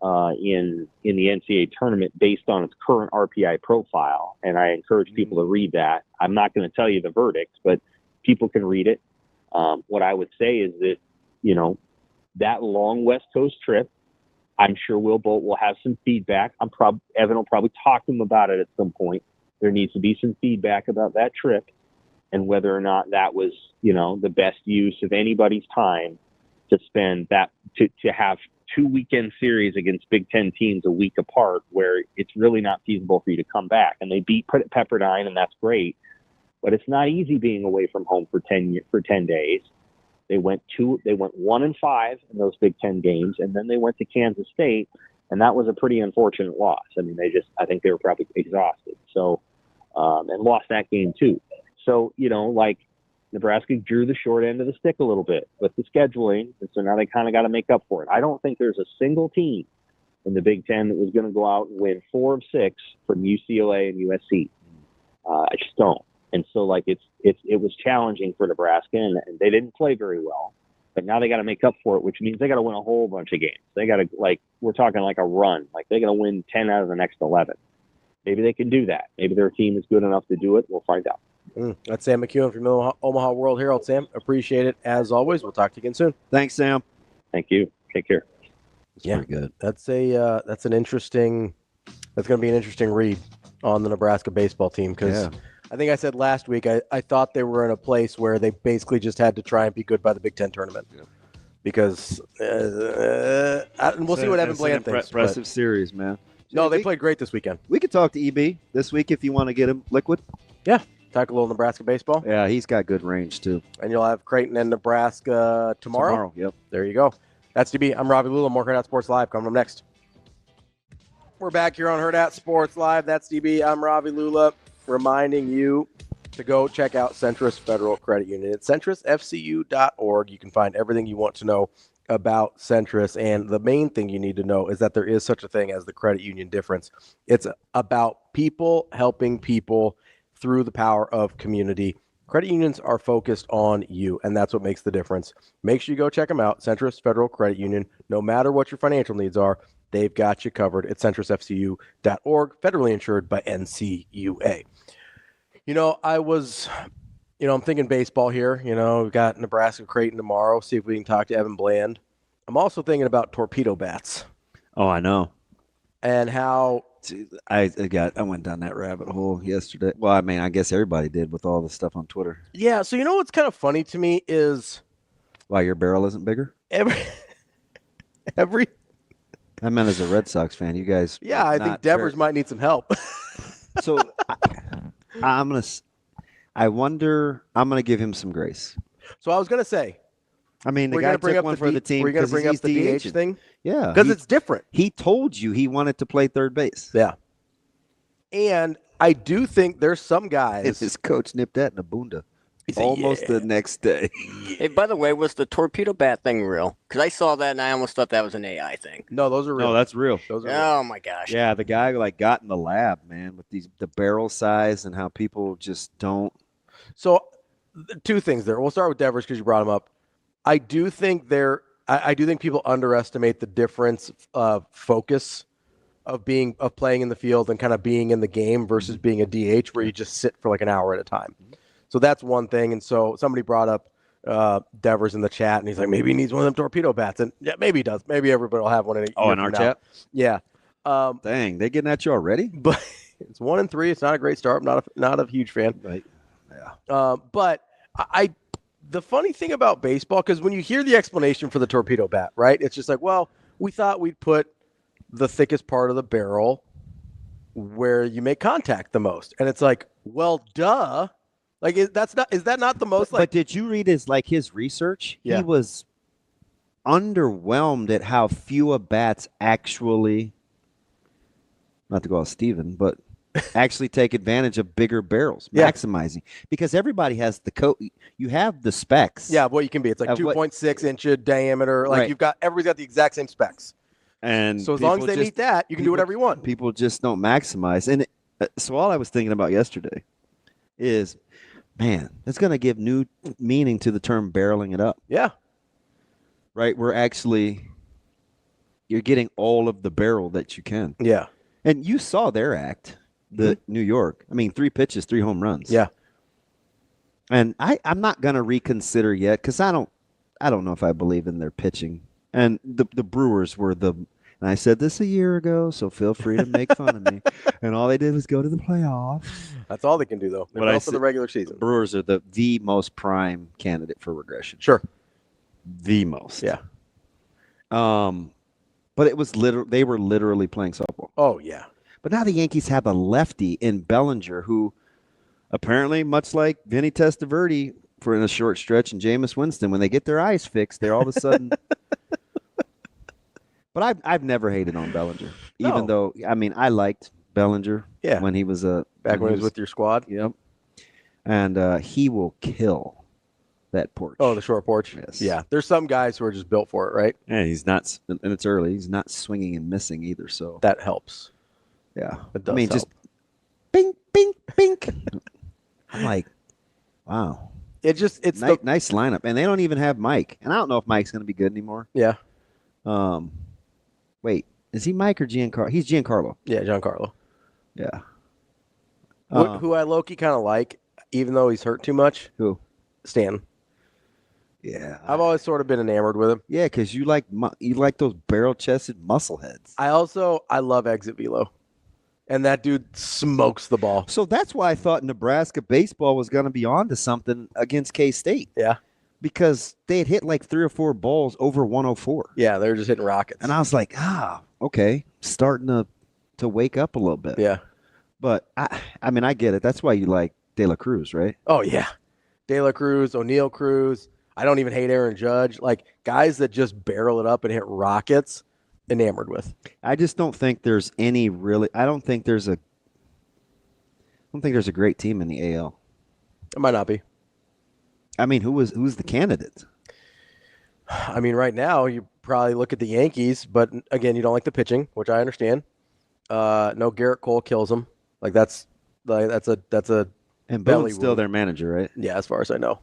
in the NCAA tournament based on its current RPI profile. And I encourage people to read that. I'm not going to tell you the verdict, but people can read it. What I would say is that, that long West Coast trip, I'm sure Will Bolt will have some feedback. Evan will probably talk to him about it at some point. There needs to be some feedback about that trip and whether or not that was, the best use of anybody's time to spend that, to have 2 weekend series against Big Ten teams a week apart where it's really not feasible for you to come back. And they beat Pepperdine, and that's great. But it's not easy being away from home for 10 days. They went 1-5 in those Big Ten games, and then they went to Kansas State, and that was a pretty unfortunate loss. I mean, I think they were probably exhausted. So, and lost that game too. So, Nebraska drew the short end of the stick a little bit with the scheduling, and so now they kind of got to make up for it. I don't think there's a single team in the Big Ten that was going to go out and win 4 of 6 from UCLA and USC. I just don't. And so, it was challenging for Nebraska, and they didn't play very well. But now they got to make up for it, which means they got to win a whole bunch of games. They got to, we're talking like a run. Like, they got to win 10 out of the next 11. Maybe they can do that. Maybe their team is good enough to do it. We'll find out. That's Sam McKewon from Omaha World-Herald. Sam, appreciate it as always. We'll talk to you again soon. Thanks, Sam. Thank you. Take care. Yeah, good. That's an interesting. That's going to be an interesting read on the Nebraska baseball team because I think I said last week I thought they were in a place where they basically just had to try and be good by the Big Ten tournament because we'll see what Evan Bland thinks. Impressive series, man. No, they played great this weekend. We could talk to EB this week if you want to get him liquid. Yeah, talk a little Nebraska baseball. Yeah, he's got good range too. And you'll have Creighton and Nebraska tomorrow. Yep. There you go. That's DB. I'm Ravi Lulla. More Hurrdat Sports Live coming up next. We're back here on Hurrdat Sports Live. That's DB. I'm Ravi Lulla, reminding you to go check out Centris Federal Credit Union. It's centrisfcu.org. You can find everything you want to know about Centris, and the main thing you need to know is that there is such a thing as the credit union difference. It's about people helping people through the power of community. Credit unions are focused on you, and that's what makes the difference. Make sure you go check them out, Centris Federal Credit Union. No matter what your financial needs are, they've got you covered at centrisfcu.org, federally insured by NCUA. I'm thinking baseball here. We've got Nebraska Creighton tomorrow. See if we can talk to Evan Bland. I'm also thinking about torpedo bats. Oh, I know. And how I went down that rabbit hole yesterday. Well, I mean, I guess everybody did with all the stuff on Twitter. Yeah. So what's kind of funny to me is why your barrel isn't bigger. Every. I meant as a Red Sox fan, you guys. Yeah, I think Devers might need some help. So I'm gonna give him some grace. So I was gonna say. I mean, the guy took one for the team. We're going to bring up the DH thing? Yeah. Because it's different. He told you he wanted to play third base. Yeah. And I do think there's some guys. And his coach nipped that in a bunda. Almost the next day. Hey, by the way, was the torpedo bat thing real? Because I saw that and I almost thought that was an AI thing. No, those are real. No, that's real. Those are real. Oh, my gosh. Yeah, the guy got in the lab, man, with the barrel size and how people just don't. So, two things there. We'll start with Devers because you brought him up. I do think I do think people underestimate the difference of focus of playing in the field and kind of being in the game versus being a DH where you just sit for like an hour at a time. So that's one thing. And so somebody brought up Devers in the chat, and he's like, maybe he needs one of them torpedo bats. And yeah, maybe he does. Maybe everybody will have one. In our chat? Yeah. Dang, they getting at you already? But it's 1-3. It's not a great start. I'm not a huge fan. Right. Yeah. But the funny thing about baseball, because when you hear the explanation for the torpedo bat, right, it's just like, well, we thought we'd put the thickest part of the barrel where you make contact the most. And it's like, well, duh. Like, is that not the most? Like, but did you read his research? Yeah. He was underwhelmed at how few bats actually, not to go off Steven, but actually take advantage of bigger barrels, maximizing, because everybody has you have the specs. Yeah, what you can be. It's like 2.6 inch diameter. Like everybody's got the exact same specs. And so as long as they meet that, you can do whatever you want. People just don't maximize. And so all I was thinking about yesterday is, man, it's going to give new meaning to the term barreling it up. Yeah. Right? You're getting all of the barrel that you can. Yeah. And you saw their act. New York. I mean, 3 pitches, 3 home runs. Yeah. And I'm not going to reconsider yet because I don't know if I believe in their pitching. And the Brewers were and I said this a year ago, so feel free to make fun of me. And all they did was go to the playoffs. That's all they can do, though. They're well for the regular season. Brewers are the most prime candidate for regression. Sure. The most. Yeah. But it was they were literally playing softball. Oh, yeah. But now the Yankees have a lefty in Bellinger who apparently, much like Vinny Testaverde for in a short stretch and Jameis Winston, when they get their eyes fixed, they're all of a sudden. But I've never hated on Bellinger, even though, I mean, I liked Bellinger when he was back when he was with your squad. Yep. And he will kill that porch. Oh, the short porch? Yes. Yeah. There's some guys who are just built for it, right? Yeah, he's not, and it's early. He's not swinging and missing either, so. That helps. Yeah. It does help. Just bing, bing, bing. I'm like, wow. It's nice lineup, and they don't even have Mike. And I don't know if Mike's going to be good anymore. Yeah. Wait, is he Mike or Giancarlo? He's Giancarlo. Yeah, Giancarlo. Yeah. Who I low-key kind of like, even though he's hurt too much. Who? Stan. Yeah. I've always sort of been enamored with him. Yeah, because you like those barrel-chested muscle heads. I love exit velo. And that dude smokes the ball. So that's why I thought Nebraska baseball was going to be on to something against K-State. Yeah. Because they had hit like 3 or 4 balls over 104. Yeah, they were just hitting rockets. And I was like, okay, starting to wake up a little bit. Yeah. But, I mean, I get it. That's why you like De La Cruz, right? Oh, yeah. De La Cruz, O'Neal Cruz. I don't even hate Aaron Judge. Like, guys that just barrel it up and hit rockets, enamored with. I just don't think there's any really – I don't think there's a great team in the AL. It might not be. I mean, who's the candidate? I mean, right now, you probably look at the Yankees, but, again, you don't like the pitching, which I understand. No, Garrett Cole kills them. Like, that's a And belly Boone's still wound. their manager, right? Yeah, as far as I know.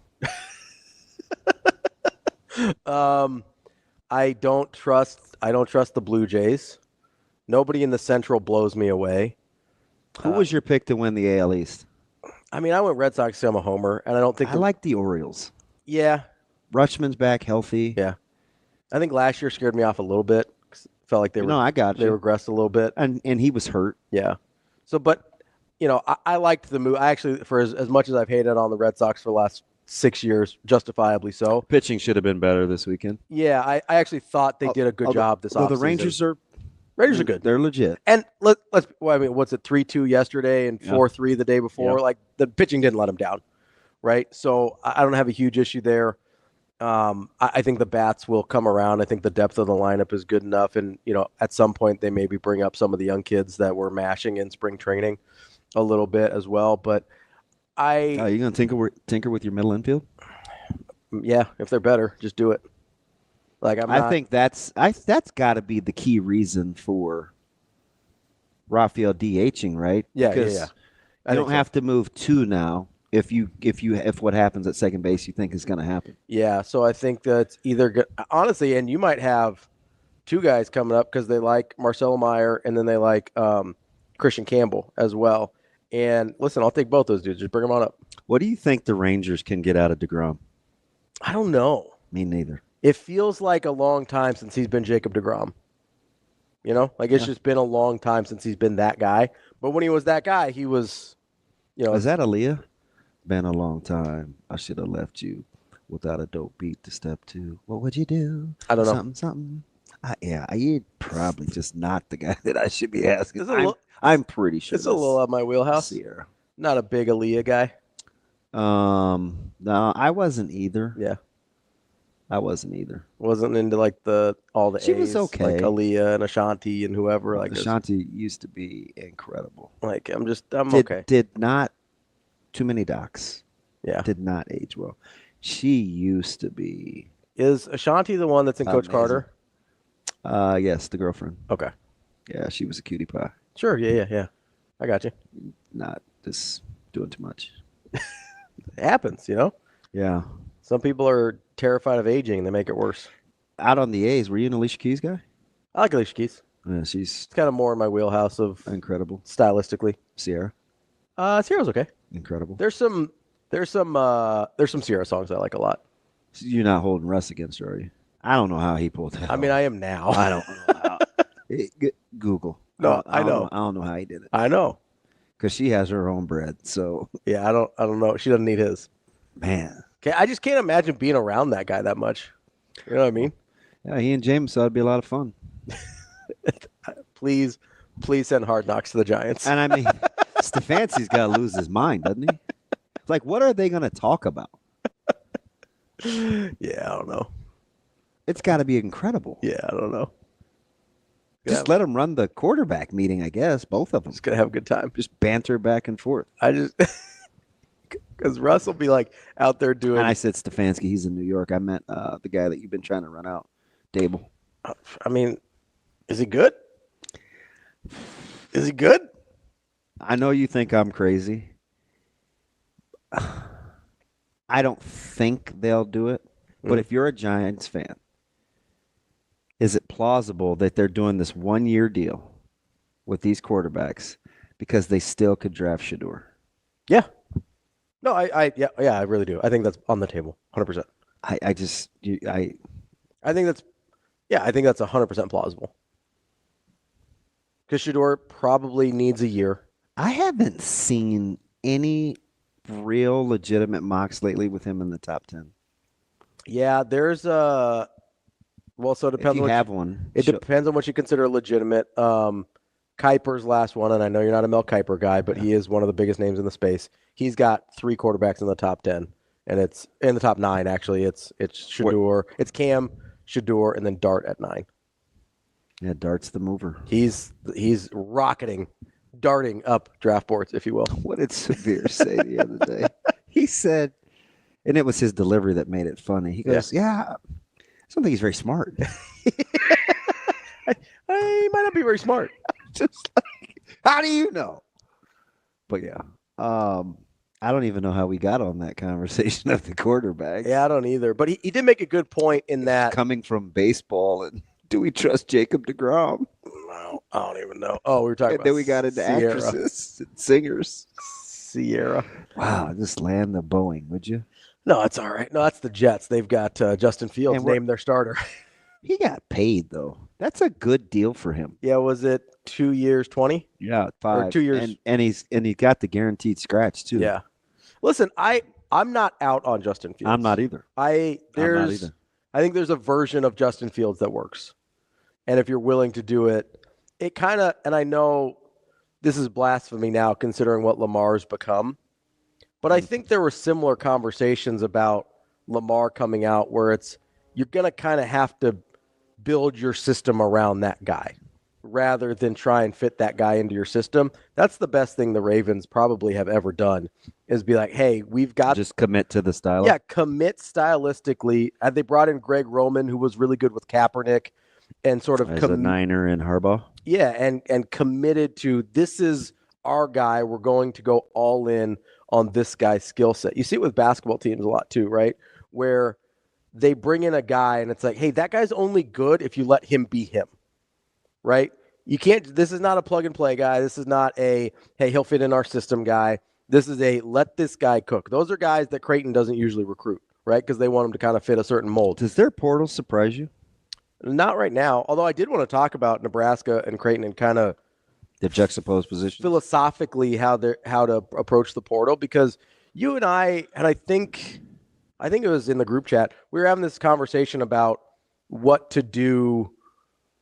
I don't trust the Blue Jays. Nobody in the Central blows me away. Who was your pick to win the AL East? I mean, I went Red Sox, so I'm a homer, and I don't think I like the Orioles. Yeah. Rutschman's back healthy. Yeah. I think last year scared me off a little bit. Felt like they regressed a little bit. And he was hurt. Yeah. So, but, I liked the move. I actually, for as much as I've hated on the Red Sox for the last 6 years, justifiably so. Pitching should have been better this weekend. Yeah, I actually thought they did a good job this offseason. The Rangers are good. They're legit. And what's it, 3-2 yesterday and 4-3 the day before? Yeah. Like, the pitching didn't let them down, right? So I don't have a huge issue there. I think the bats will come around. I think the depth of the lineup is good enough. And, at some point they maybe bring up some of the young kids that were mashing in spring training a little bit as well. But are you going to tinker with your middle infield? Yeah, if they're better, just do it. Like I think that's got to be the key reason for Raphael DHing, right? Yeah, because yeah. You don't have to move 2 now if what happens at second base you think is going to happen. Yeah, so I think that's either good. Honestly, and you might have 2 guys coming up because they like Marcelo Meyer and then they like Christian Campbell as well. And listen, I'll take both those dudes. Just bring them on up. What do you think the Rangers can get out of DeGrom? I don't know. Me neither. It feels like a long time since he's been Jacob DeGrom. It's just been a long time since he's been that guy. But when he was that guy, he was, Is that Aaliyah? Been a long time. I should have left you without a dope beat to step to. What would you do? I don't know. Something. You're probably just not the guy that I should be asking. I'm pretty sure. It's a little out of my wheelhouse. Sierra. Not a big Aaliyah guy. No, I wasn't either. Yeah. I wasn't either. Wasn't into like all the She A's, was okay. like Aaliyah and Ashanti and whoever. Like Ashanti used to be incredible. Like I'm okay. Did not too many docs. Yeah. Did not age well. She used to be. Is Ashanti the one that's in Coach Carter? Yes, the girlfriend. Okay. Yeah, she was a cutie pie. Sure. Yeah. I got you. Not just doing too much. It happens, Yeah. Some people are terrified of aging and they make it worse. Out on the A's, were you an Alicia Keys guy? I like Alicia Keys. Yeah, it's kind of more in my wheelhouse of incredible stylistically. Sierra. Sierra's okay. Incredible. There's some Sierra songs I like a lot. So you're not holding Russ against her, are you? I don't know how he pulled that. I mean, I am now. I don't know how. Google. No, I know. I don't know how he did it. I know. Because she has her own bread, so. Yeah, I don't know. She doesn't need his. Man. Okay, I just can't imagine being around that guy that much. You know what I mean? Yeah, he and James thought it'd be a lot of fun. Please send Hard Knocks to the Giants. And I mean, Stefanski's got to lose his mind, doesn't he? Like, what are they going to talk about? Yeah, I don't know. It's got to be incredible. Yeah, I don't know. Just let them run the quarterback meeting, I guess. Both of them. Just going to have a good time. Just banter back and forth. Because Russ will be like out there doing. And I said Stefanski, he's in New York. I meant the guy that you've been trying to run out, Dable. I mean, is he good? Is he good? I know you think I'm crazy. I don't think they'll do it. But if you're a Giants fan, is it plausible that they're doing this 1-year deal with these quarterbacks because they still could draft Shedeur? Yeah. No, I really do. I think that's on the table, 100%. I think that's 100% plausible. Because Shedeur probably needs a year. I haven't seen any real legitimate mocks lately with him in the top 10. Yeah, there's a. Well, so it depends. If you have one, it depends on what you consider legitimate. Kuiper's last one, and I know you're not a Mel Kiper guy, but he is one of the biggest names in the space. He's got 3 quarterbacks in the top 10, and it's in the top 9 actually. It's Shedeur, it's Cam, Shedeur, and then Dart at 9. Yeah, Dart's the mover. He's darting up draft boards, if you will. What did Severe say the other day? He said, and it was his delivery that made it funny. He goes, I don't think he's very smart. He might not be very smart. Just like, how do you know? But yeah, I don't even know how we got on that conversation of the quarterback. Yeah, I don't either. But he did make a good point in that. Coming from baseball, and do we trust Jacob deGrom? No, I don't even know. Oh, we were talking about then we got into actresses and singers. Sierra. Wow, just land the Boeing, would you? No, it's all right. No, that's the Jets. They've got Justin Fields named their starter. He got paid, though. That's a good deal for him. Yeah, was it 2 years, 20? Yeah, 5. Or 2 years. And he got the guaranteed scratch, too. Yeah. Listen, I'm not out on Justin Fields. I'm not either. I think there's a version of Justin Fields that works. And if you're willing to do it, it kind of, and I know this is blasphemy now considering what Lamar's become, but I think there were similar conversations about Lamar coming out where you're going to kind of have to build your system around that guy rather than try and fit that guy into your system. That's the best thing the Ravens probably have ever done is be like, hey, we've got just commit to the style. Yeah, commit stylistically. They brought in Greg Roman, who was really good with Kaepernick, and sort of as a Niner and Harbaugh. Yeah, and committed to this is our guy. We're going to go all in on this guy's skill set. You see it with basketball teams a lot too, right? Where they bring in a guy and it's like, hey, that guy's only good if you let him be him, right? You can't. This is not a plug and play guy. This is not a hey, he'll fit in our system guy. This is a let this guy cook. Those are guys that Creighton doesn't usually recruit, right? Because they want them to kind of fit a certain mold. Does their portal surprise you? Not right now, although I did want to talk about Nebraska and Creighton and kind of the juxtaposed position philosophically how to approach the portal, because you and I think it was in the group chat, we were having this conversation about what to do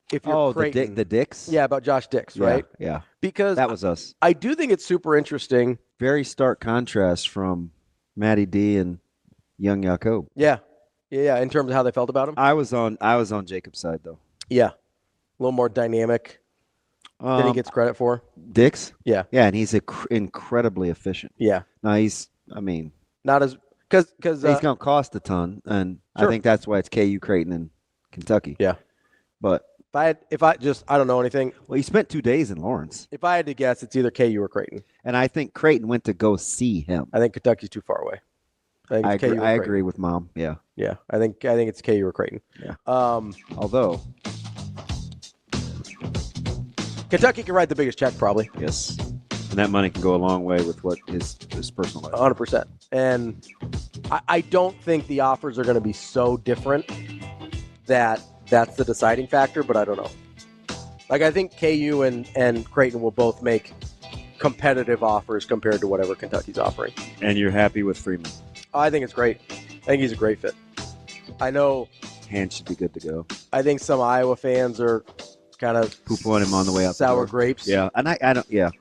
if you're Creighton. the Dix? Yeah, about Josh Dix, right? Yeah. Because that was us. I do think it's super interesting. Very stark contrast from Matty D and young Jakob. Yeah. Yeah, in terms of how they felt about him. I was on Jacob's side though. Yeah, a little more dynamic than he gets credit for. Dix? Yeah, yeah, and he's incredibly efficient. Yeah, no, not as because he's going to cost a ton, and sure. I think that's why it's KU, Creighton, and Kentucky. Yeah, but if I don't know anything. Well, he spent 2 days in Lawrence. If I had to guess, it's either KU or Creighton. And I think Creighton went to go see him. I think Kentucky's too far away. I agree with Mom. Yeah. Yeah. I think it's KU or Creighton. Yeah. Although Kentucky can write the biggest check probably. Yes. And that money can go a long way with what his personal life. 100%. And I don't think the offers are going to be so different that that's the deciding factor, but I don't know. Like I think KU and Creighton will both make competitive offers compared to whatever Kentucky's offering. And you're happy with Freeman? I think it's great. I think he's a great fit. I know. Hands should be good to go. I think some Iowa fans are kind of poop-on him on the way out. Sour grapes. Yeah, and I don't. Yeah,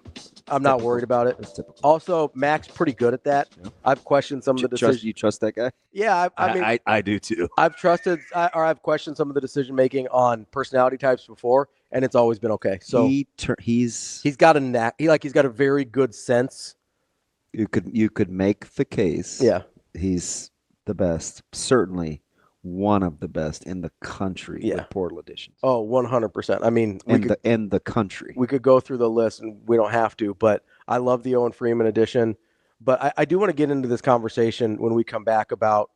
I'm not worried about it. Also, Mac's pretty good at that. Yeah. I've questioned some of the decisions. You trust that guy? Yeah, I mean, I do too. I've I've questioned some of the decision making on personality types before, and it's always been okay. So he's got a knack. He's got a very good sense. You could make the case. Yeah. He's the best, certainly one of the best in the country with portal editions. Oh, 100%. I mean, in the country. We could go through the list, and we don't have to, but I love the Owen Freeman edition. But I do want to get into this conversation when we come back about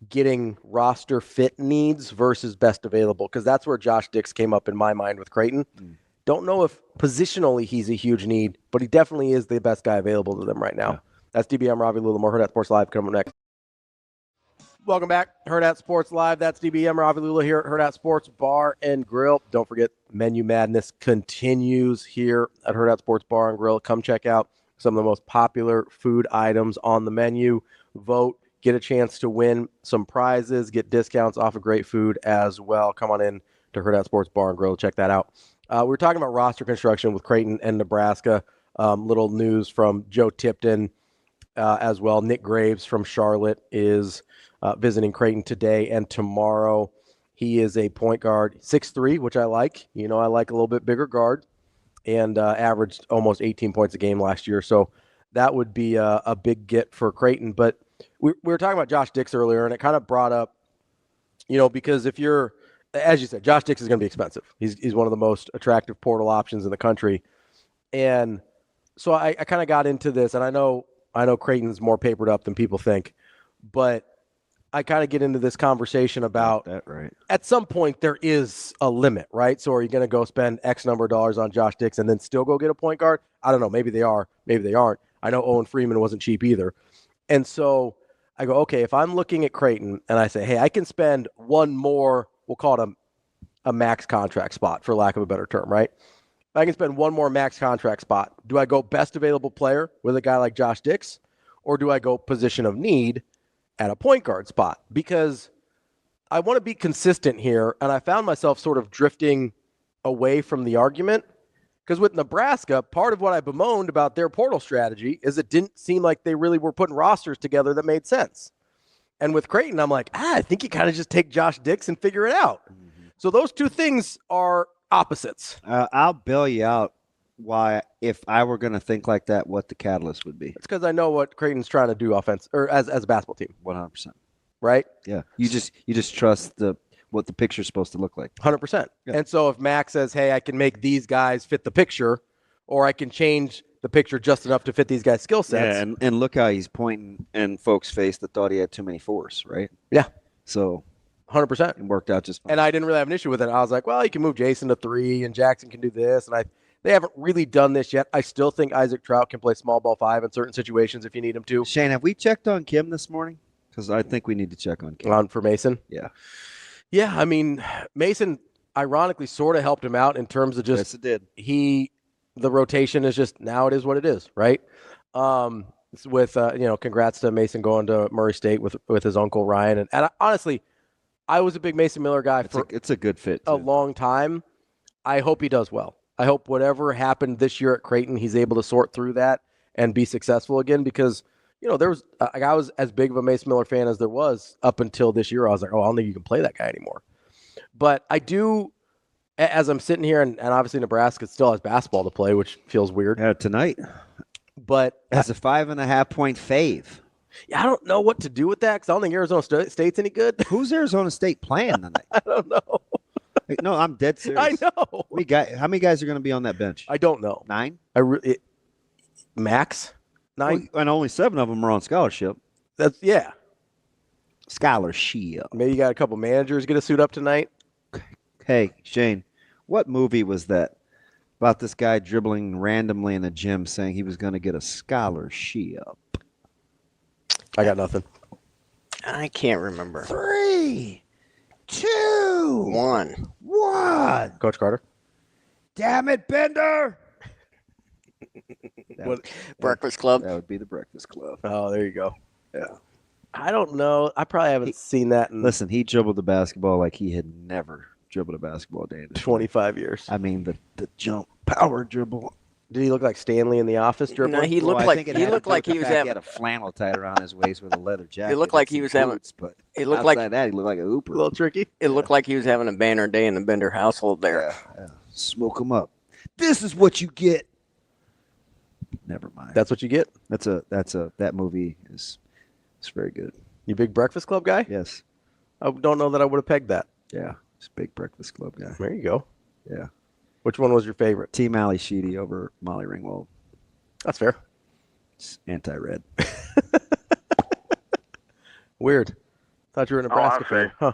getting roster fit needs versus best available, because that's where Josh Dix came up in my mind with Creighton. Don't know if positionally he's a huge need, but he definitely is the best guy available to them right now. Yeah. That's DBM, Ravi, Lulla, more Hurrdat Sports Live coming up next. Welcome back, Hurrdat Sports Live. That's DBM, Ravi, Lulla here at Hurrdat Sports Bar and Grill. Don't forget, Menu Madness continues here at Hurrdat Sports Bar and Grill. Come check out some of the most popular food items on the menu. Vote. Get a chance to win some prizes, get discounts off of great food as well. Come on in to Hurrdat Sports Bar and Grill. Check that out. We were talking about roster construction with Creighton and Nebraska. Little news from Joe Tipton as well. Nick Graves from Charlotte is visiting Creighton today and tomorrow. He is a point guard, 6'3", which I like. You know, I like a little bit bigger guard, and averaged almost 18 points a game last year. So that would be a big get for Creighton. But we were talking about Josh Dix earlier, and it kind of brought up, you know, because if you're, as you said, Josh Dix is going to be expensive. He's one of the most attractive portal options in the country. And so I kind of got into this, and I know Creighton's more papered up than people think, but I kind of get into this conversation about that, right? At some point there is a limit, right? So are you going to go spend X number of dollars on Josh Dix and then still go get a point guard? I don't know. Maybe they are. Maybe they aren't. I know Owen Freeman wasn't cheap either. And so I go, okay, if I'm looking at Creighton and I say, hey, I can spend one more, we'll call it a max contract spot for lack of a better term, right? I can spend one more max contract spot. Do I go best available player with a guy like Josh Dix, or do I go position of need at a point guard spot? Because I want to be consistent here, and I found myself sort of drifting away from the argument. Because with Nebraska, part of what I bemoaned about their portal strategy is it didn't seem like they really were putting rosters together that made sense. And with Creighton, I'm like, I think you kind of just take Josh Dix and figure it out. Mm-hmm. So those two things are opposites. I'll bail you out why, if I were going to think like that, what the catalyst would be. It's because I know what Creighton's trying to do offense or as a basketball team. 100%. Right? Yeah. You just trust what the picture's supposed to look like. 100%. Yeah. And so if Max says, hey, I can make these guys fit the picture, or I can change the picture just enough to fit these guys' skill sets. Yeah, and look how he's pointing in folks' face that thought he had too many fours, right? Yeah. So 100%. It worked out just fine. And I didn't really have an issue with it. I was like, well, you can move Jason to 3 and Jackson can do this. And they haven't really done this yet. I still think Isaac Trout can play small ball 5 in certain situations if you need him to. Shane, have we checked on Kim this morning? Because I think we need to check on Kim. For Mason? Yeah. Yeah, I mean, Mason ironically sort of helped him out in terms of just yes, it did. The rotation is just, now it is what it is, right? With congrats to Mason going to Murray State with his uncle Ryan, and honestly, I was a big Mason Miller guy it's a good fit a long time. I hope he does well. I hope whatever happened this year at Creighton, he's able to sort through that and be successful again, because there was I was as big of a Mason Miller fan as there was up until this year. I was like, I don't think you can play that guy anymore. But I do, as I'm sitting here, and obviously Nebraska still has basketball to play, which feels weird. Yeah, tonight. But as a 5.5-point fave. Yeah, I don't know what to do with that because I don't think Arizona State's any good. Who's Arizona State playing tonight? I don't know. No, I'm dead serious. I know. How many guys are going to be on that bench? I don't know. 9? Max? 9? Well, and only 7 of them are on scholarship. Yeah. Scholarship. Maybe you got a couple managers get a suit up tonight. Hey, Shane, what movie was that about this guy dribbling randomly in a gym saying he was going to get a scholarship? I got nothing. I can't remember. 3, 2, 1. Coach Carter. Damn it, Bender. Breakfast Club? That would be the Breakfast Club. Oh, there you go. Yeah. I don't know. I probably haven't seen that in Listen, he dribbled the basketball like he had never dribbled a basketball day. 25 years. I mean, the jump power dribble. Did he look like Stanley in The Office dribbling? No, he looked like he was having. He had a flannel tied around his waist with a leather jacket. It looked like he was having. But it looked like that. He looked like a hooper. A little tricky. It looked like he was having a banner day in the Bender household there. Yeah. Smoke him up. This is what you get. Never mind. That's what you get. That movie is very good. You big Breakfast Club guy? Yes. I don't know that I would have pegged that. Yeah, it's a big Breakfast Club guy. There you go. Yeah. Which one was your favorite? Team Ali Sheedy over Molly Ringwald. That's fair. It's anti-red. Weird. Thought you were a Nebraska fan. Huh.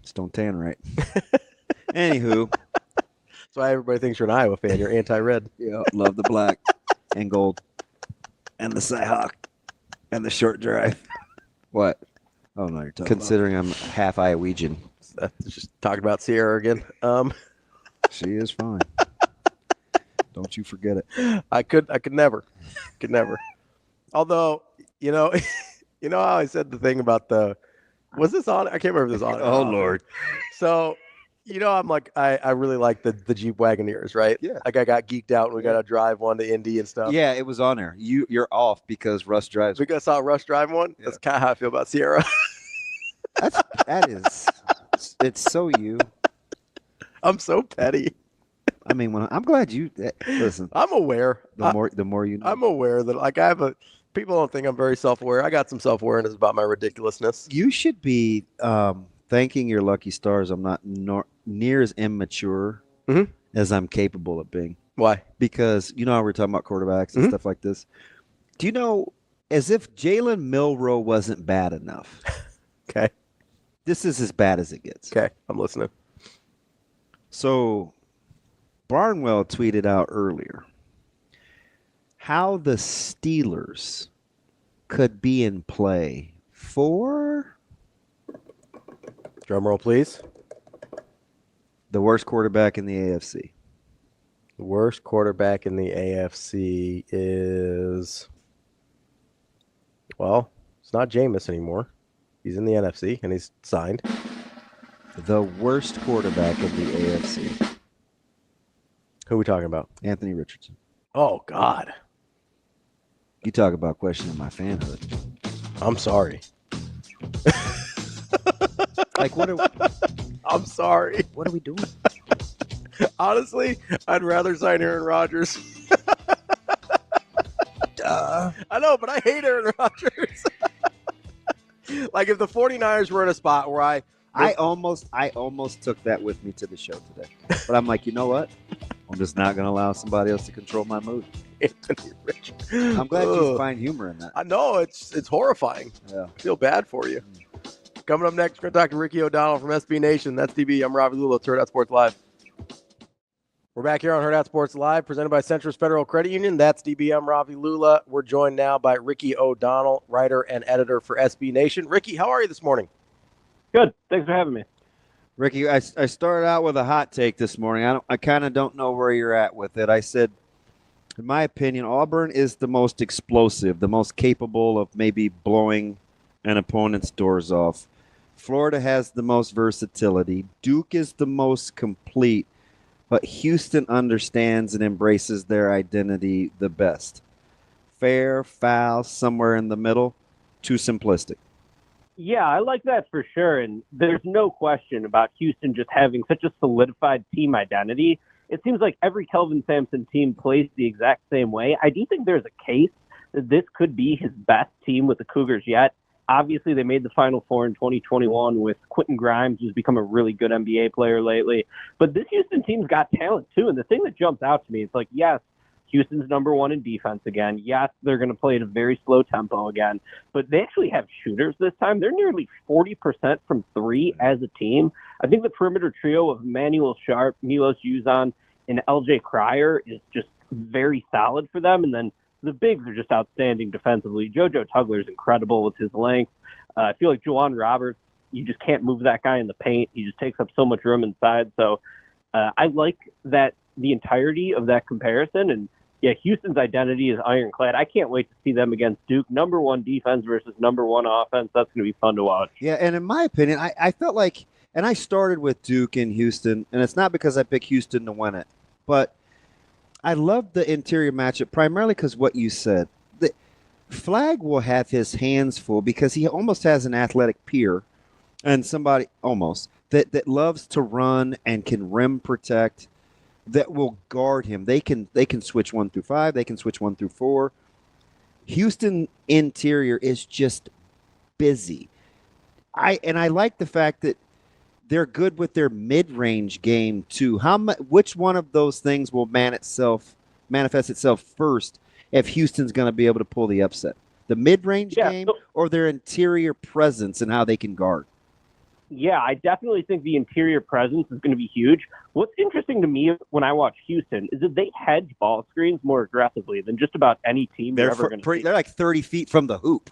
Just don't tan right. Anywho. That's why everybody thinks you're an Iowa fan. You're anti-red. Yeah, love the black and gold and the Cyhawk and the short drive. What? Oh, no, you're talking Considering I'm half Iowegian. Just talking about Sierra again. She is fine. Don't you forget it. I could never. Although, you know how I said the thing about was this on? I can't remember if this on. Oh, Lord. So, I'm like, I really like the Jeep Wagoneers, right? Yeah. Like I got geeked out and we got to drive one to Indy and stuff. Yeah, it was on there. You're off because Russ drives. We got saw Russ drive one. Yeah. That's kind of how I feel about Sierra. It's so you. I'm so petty. I mean, I'm glad you listen. I'm aware. The more you know. I'm aware that people don't think I'm very self-aware. I got some self-awareness about my ridiculousness. You should be thanking your lucky stars. I'm not near as immature as I'm capable of being. Why? Because how we're talking about quarterbacks and stuff like this. Do you know, as if Jalen Milroe wasn't bad enough? Okay. This is as bad as it gets. Okay, I'm listening. So, Barnwell tweeted out earlier how the Steelers could be in play for, drum roll please, the worst quarterback in the AFC. The worst quarterback in the AFC is, well, it's not Jameis anymore. He's in the NFC and he's signed. The worst quarterback in the AFC. Who are we talking about? Anthony Richardson. Oh, God. You talk about questioning my fanhood. I'm sorry. I'm sorry. What are we doing? Honestly, I'd rather sign Aaron Rodgers. Duh. I know, but I hate Aaron Rodgers. Like if the 49ers were in a spot where I almost took that with me to the show today. But I'm like, you know what? I'm just not going to allow somebody else to control my mood. Anthony Richardson. I'm glad you find humor in that. I know, it's horrifying. Yeah. I feel bad for you. Coming up next, we're going to talk to Ricky O'Donnell from SB Nation. That's DB. I'm Ravi Lulla. It's Hurrdat Sports Live. We're back here on Hurrdat Sports Live, presented by Centris Federal Credit Union. That's DB. I'm Ravi Lulla. We're joined now by Ricky O'Donnell, writer and editor for SB Nation. Ricky, how are you this morning? Good. Thanks for having me. Ricky, I started out with a hot take this morning. I kind of don't know where you're at with it. I said, in my opinion, Auburn is the most explosive, the most capable of maybe blowing an opponent's doors off. Florida has the most versatility. Duke is the most complete. But Houston understands and embraces their identity the best. Fair, foul, somewhere in the middle, too simplistic. Yeah, I like that for sure. And there's no question about Houston just having such a solidified team identity. It seems like every Kelvin Sampson team plays the exact same way. I do think there's a case that this could be his best team with the Cougars yet. Obviously, they made the Final Four in 2021 with Quentin Grimes, who's become a really good NBA player lately. But this Houston team's got talent, too. And the thing that jumps out to me, it's like, yes, Houston's number one in defense again. Yes, they're going to play at a very slow tempo again. But they actually have shooters this time. They're nearly 40% from three as a team. I think the perimeter trio of Manuel Sharp, Milos Uzan, and LJ Cryer is just very solid for them. And then the bigs are just outstanding defensively. JoJo Tugler is incredible with his length. I feel like Juwan Roberts, you just can't move that guy in the paint. He just takes up so much room inside. So I like that the entirety of that comparison. And, yeah, Houston's identity is ironclad. I can't wait to see them against Duke. Number one defense versus number one offense. That's going to be fun to watch. Yeah, and in my opinion, I felt like – and I started with Duke and Houston, and it's not because I picked Houston to win it, but – I love the interior matchup primarily because what you said. The Flag will have his hands full because he almost has an athletic peer and somebody almost that loves to run and can rim protect that will guard him. They can switch 1 through 5. They can switch 1 through 4. Houston interior is just busy. I like the fact that they're good with their mid-range game too. Which one of those things will manifest itself first if Houston's going to be able to pull the upset? The mid-range game or their interior presence and how they can guard? Yeah, I definitely think the interior presence is going to be huge. What's interesting to me when I watch Houston is that they hedge ball screens more aggressively than just about any team you're ever going to see. They're like 30 feet from the hoop.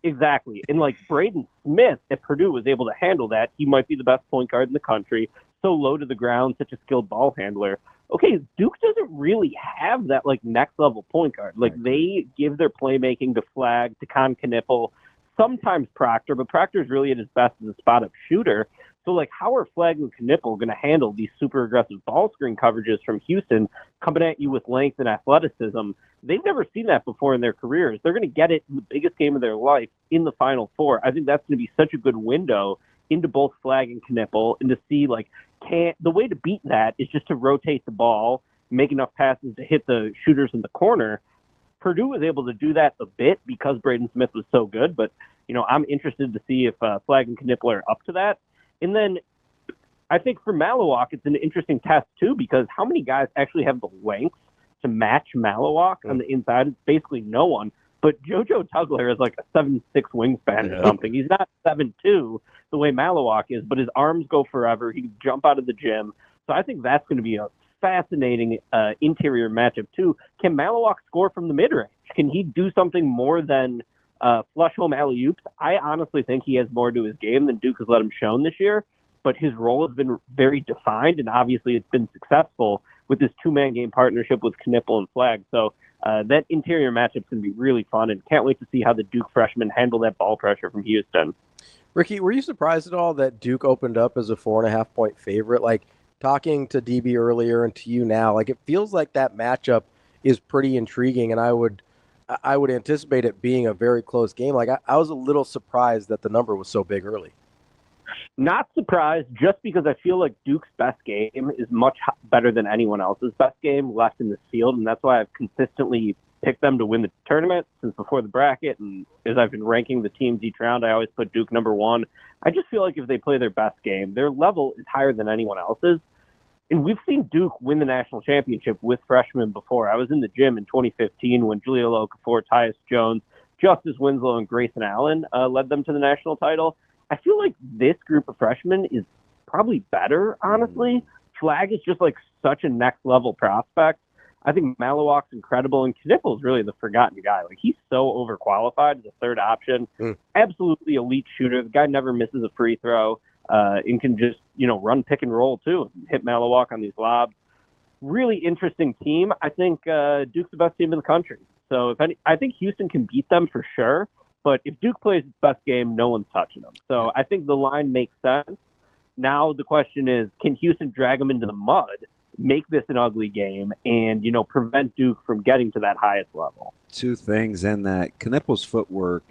Exactly. And like Braden Smith, if Purdue was able to handle that, he might be the best point guard in the country. So low to the ground, such a skilled ball handler. Okay, Duke doesn't really have that like next level point guard. Like they give their playmaking to Flagg, to Knippel, sometimes Proctor, but Proctor's really at his best as a spot-up shooter. So, like, how are Flagg and Knippel going to handle these super aggressive ball screen coverages from Houston coming at you with length and athleticism? They've never seen that before in their careers. They're going to get it in the biggest game of their life in the Final Four. I think that's going to be such a good window into both Flagg and Knippel, and to see, like, the way to beat that is just to rotate the ball, make enough passes to hit the shooters in the corner. Purdue was able to do that a bit because Braden Smith was so good, but I'm interested to see if Flagg and Knippel are up to that. And then I think for Malawak, it's an interesting test too, because how many guys actually have the length to match Malawak on the inside? It's basically no one. But JoJo Tugler is like a 7'6" wingspan or something. He's not 7'2" the way Malawak is, but his arms go forever. He can jump out of the gym. So I think that's going to be a fascinating interior matchup too. Can Malawak score from the mid-range? Can he do something more than flush home alley-oops? I honestly think he has more to his game than Duke has let him shown this year, but his role has been very defined, and obviously it's been successful with this two-man game partnership with Knippel and Flagg. So that interior matchup's going to be really fun, and can't wait to see how the Duke freshmen handle that ball pressure from Houston. Ricky, were you surprised at all that Duke opened up as a 4.5-point favorite? Like, talking to DB earlier and to you now, like, it feels like that matchup is pretty intriguing, and I would anticipate it being a very close game. Like, I was a little surprised that the number was so big early. Not surprised, just because I feel like Duke's best game is much better than anyone else's best game left in this field, and that's why I've consistently picked them to win the tournament since before the bracket. And as I've been ranking the teams each round, I always put Duke number one. I just feel like if they play their best game, their level is higher than anyone else's. And we've seen Duke win the national championship with freshmen before. I was in the gym in 2015 when Julian Okafor, Tyus Jones, Justice Winslow, and Grayson Allen led them to the national title. I feel like this group of freshmen is probably better, honestly. Flagg is just like such a next-level prospect. I think Malawak's incredible, and Knippel's really the forgotten guy. Like, he's so overqualified as a third option. Absolutely elite shooter. The guy never misses a free throw and can just, run pick and roll, too, and hit Malawak on these lobs. Really interesting team. I think Duke's the best team in the country. So I think Houston can beat them for sure. But if Duke plays its best game, no one's touching them. So I think the line makes sense. Now the question is, can Houston drag them into the mud, make this an ugly game, and, prevent Duke from getting to that highest level? Two things in that. Knippel's footwork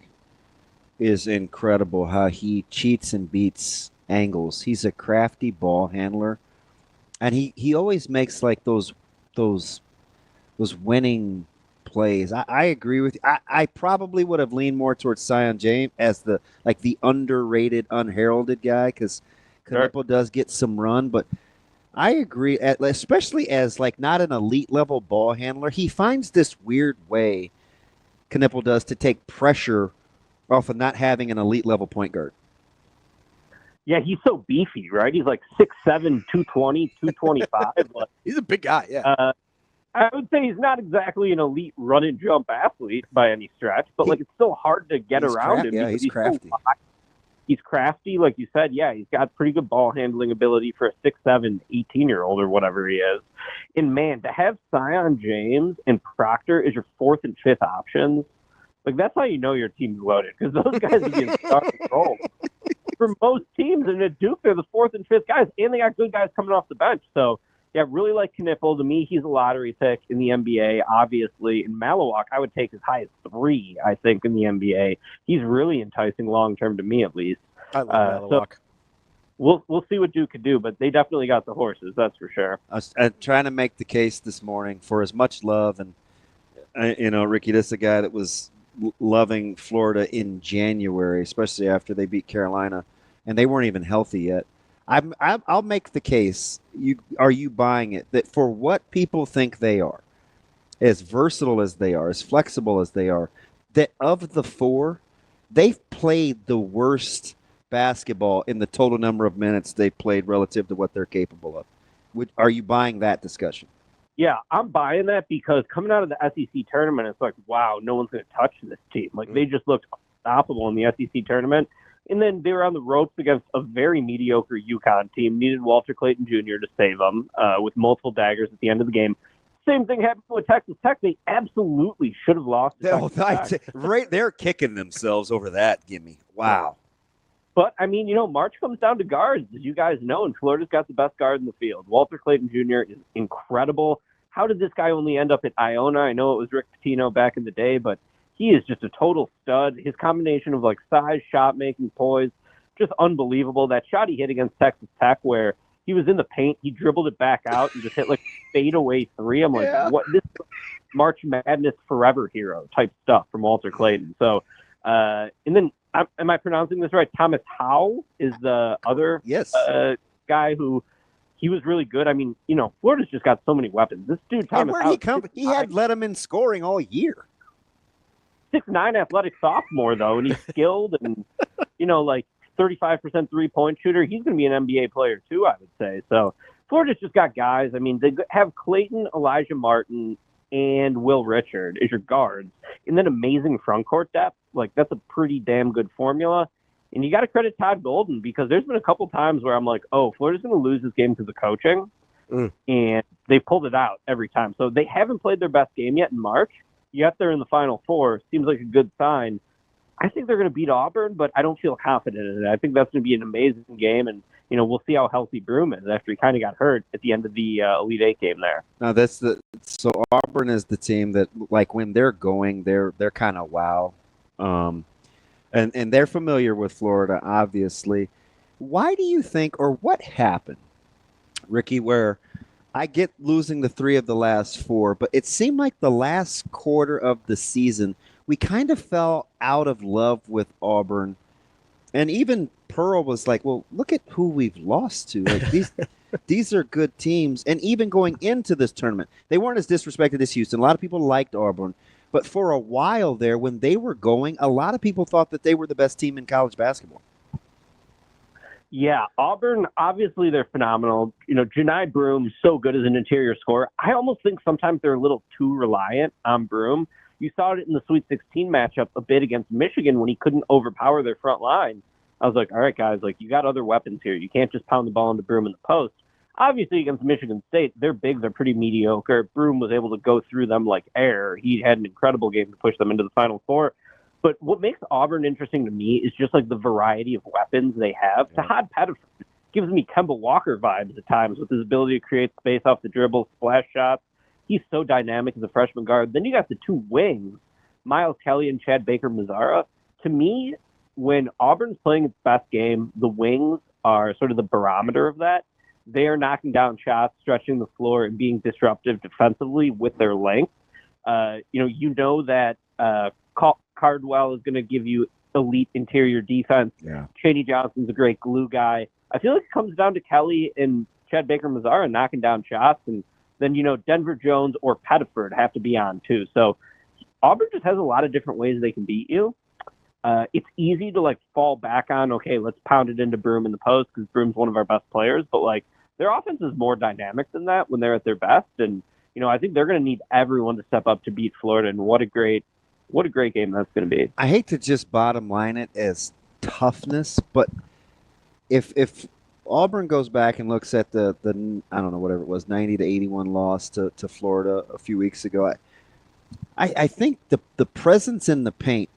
is incredible, how he cheats and beats angles. He's a crafty ball handler, and he always makes like those winning plays. I agree with you. I probably would have leaned more towards Sion James as the underrated, unheralded guy, because Knippel does get some run, but I agree, especially as like not an elite level ball handler. He finds this weird way, Knippel does, to take pressure off of not having an elite level point guard. Yeah, he's so beefy, right? He's like 6'7", 220, 225. He's a big guy, yeah. I would say he's not exactly an elite run and jump athlete by any stretch, but it's still hard to get around him. Yeah, he's crafty. So he's crafty, like you said. Yeah, he's got pretty good ball handling ability for a 6'7", 18-year-old or whatever he is. And man, to have Sion James and Proctor as your fourth and fifth options, like, that's how you know your team's loaded, because those guys are being starting roll. For most teams, and at Duke, they're the fourth and fifth guys, and they got good guys coming off the bench. So, yeah, really like Knippel. To me, he's a lottery pick in the NBA, obviously. And Malawak, I would take as high as 3, I think, in the NBA. He's really enticing long-term to me, at least. I love Malawak. So we'll see what Duke could do, but they definitely got the horses, that's for sure. I was trying to make the case this morning for as much love, and, Ricky, this is a guy that was loving Florida in January, especially after they beat Carolina, and they weren't even healthy yet. I'll make the case. Are you buying it that for what people think they are, as versatile as they are, as flexible as they are, that of the four, they've played the worst basketball in the total number of minutes they played relative to what they're capable of. Are you buying that discussion? Yeah, I'm buying that because coming out of the SEC tournament, it's like, wow, no one's going to touch this team. Like, they just looked unstoppable in the SEC tournament. And then they were on the ropes against a very mediocre UConn team, needed Walter Clayton Jr. to save them with multiple daggers at the end of the game. Same thing happened with Texas Tech. They absolutely should have lost. Right, they're kicking themselves over that. Gimme. Wow. But, I mean, March comes down to guards, as you guys know, and Florida's got the best guard in the field. Walter Clayton Jr. is incredible. How did this guy only end up at Iona? I know it was Rick Pitino back in the day, but he is just a total stud. His combination of, size, shot-making, poise, just unbelievable. That shot he hit against Texas Tech where he was in the paint, he dribbled it back out and just hit, a fadeaway three. I'm like, what? This is March Madness forever hero type stuff from Walter Clayton. So, and then, am I pronouncing this right? Thomas Howe is the other guy who he was really good. I mean, Florida's just got so many weapons. This dude, Thomas Howe, he had led him in scoring all year. 6'9" athletic sophomore, though, and he's skilled and, 35% three-point shooter. He's going to be an NBA player, too, I would say. So Florida's just got guys. I mean, they have Clayton, Elijah Martin, and Will Richard as your guards, and then amazing front court depth. That's a pretty damn good formula. And you got to credit Todd Golden because there's been a couple times where I'm like, oh, Florida's going to lose this game because of coaching. And they pulled it out every time. So they haven't played their best game yet in March, yet they're in the Final Four. Seems like a good sign. I think they're going to beat Auburn, but I don't feel confident in it. I think that's going to be an amazing game, and we'll see how healthy Broome is after he kind of got hurt at the end of the Elite Eight game there. Now so Auburn is the team that when they're going, they're kind of wow, and they're familiar with Florida, obviously. Why do you think, or what happened, Ricky, where I get losing the 3 of the last 4, but it seemed like the last quarter of the season we kind of fell out of love with Auburn. And even Pearl was like, well, look at who we've lost to. These are good teams. And even going into this tournament, they weren't as disrespected as Houston. A lot of people liked Auburn. But for a while there, when they were going, a lot of people thought that they were the best team in college basketball. Yeah, Auburn, obviously they're phenomenal. Janai Broome, so good as an interior scorer. I almost think sometimes they're a little too reliant on Broome. You saw it in the Sweet 16 matchup a bit against Michigan when he couldn't overpower their front line. I was like, all right, guys, you got other weapons here. You can't just pound the ball into Broome in the post. Obviously, against Michigan State, their bigs are pretty mediocre. Broome was able to go through them like air. He had an incredible game to push them into the Final Four. But what makes Auburn interesting to me is just the variety of weapons they have. Yeah. Tahad Pettiford gives me Kemba Walker vibes at times with his ability to create space off the dribble, splash shots. He's so dynamic as a freshman guard. Then you got the 2 wings, Miles Kelly and Chad Baker-Mazara. To me, when Auburn's playing its best game, the wings are sort of the barometer of that. They are knocking down shots, stretching the floor, and being disruptive defensively with their length. That Cardwell is going to give you elite interior defense. Yeah. Chaney Johnson's a great glue guy. I feel like it comes down to Kelly and Chad Baker-Mazara knocking down shots, and then, Denver Jones or Pettiford have to be on too. So Auburn just has a lot of different ways they can beat you. It's easy to fall back on, okay, let's pound it into Broome in the post because Broome's one of our best players. But their offense is more dynamic than that when they're at their best. And, I think they're going to need everyone to step up to beat Florida. And what a great game that's going to be. I hate to just bottom line it as toughness, but if Auburn goes back and looks at the I don't know, whatever it was, 90-81 loss to Florida a few weeks ago, I think the presence in the paint,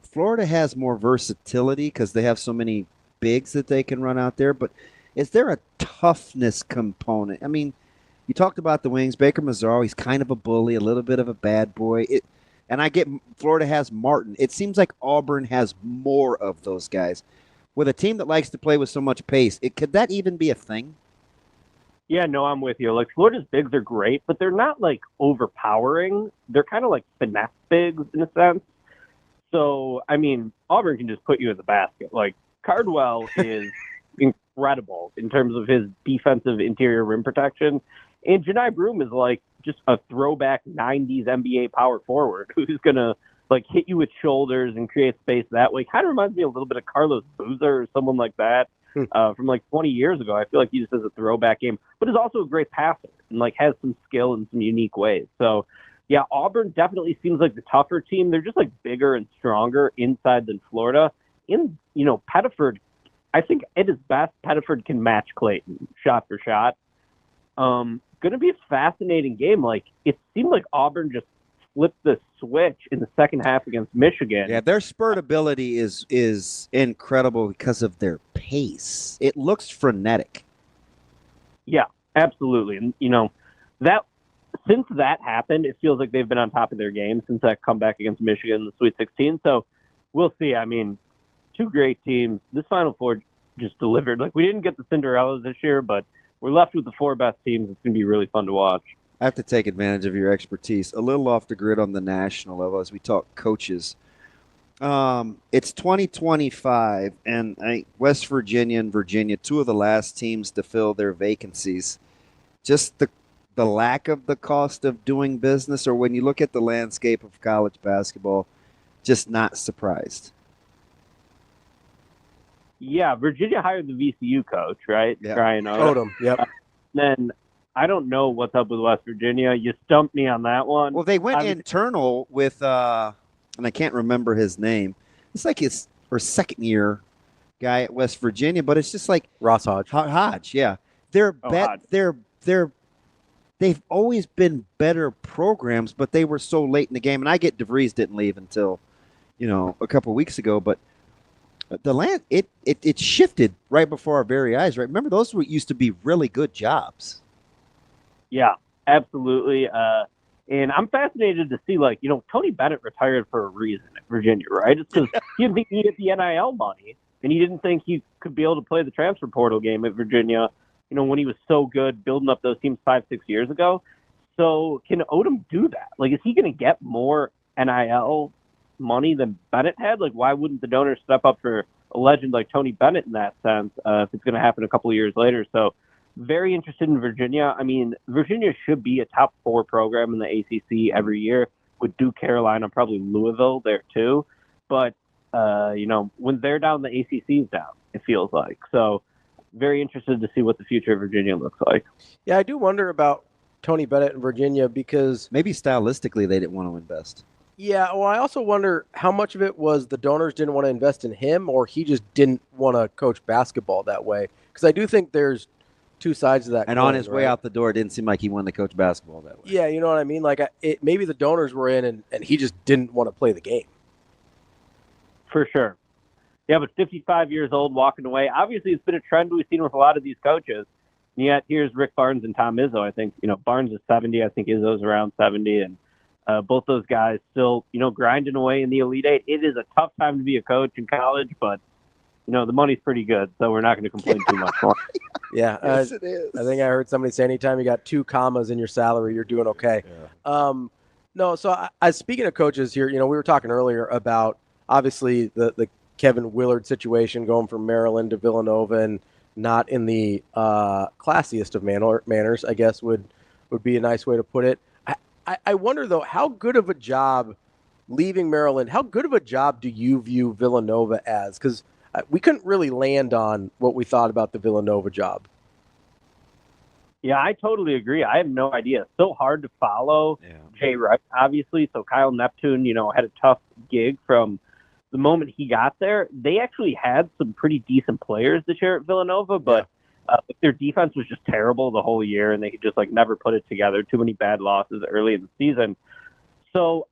Florida has more versatility because they have so many bigs that they can run out there, but is there a toughness component? I mean, you talked about the wings. Baker-Mazara, he's kind of a bully, a little bit of a bad boy. And I get Florida has Martin. It seems like Auburn has more of those guys. With a team that likes to play with so much pace, could that even be a thing? Yeah, no, I'm with you. Florida's bigs are great, but they're not overpowering. They're kind of finesse bigs in a sense. So, I mean, Auburn can just put you in the basket. Cardwell is incredible in terms of his defensive interior rim protection. And Janai Broome is just a throwback 90s NBA power forward who's going to like hit you with shoulders and create space that way. Kind of reminds me a little bit of Carlos Boozer or someone like that from like 20 years ago. I feel like he just has a throwback game, but is also a great passer and like has some skill in some unique ways. So yeah, Auburn definitely seems like the tougher team. They're just like bigger and stronger inside than Florida. In, you know, Pettiford, I think at his best, Pettiford can match Creighton shot for shot. Going to be a fascinating game. Like, it seemed like Auburn just flipped the switch in the second half against Michigan. Yeah, their spurt ability is incredible because of their pace. It looks frenetic. Yeah, absolutely. And, you know, that since that happened, it feels like they've been on top of their game since that comeback against Michigan in the Sweet 16. So we'll see. I mean, two great teams. This Final Four just delivered. Like, we didn't get the Cinderellas this year, but we're left with the four best teams. It's going to be really fun to watch. I have to take advantage of your expertise. A little off the grid on the national level as we talk coaches. It's 2025, and West Virginia and Virginia, two of the last teams to fill their vacancies. Just the lack of the cost of doing business, or when you look at the landscape of college basketball, just not surprised. Yeah, Virginia hired the VCU coach, right? Yeah. Brian Odom. Yep. Then I don't know what's up with West Virginia. You stumped me on that one. Well, they went internal with, and I can't remember his name. It's like his second year guy at West Virginia, but it's just like Ross Hodge. Hodge, yeah. They've always been better programs, but they were so late in the game. And I get DeVries didn't leave until, a couple of weeks ago, but it shifted right before our very eyes, right? Remember, those used to be really good jobs. Yeah, absolutely. And I'm fascinated to see, Tony Bennett retired for a reason at Virginia, right? It's because he didn't think he needed the NIL money, and he didn't think he could be able to play the transfer portal game at Virginia, when he was so good building up those teams 5-6 years ago. So can Odom do that? Is he going to get more NIL money than Bennett had? Why wouldn't the donors step up for a legend like Tony Bennett in that sense if it's going to happen a couple of years later? So very interested in Virginia. I mean, Virginia should be a top 4 program in the ACC every year with Duke, Carolina, probably Louisville there too. But, when they're down, the ACC's down, it feels like. So very interested to see what the future of Virginia looks like. Yeah, I do wonder about Tony Bennett in Virginia because maybe stylistically they didn't want to invest. Yeah, well, I also wonder how much of it was the donors didn't want to invest in him or he just didn't want to coach basketball that way. Because I do think there's two sides to that. And on his way out the door, it didn't seem like he wanted to coach basketball that way. Yeah, you know what I mean? Maybe the donors were in and he just didn't want to play the game. For sure. Yeah, but 55 years old, walking away. Obviously, it's been a trend we've seen with a lot of these coaches. And yet, here's Rick Barnes and Tom Izzo. I think, Barnes is 70. I think Izzo's around 70. And both those guys still, grinding away in the Elite Eight. It is a tough time to be a coach in college, but, the money's pretty good, so we're not going to complain too much more. Yeah, yes, it is. I think I heard somebody say anytime you got 2 commas in your salary, you're doing okay. Yeah. No, so speaking of coaches here, we were talking earlier about, obviously, the Kevin Willard situation going from Maryland to Villanova and not in the classiest of manners, I guess would be a nice way to put it. I wonder, though, how good of a job leaving Maryland, how good of a job do you view Villanova as? Because we couldn't really land on what we thought about the Villanova job. Yeah, I totally agree. I have no idea. It's so hard to follow Jay Reich, obviously. So Kyle Neptune, had a tough gig from the moment he got there. They actually had some pretty decent players this year at Villanova, but their defense was just terrible the whole year, and they could just never put it together. Too many bad losses early in the season. So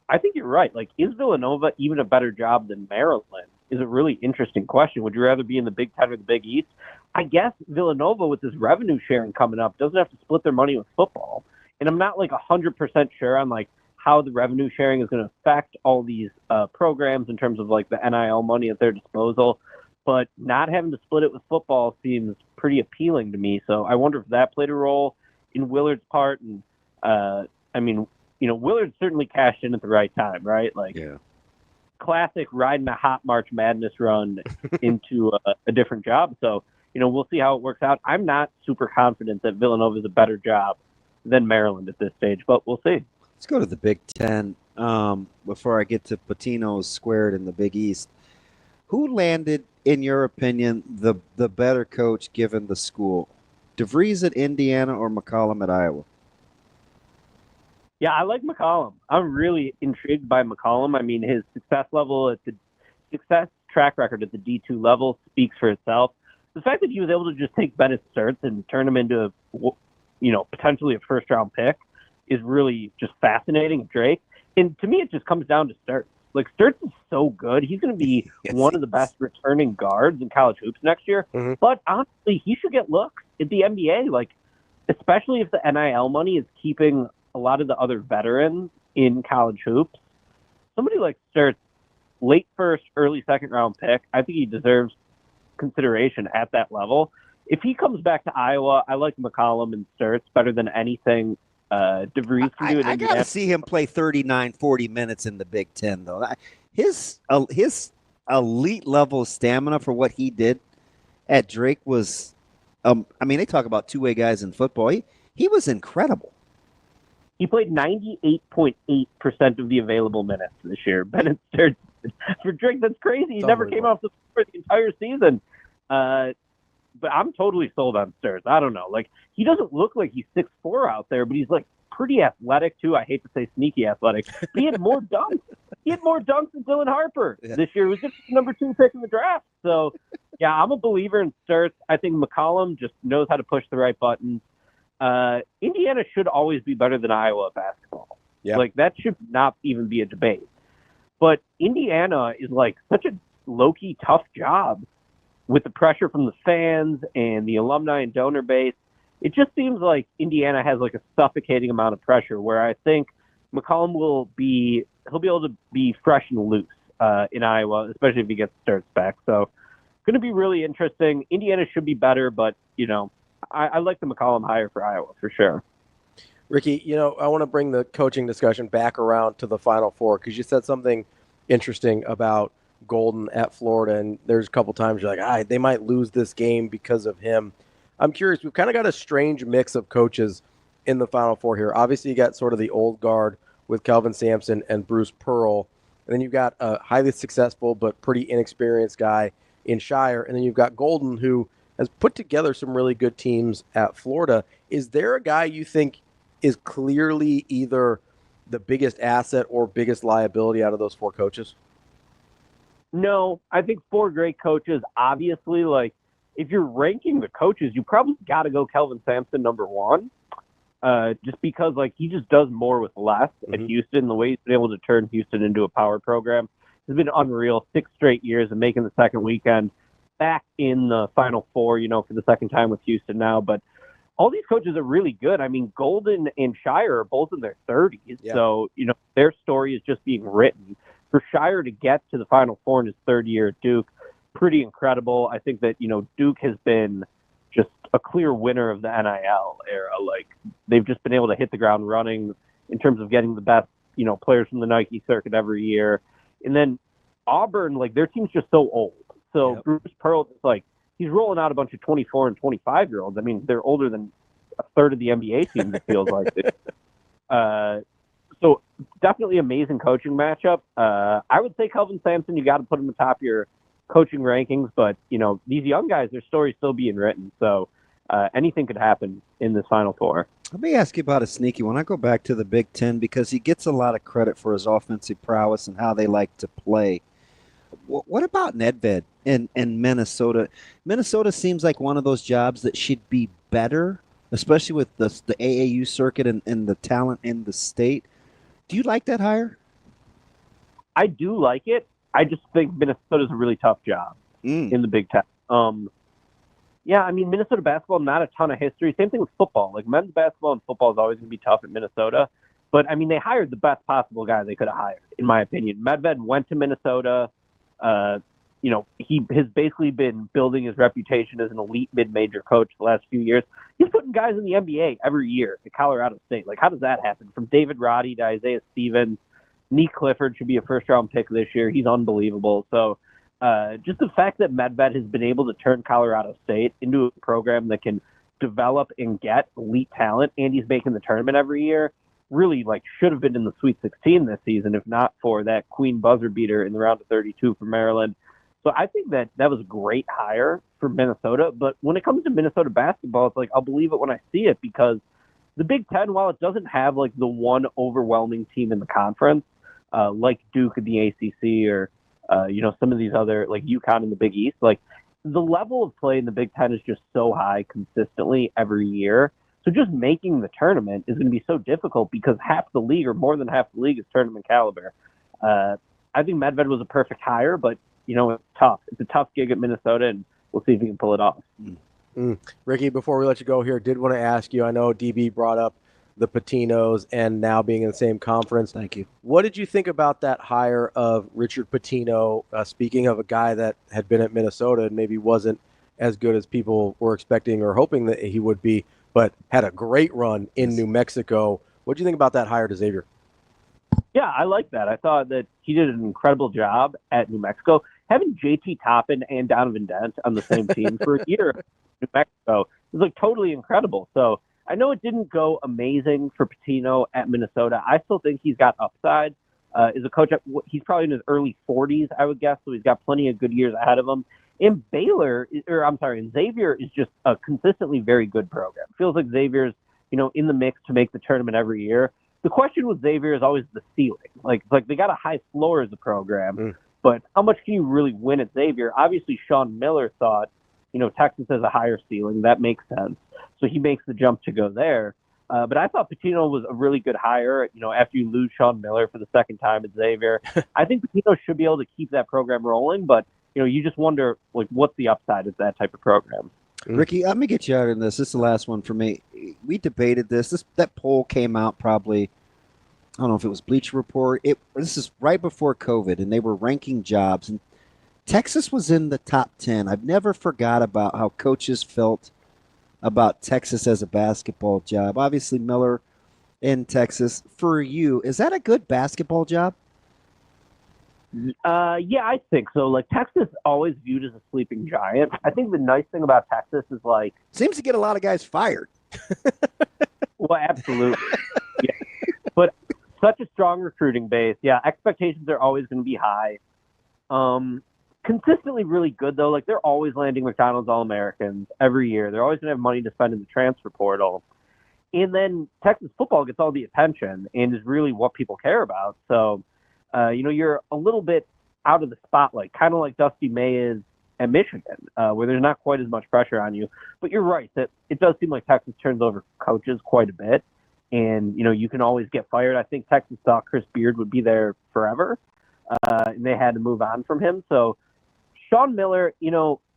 I think you're right. Is Villanova even a better job than Maryland? Is a really interesting question. Would you rather be in the Big Ten or the Big East? I guess Villanova, with this revenue sharing coming up, doesn't have to split their money with football. And I'm not 100% sure on how the revenue sharing is going to affect all these programs in terms of the NIL money at their disposal. But not having to split it with football seems pretty appealing to me. So I wonder if that played a role in Willard's part. And Willard certainly cashed in at the right time, right? Classic riding a hot March Madness run into a different job. So, we'll see how it works out. I'm not super confident that Villanova is a better job than Maryland at this stage, but we'll see. Let's go to the Big Ten before I get to Patino's squared in the Big East. Who landed, in your opinion, the better coach given the school? DeVries at Indiana or McCollum at Iowa? Yeah, I like McCollum. I'm really intrigued by McCollum. I mean, his success track record at the D2 level speaks for itself. The fact that he was able to just take Bennett Sturts and turn him into, potentially a first-round pick is really just fascinating. Drake, and to me, it just comes down to Sturts. Like, Sturts is so good. He's going to be one of the best returning guards in college hoops next year. Mm-hmm. But honestly, he should get looks at the NBA. Like, especially if the NIL money is keeping a lot of the other veterans in college hoops. Somebody like Sturts, late first, early second round pick, I think he deserves consideration at that level. If he comes back to Iowa, I like McCollum and Sturts better than anything DeVries can do in Indiana. I got to see him play 39, 40 minutes in the Big Ten, though. His elite level stamina for what he did at Drake was, they talk about two-way guys in football. He was incredible. He played 98.8% of the available minutes this year. Bennett Sturts, for Drake, that's crazy. He never came off the floor the entire season. But I'm totally sold on Sturts. I don't know. Like, he doesn't look like he's 6'4" out there, but he's, like, pretty athletic, too. I hate to say sneaky athletic. But he had more dunks. He had more dunks than Dylan Harper this year. He was just the number 2 pick in the draft. So, yeah, I'm a believer in Sturts. I think McCollum just knows how to push the right buttons. Indiana should always be better than Iowa at basketball. Yeah. Like, that should not even be a debate. But Indiana is, like, such a low-key tough job with the pressure from the fans and the alumni and donor base. It just seems like Indiana has, like, a suffocating amount of pressure, where I think McCollum he'll be able to be fresh and loose in Iowa, especially if he gets Sturts back. So, going to be really interesting. Indiana should be better, but, I like the McCollum hire for Iowa for sure. Ricky, I want to bring the coaching discussion back around to the Final Four, because you said something interesting about Golden at Florida, and there's a couple times you're like, they might lose this game because of him. I'm curious. We've kind of got a strange mix of coaches in the Final Four here. Obviously, you got sort of the old guard with Kelvin Sampson and Bruce Pearl, and then you've got a highly successful but pretty inexperienced guy in Shire, and then you've got Golden, who has put together some really good teams at Florida. Is there a guy you think is clearly either the biggest asset or biggest liability out of those 4 coaches? No, I think 4 great coaches. Obviously, like, if you're ranking the coaches, you probably got to go Kelvin Sampson number 1, just because, like, he just does more with less at Houston. The way he's been able to turn Houston into a power program has been unreal. 6 straight years and making the second weekend, back in the Final Four, for the second time with Houston now. But all these coaches are really good. I mean, Golden and Shire are both in their 30s. Yeah. So, their story is just being written. For Shire to get to the Final Four in his 3rd year at Duke, pretty incredible. I think that, Duke has been just a clear winner of the NIL era. Like, they've just been able to hit the ground running in terms of getting the best, players from the Nike circuit every year. And then Auburn, like, their team's just so old. So Bruce Pearl is like, he's rolling out a bunch of 24 and 25-year-olds. I mean, they're older than a third of the NBA team, it feels like. So definitely amazing coaching matchup. I would say Kelvin Sampson, you got to put him atop your coaching rankings. But, these young guys, their story's still being written. So anything could happen in this Final Four. Let me ask you about a sneaky one. I go back to the Big Ten because he gets a lot of credit for his offensive prowess and how they like to play. What about Nedved in Minnesota? Minnesota seems like one of those jobs that should be better, especially with the AAU circuit and the talent in the state. Do you like that hire? I do like it. I just think Minnesota's a really tough job in the Big Ten. Minnesota basketball, not a ton of history. Same thing with football. Like, men's basketball and football is always going to be tough at Minnesota. But, they hired the best possible guy they could have hired, in my opinion. Medved went to Minnesota. He has basically been building his reputation as an elite mid-major coach the last few years. He's putting guys in the NBA every year at Colorado State. Like, how does that happen? From David Roddy to Isaiah Stevens, Nick Clifford should be a first-round pick this year. He's unbelievable. So just the fact that Medved has been able to turn Colorado State into a program that can develop and get elite talent, and he's making the tournament every year. Really, should have been in the Sweet 16 this season, if not for that Queen buzzer beater in the round of 32 for Maryland. So I think that was a great hire for Minnesota. But when it comes to Minnesota basketball, it's I'll believe it when I see it, because the Big Ten, while it doesn't have the one overwhelming team in the conference, like Duke in the ACC or some of these other UConn in the Big East, the level of play in the Big Ten is just so high consistently every year. So just making the tournament is going to be so difficult because half the league, or more than half the league, is tournament caliber. I think Medved was a perfect hire, but it's tough. It's a tough gig at Minnesota, and we'll see if he can pull it off. Ricky, before we let you go here, did want to ask you, I know DB brought up the Patinos and now being in the same conference. Thank you. What did you think about that hire of Richard Pitino? Speaking of a guy that had been at Minnesota and maybe wasn't as good as people were expecting or hoping that he would be, but had a great run in New Mexico. What do you think about that hire to Xavier? Yeah, I like that. I thought that he did an incredible job at New Mexico. Having JT Toppin and Donovan Dent on the same team for a year in New Mexico is totally incredible. So I know it didn't go amazing for Pitino at Minnesota. I still think he's got upside. As a coach, he's probably in his early 40s, I would guess, so he's got plenty of good years ahead of him. And Xavier is just a consistently very good program. Feels like Xavier's, in the mix to make the tournament every year. The question with Xavier is always the ceiling. They got a high floor as a program, but how much can you really win at Xavier? Obviously, Sean Miller thought, Texas has a higher ceiling. That makes sense. So he makes the jump to go there. But I thought Pitino was a really good hire, after you lose Sean Miller for the second time at Xavier. I think Pitino should be able to keep that program rolling, but you just wonder, what's the upside of that type of program? Ricky, let me get you out in this. This is the last one for me. We debated this. That poll came out probably, I don't know if it was Bleacher Report. This is right before COVID, and they were ranking jobs. And Texas was in the top 10. I've never forgot about how coaches felt about Texas as a basketball job. Obviously, Miller in Texas. For you, is that a good basketball job? Yeah, I think so. Texas always viewed as a sleeping giant. I think the nice thing about Texas is seems to get a lot of guys fired. Well, absolutely. Yeah. But such a strong recruiting base. Yeah, expectations are always going to be high. Consistently really good though. They're always landing McDonald's All-Americans every year. They're always going to have money to spend in the transfer portal. And then Texas football gets all the attention and is really what people care about. So you're a little bit out of the spotlight, kind of like Dusty May is at Michigan, where there's not quite as much pressure on you. But you're right that it does seem like Texas turns over coaches quite a bit, and you can always get fired. I think Texas thought Chris Beard would be there forever, and they had to move on from him. So Sean Miller,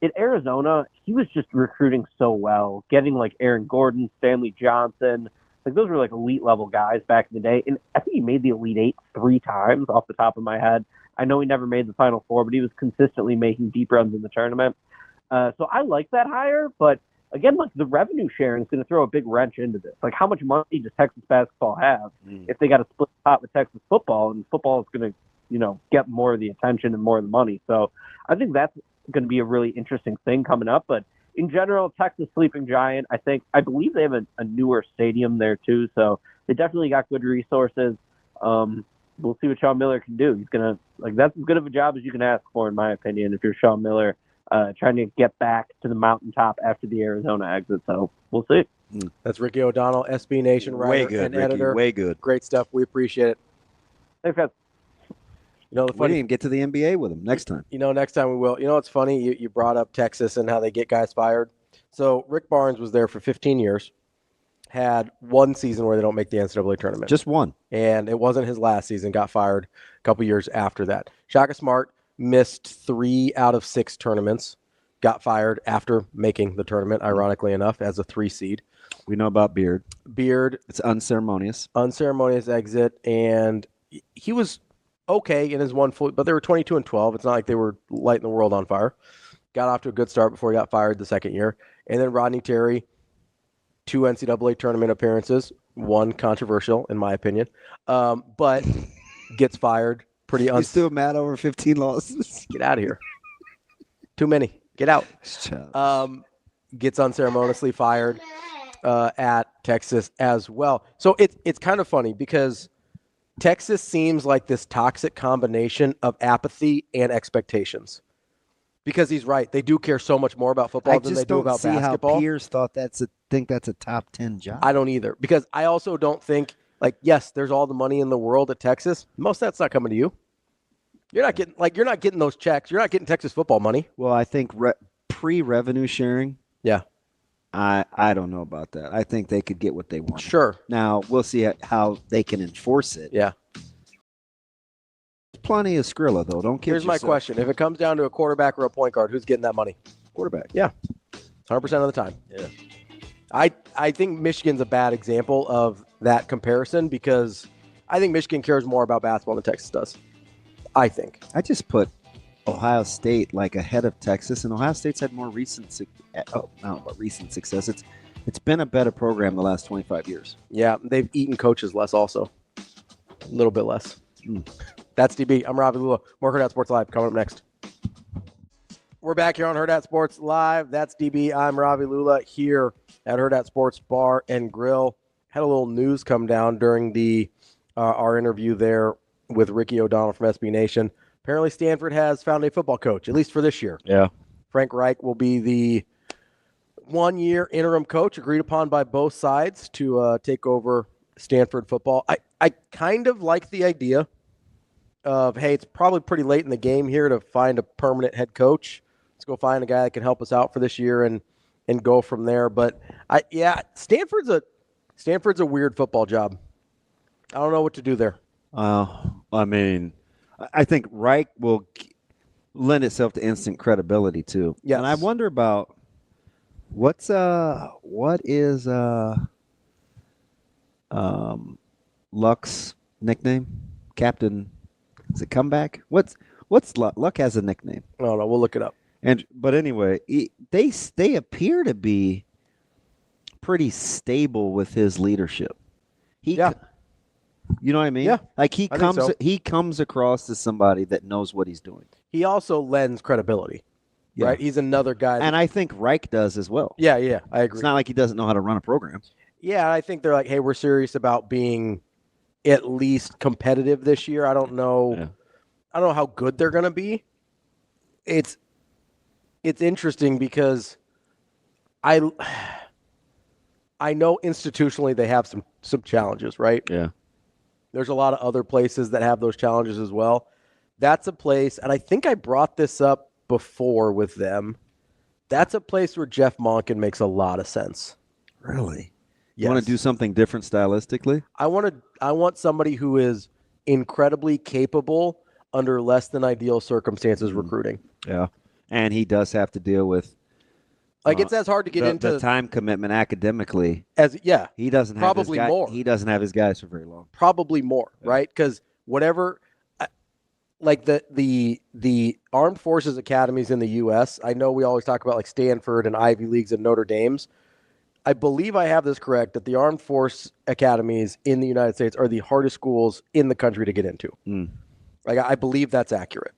at Arizona, he was just recruiting so well, getting Aaron Gordon, Stanley Johnson. Those were elite level guys back in the day. And I think he made the Elite Eight 3 times off the top of my head. I know he never made the Final Four, but he was consistently making deep runs in the tournament. So I like that hire. But again, the revenue sharing is going to throw a big wrench into this. How much money does Texas basketball have if they got to split the pot with Texas football, and football is going to, get more of the attention and more of the money. So I think that's going to be a really interesting thing coming up. But in general, Texas sleeping giant. I believe they have a newer stadium there too, so they definitely got good resources. We'll see what Sean Miller can do. He's gonna that's as good of a job as you can ask for, in my opinion, if you're Sean Miller trying to get back to the mountaintop after the Arizona exit. So we'll see. That's Ricky O'Donnell, SB Nation writer and editor. Way good. Great stuff. We appreciate it. Thanks, guys. We didn't even get to the NBA with him. Next time. Next time we will. It's funny, you brought up Texas and how they get guys fired. So Rick Barnes was there for 15 years, had one season where they don't make the NCAA tournament. Just one. And it wasn't his last season, got fired a couple years after that. Shaka Smart missed 3 out of 6 tournaments, got fired after making the tournament, ironically enough, as a 3 seed. We know about Beard. It's unceremonious. Unceremonious exit, and he was okay in his one full, but they were 22-12. It's not like they were lighting the world on fire. Got off to a good start before he got fired the second year. And then Rodney Terry, 2 NCAA tournament appearances, 1 controversial in my opinion, but gets fired pretty. You're still mad over 15 losses? Get out of here. Too many. Get out. gets unceremoniously fired at Texas as well. So it's kind of funny because Texas seems like this toxic combination of apathy and expectations. Because he's right. They do care so much more about football than they do about basketball. I just don't see how Pierce thought think that's a top 10 job. I don't either. Because I also don't think, yes, there's all the money in the world at Texas. Most of that's not coming to you. You're not getting those checks. You're not getting Texas football money. Well, I think pre-revenue sharing. Yeah. I don't know about that. I think they could get what they want. Sure. Now, we'll see how they can enforce it. Yeah. Plenty of Skrilla, though. Don't kid Here's yourself. my question. If it comes down to a quarterback or a point guard, who's getting that money? Quarterback. Yeah. 100% of the time. Yeah. I think Michigan's a bad example of that comparison because I think Michigan cares more about basketball than Texas does. I think. I just put Ohio State ahead of Texas, and Ohio State's had more recent success. It's been a better program the last 25 years. Yeah, they've eaten coaches less also. A little bit less. That's DB. I'm Ravi Lulla. More Hurrdat Sports Live coming up next. We're back here on Hurrdat Sports Live. That's DB. I'm Ravi Lulla here at Hurrdat Sports Bar and Grill. Had a little news come down during our interview there with Ricky O'Donnell from SB Nation. Apparently Stanford has found a football coach, at least for this year. Yeah. Frank Reich will be the one-year interim coach agreed upon by both sides to take over Stanford football. I kind of like the idea of, hey, it's probably pretty late in the game here to find a permanent head coach. Let's go find a guy that can help us out for this year and go from there. But Stanford's a weird football job. I don't know what to do there. I think Reich will lend itself to instant credibility too. Yes. And I wonder about what is Luck's nickname? Captain, is it Comeback? What's Luck? Luck has a nickname. I don't know. We'll look it up. But anyway, they appear to be pretty stable with his leadership. You know what I mean? Yeah. He comes across as somebody that knows what he's doing. He also lends credibility. Yeah. Right? He's another guy. And I think Reich does as well. Yeah, I agree. It's not like he doesn't know how to run a program. Yeah, I think they're like, hey, we're serious about being at least competitive this year. I don't know. Yeah. I don't know how good they're going to be. It's interesting because I know institutionally they have some challenges, right? Yeah. There's a lot of other places that have those challenges as well. That's a place, and I think I brought this up before with them. That's a place where Jeff Monken makes a lot of sense. Really? Yes. You want to do something different stylistically? I want somebody who is incredibly capable under less than ideal circumstances recruiting. Yeah. And he does have to deal with it's as hard to get into the time commitment academically. He doesn't have probably more. He doesn't have his guys for very long. Probably more, right? Because whatever, the armed forces academies in the U.S. I know we always talk about Stanford and Ivy Leagues and Notre Dame's. I believe I have this correct that the armed force academies in the United States are the hardest schools in the country to get into. I believe that's accurate.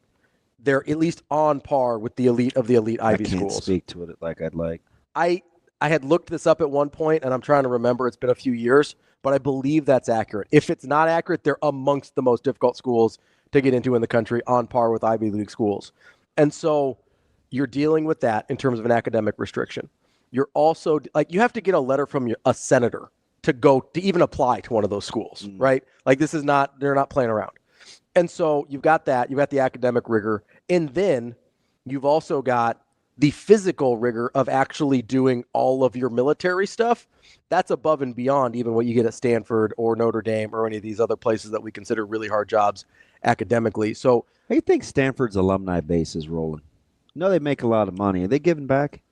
They're at least on par with the elite of the elite Ivy schools. I can't speak to it like I'd like. I had looked this up at one point, and I'm trying to remember. It's been a few years, but I believe that's accurate. If it's not accurate, they're amongst the most difficult schools to get into in the country, on par with Ivy League schools. And so you're dealing with that in terms of an academic restriction. You're also you have to get a letter from a senator to even apply to one of those schools, right? They're not playing around. And so you've got that, you've got the academic rigor, and then you've also got the physical rigor of actually doing all of your military stuff. That's above and beyond even what you get at Stanford or Notre Dame or any of these other places that we consider really hard jobs academically. So how do you think Stanford's alumni base is rolling? No, they make a lot of money. Are they giving back?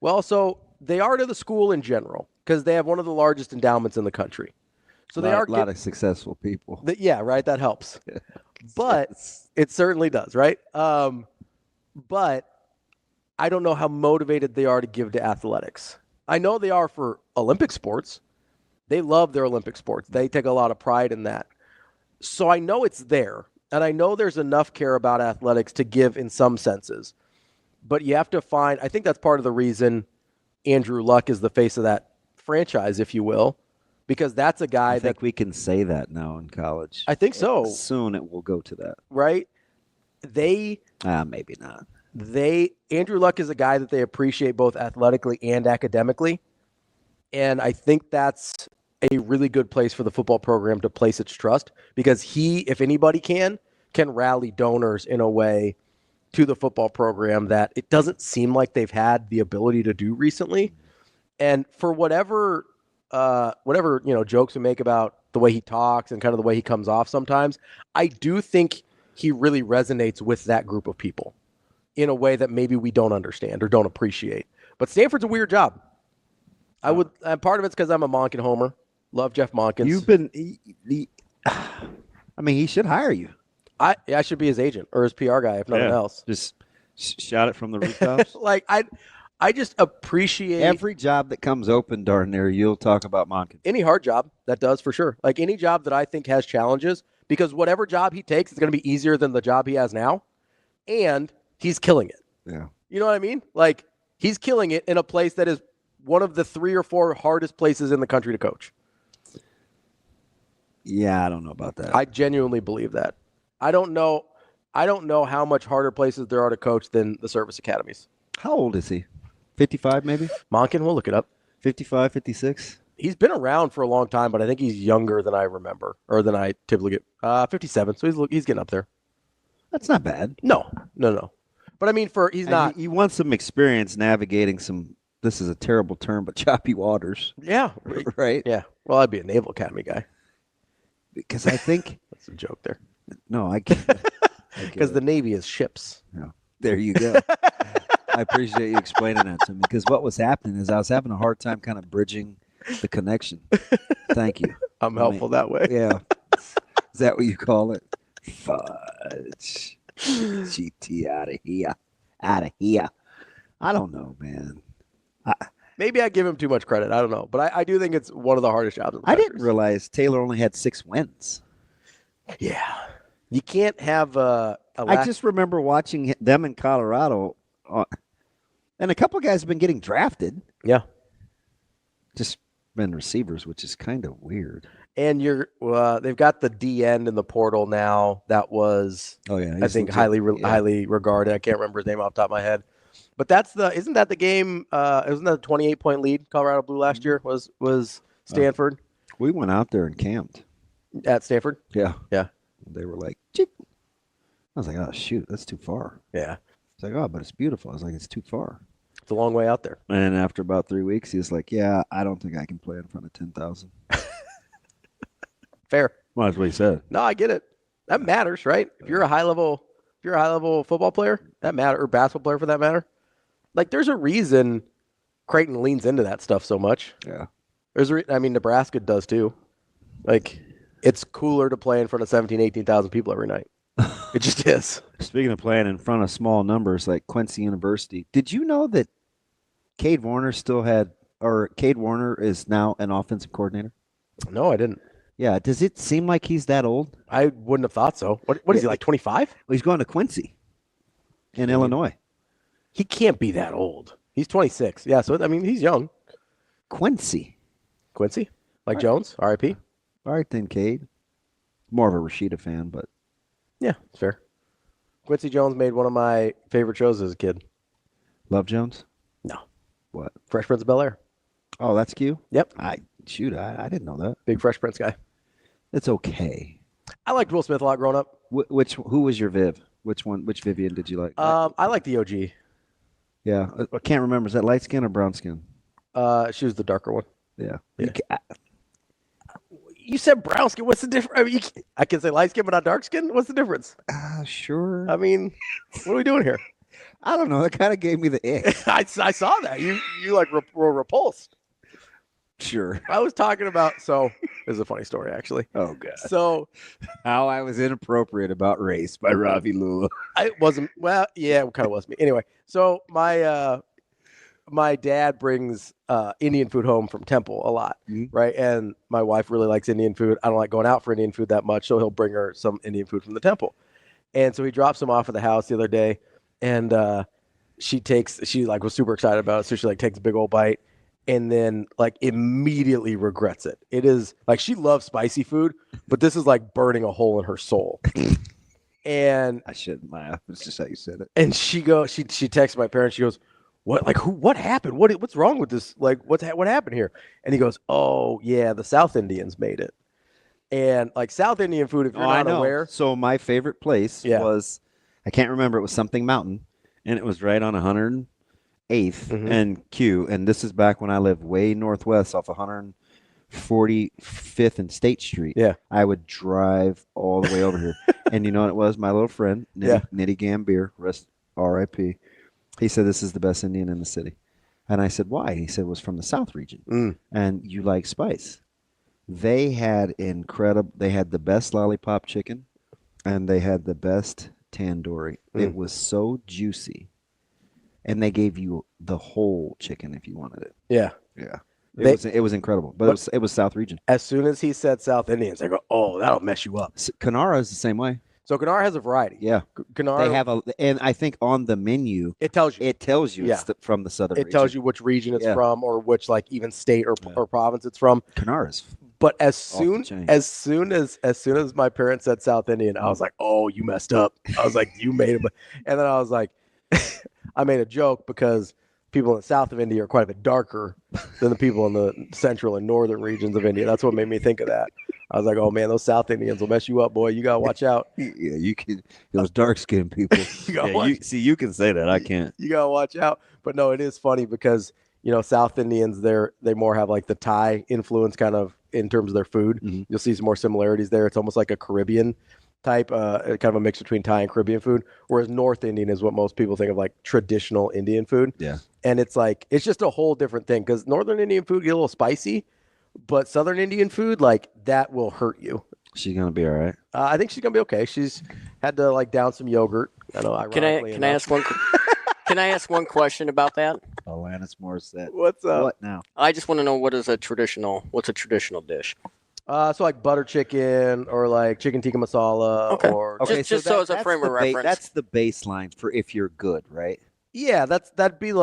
Well, so they are to the school in general because they have one of the largest endowments in the country. So they are a lot of successful people. Right? That helps. But it certainly does, right? But I don't know how motivated they are to give to athletics. I know they are for Olympic sports. They love their Olympic sports. They take a lot of pride in that. So I know it's there, and I know there's enough care about athletics to give in some senses. But you have to find – I think that's part of the reason Andrew Luck is the face of that franchise, if you will, because that's a guy I think we can say that now in college. I think so. Soon it will go to that. Right? Maybe not. Andrew Luck is a guy that they appreciate both athletically and academically. And I think that's a really good place for the football program to place its trust, because he, if anybody can rally donors in a way to the football program that it doesn't seem like they've had the ability to do recently. And for whatever jokes we make about the way he talks and kind of the way he comes off sometimes, I do think he really resonates with that group of people in a way that maybe we don't understand or don't appreciate. But Stanford's a weird job. And part of it's because I'm a Monken homer. Love Jeff Monkins. He should hire you. I should be his agent or his PR guy, if nothing else. Just shout it from the rooftops. I just appreciate every job that comes open, darn near you'll talk about Monken. Any hard job, that does for sure. Like any job that I think has challenges, because whatever job he takes is going to be easier than the job he has now, and he's killing it. Yeah. You know what I mean? Like, he's killing it in a place that is one of the 3 or 4 hardest places in the country to coach. Yeah, I don't know about that. I genuinely believe that. I don't know how much harder places there are to coach than the service academies. How old is he? 55 maybe? Monken, we'll look it up. 55, 56? He's been around for a long time, but I think he's younger than I remember, or than I typically get. 57, so he's getting up there. That's not bad. No. But I mean, he's not. You want some experience navigating some, this is a terrible term, but choppy waters. Yeah. Right? Yeah. Well, I'd be a Naval Academy guy. Because I think. That's a joke there. No, I get it. Because the Navy is ships. Yeah. There you go. I appreciate you explaining that to me, because what was happening is I was having a hard time kind of bridging the connection. Thank you. I'm helpful that way. Yeah. Is that what you call it? Fudge. GT out of here. Out of here. I don't know, man. Maybe I give him too much credit. I don't know. But I do think it's one of the hardest jobs. I didn't realize Taylor only had 6 wins. Yeah. You can't have I just remember watching them in Colorado. And a couple of guys have been getting drafted. Yeah. Just been receivers, which is kind of weird. And they've got the D end in the portal now. That was, I think, highly regarded. I can't remember his name off the top of my head. But isn't that the game? Isn't that a 28-point lead Colorado blew last year? Was Stanford? We went out there and camped at Stanford. Yeah. They were like, Chick. I was like, oh shoot, that's too far. Yeah. It's like, oh, but it's beautiful. I was like, it's too far. It's a long way out there. And after about 3 weeks, he was like, yeah, I don't think I can play in front of 10,000. Fair. Well, that's what he said. No, I get it. That matters, right? If you're a high level football player, that matter, or basketball player for that matter. Like, there's a reason Creighton leans into that stuff so much. Yeah. Nebraska does too. Like, it's cooler to play in front of 17,000, 18,000 people every night. It just is. Speaking of playing in front of small numbers like Quincy University, did you know that Cade Warner is now an offensive coordinator? No, I didn't. Yeah. Does it seem like he's that old? I wouldn't have thought so. What is he, like 25? Well, he's going to Quincy in Illinois. He can't be that old. He's 26. Yeah, so, he's young. Quincy? Like Jones, RIP? All right, then, Cade. More of a Rashida fan, but. Yeah, it's fair. Quincy Jones made one of my favorite shows as a kid. Love Jones? No. What? Fresh Prince of Bel-Air. Oh, that's Q? Yep. I didn't know that. Big Fresh Prince guy. It's okay. I liked Will Smith a lot growing up. Who was your Viv? Which Vivian did you like? I like the OG. Yeah. I can't remember. Is that light skin or brown skin? She was the darker one. Yeah. You said brown skin. What's the difference? I can say light skin, but not dark skin. What's the difference? Sure. What are we doing here? I don't know. That kind of gave me the ick. I saw that. You were repulsed. Sure. I was talking about. So this is a funny story, actually. Oh God. So how I was inappropriate about race by Ravi Lulla. I wasn't. Well, yeah, it kind of was me. Anyway, so my dad brings Indian food home from Temple a lot, right? And my wife really likes Indian food. I don't like going out for Indian food that much, so he'll bring her some Indian food from the Temple. And so he drops some off at the house the other day, and she like was super excited about it, so she like takes a big old bite and then like immediately regrets it. It is like she loves spicy food, but this is like burning a hole in her soul. And I shouldn't laugh. It's just how you said it. And she texts my parents. She goes, "What? Like who? What happened? What's wrong with this? Like what happened here?" And he goes, "Oh yeah, the South Indians made it." And like South Indian food, if you're not aware. So my favorite place was, I can't remember. It was something mountain, and it was right on 108th and Q. And this is back when I lived way northwest off 145th and State Street. Yeah, I would drive all the way over here, and you know what it was? My little friend, Nitty Gambier, rest R.I.P. He said this is the best Indian in the city, and I said why? He said it was from the South region, and you like spice. They had the best lollipop chicken, and they had the best tandoori. It was so juicy, and they gave you the whole chicken if you wanted it. Yeah. It was incredible, but it was South region. As soon as he said South Indians, I go, "Oh, that'll mess you up." Kanara is the same way. So Kanara has a variety. Yeah, Kanara. They have and I think on the menu it tells you it's from the southern. It tells you which region it's from, or which like even state or province it's from. Kanara's. But as soon as my parents said South Indian, I was like, "Oh, you messed up." I was like, "You made it," and then I was like, I made a joke because people in the south of India are quite a bit darker than the people in the central and northern regions of India. That's what made me think of that. I was like, "Oh man, those South Indians will mess you up, boy. You gotta watch out." Yeah, you can. Those dark-skinned people. You can say that. I can't. You gotta watch out. But no, it is funny because South Indians they more have like the Thai influence kind of in terms of their food. You'll see some more similarities there. It's almost like a Caribbean type, kind of a mix between Thai and Caribbean food. Whereas North Indian is what most people think of like traditional Indian food. Yeah, and it's just a whole different thing because Northern Indian food get a little spicy. But Southern Indian food, like that will hurt you. She's gonna be all right. I think she's gonna be okay. She's had to like down some yogurt. I know. Can I ask one? Can I ask one question about that? Alanis Morissette. What's up? What now? I just want to know what's a traditional dish? So like butter chicken or like chicken tikka masala. Okay. Or just so as a frame of reference. That's the baseline for if you're good, right? Yeah, that'd be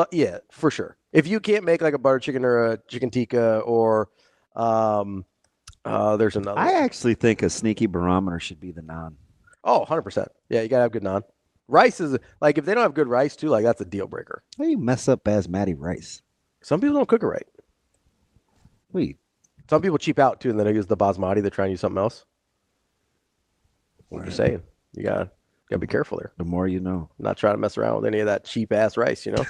for sure. If you can't make like a butter chicken or a chicken tikka or there's another. I actually think a sneaky barometer should be the naan. Oh, 100%. Yeah, you gotta have good naan. Rice is like if they don't have good rice too, like that's a deal breaker. How do you mess up basmati rice? Some people don't cook it right. Wait. Some people cheap out too, and then they use the basmati. They're trying to use something else. I'm just saying, you gotta be careful there. The more you know. I'm not trying to mess around with any of that cheap ass rice, Yeah.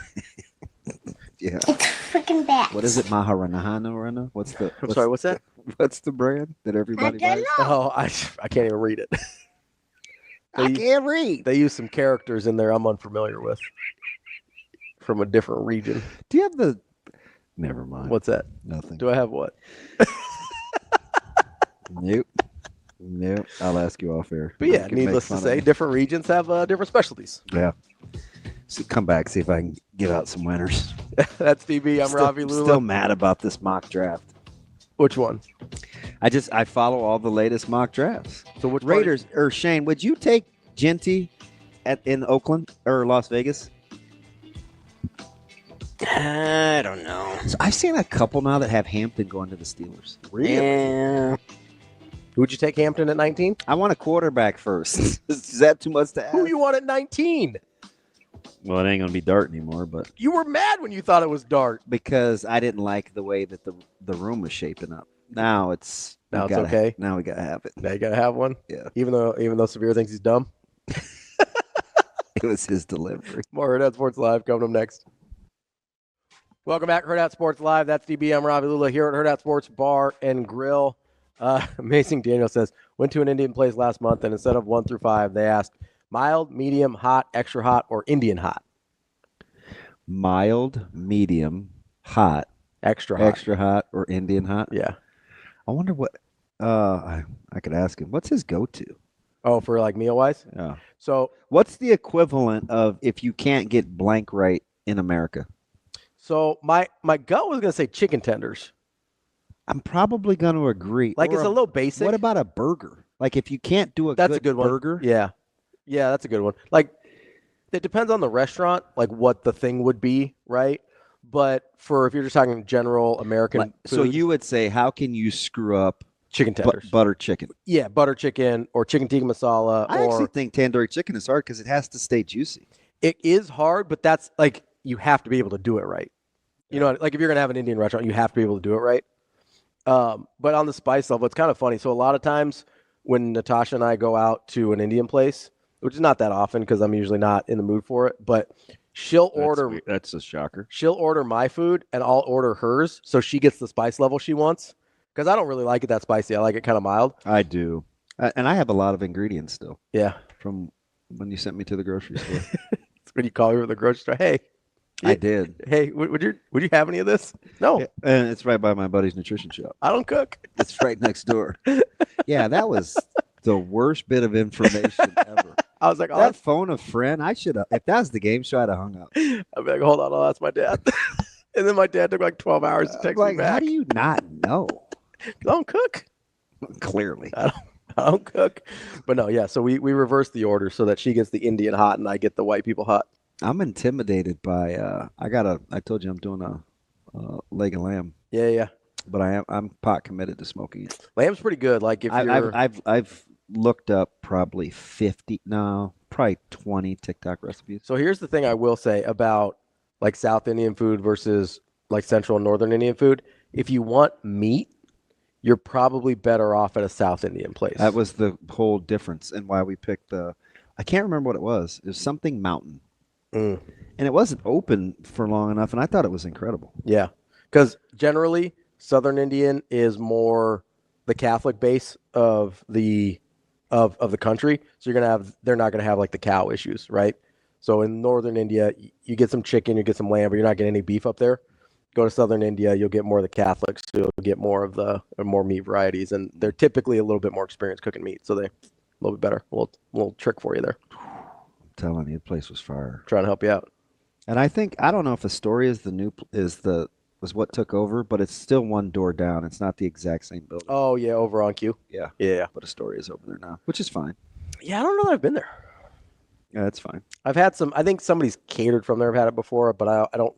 It's freaking bad. What is it, Maharanahana? What's that? What's the brand that everybody buys? Oh, I can't even read it. I can't read. They use some characters in there I'm unfamiliar with from a different region. Do you have the? Never mind. What's that? Nothing. Do I have what? Nope. I'll ask you off air. But yeah, needless to say, different regions have different specialties. Yeah. So come back, see if I can give out some winners. That's DB. I'm Ravi Lulla. Still mad about this mock draft. Which one? I follow all the latest mock drafts. So which Raiders or Shane? Would you take Genty in Oakland or Las Vegas? I don't know. So I've seen a couple now that have Hampton going to the Steelers. Really? Yeah. Who'd you take Hampton at 19? I want a quarterback first. Is that too much to ask? Who you want at 19? Well, it ain't gonna be Dart anymore, but you were mad when you thought it was Dart because I didn't like the way that the room was shaping up. Now it's okay. Now we gotta have it. Now you gotta have one. Yeah. Even though Severe thinks he's dumb. It was his delivery. More Hurrdat Sports Live coming up next. Welcome back, Hurrdat Sports Live. That's DB. I'm Ravi Lulla here at Hurrdat Sports Bar and Grill. Amazing Daniel says, went to an Indian place last month, and instead of 1 through 5, they asked mild, medium, hot, extra hot, or Indian hot. Mild, medium, hot, extra hot, or Indian hot. Yeah. I wonder what. I could ask him. What's his go-to? Oh, for like meal wise. Yeah. So what's the equivalent of if you can't get blank right in America? So my gut was gonna say chicken tenders. I'm probably going to agree. Like it's a little basic. What about a burger? Like if you can't do that's a good burger? One. Yeah, that's a good one. Like It depends on the restaurant, like what the thing would be, right? But if you're just talking general American food, so you would say, how can you screw up chicken tenders? Butter chicken. Yeah, butter chicken or chicken tikka masala. I actually think tandoori chicken is hard because it has to stay juicy. It is hard, but that's like you have to be able to do it right. You know, like if you're going to have an Indian restaurant, you have to be able to do it right. But on the spice level, it's kind of funny. So a lot of times when Natasha and I go out to an Indian place, which is not that often because I'm usually not in the mood for it, but she'll order. That's a shocker. She'll order my food and I'll order hers, so she gets the spice level she wants. Because I don't really like it that spicy. I like it kind of mild. I do, and I have a lot of ingredients still. Yeah, from when you sent me to the grocery store. It's when you call me from the grocery store. Hey, I did. Hey, would you have any of this? No, and it's right by my buddy's nutrition shop. I don't cook. It's right next door. Yeah, that was the worst bit of information ever. I was like, that phone a friend. I should have. If that was the game show, I'd have hung up. I'd be like, hold on, I'll ask my dad. And then my dad took like 12 hours to text me back. How do you not know? I don't cook. Clearly, I don't cook. But no, yeah. So we reversed the order so that she gets the Indian hot and I get the white people hot. I'm intimidated by. I told you I'm doing a leg of lamb. Yeah. But I'm pot committed to smoking it. Lamb's pretty good. Like if I've looked up probably 20 TikTok recipes. So here's the thing I will say about like South Indian food versus like Central and Northern Indian food. If you want meat, you're probably better off at a South Indian place. That was the whole difference and why we picked I can't remember what it was. It was something mountain. And it wasn't open for long enough, and I thought it was incredible. Yeah, because generally Southern Indian is more the Catholic base of the country, so they're not gonna have like the cow issues, right? So in Northern India, you get some chicken, you get some lamb, but you're not getting any beef up there. Go to Southern India, you'll get more of the Catholics, so you'll get more of the more meat varieties, and they're typically a little bit more experienced cooking meat, so they a little bit better. A little trick for you there. I'm telling you, the place was fire. Trying to help you out. And I don't know if Astoria was what took over, but it's still one door down. It's not the exact same building. Oh yeah, over on Q. Yeah. But Astoria is over there now, which is fine. Yeah, I don't know that I've been there. Yeah, that's fine. I've had some. I think somebody's catered from there. I've had it before, but I don't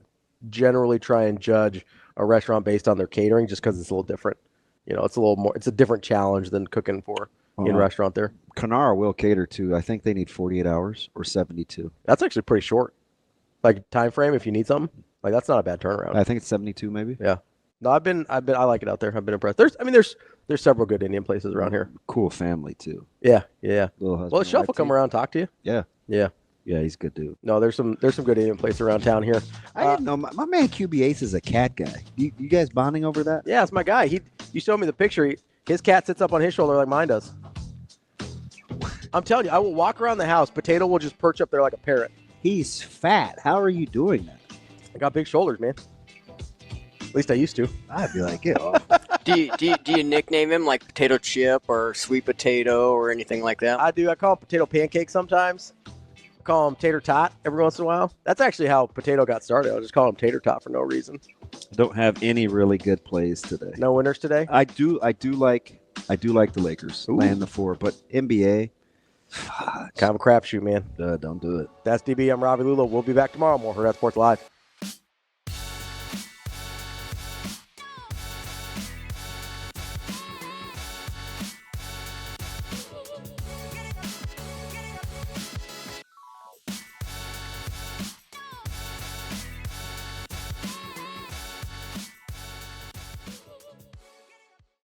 generally try and judge a restaurant based on their catering just because it's a little different. You know, it's a different challenge than cooking for in restaurant there. Canara will cater to, I think they need 48 hours or 72. That's actually pretty short. Like time frame if you need something. Like that's not a bad turnaround. I think it's 72 maybe. Yeah. No, I like it out there. I've been impressed. There's several good Indian places around here. Cool family too. Yeah. Well, Chef will come around and talk to you. Yeah, he's a good dude. No, there's some good Indian places around town here. I didn't know my man QB Ace is a cat guy. You guys bonding over that? Yeah, it's my guy. You showed me the picture. His cat sits up on his shoulder like mine does. I'm telling you, I will walk around the house. Potato will just perch up there like a parrot. He's fat. How are you doing that? I got big shoulders, man. At least I used to. I'd be like, get off. Do you nickname him like Potato Chip or Sweet Potato or anything like that? I do. I call him Potato Pancake sometimes. I call him Tater Tot every once in a while. That's actually how Potato got started. I just call him Tater Tot for no reason. Don't have any really good plays today. No winners today? I do like the Lakers laying the 4, but NBA, kind of a crapshoot, man. Don't do it. That's DB. I'm Ravi Lulla. We'll be back tomorrow. More Hurrdat Sports Live.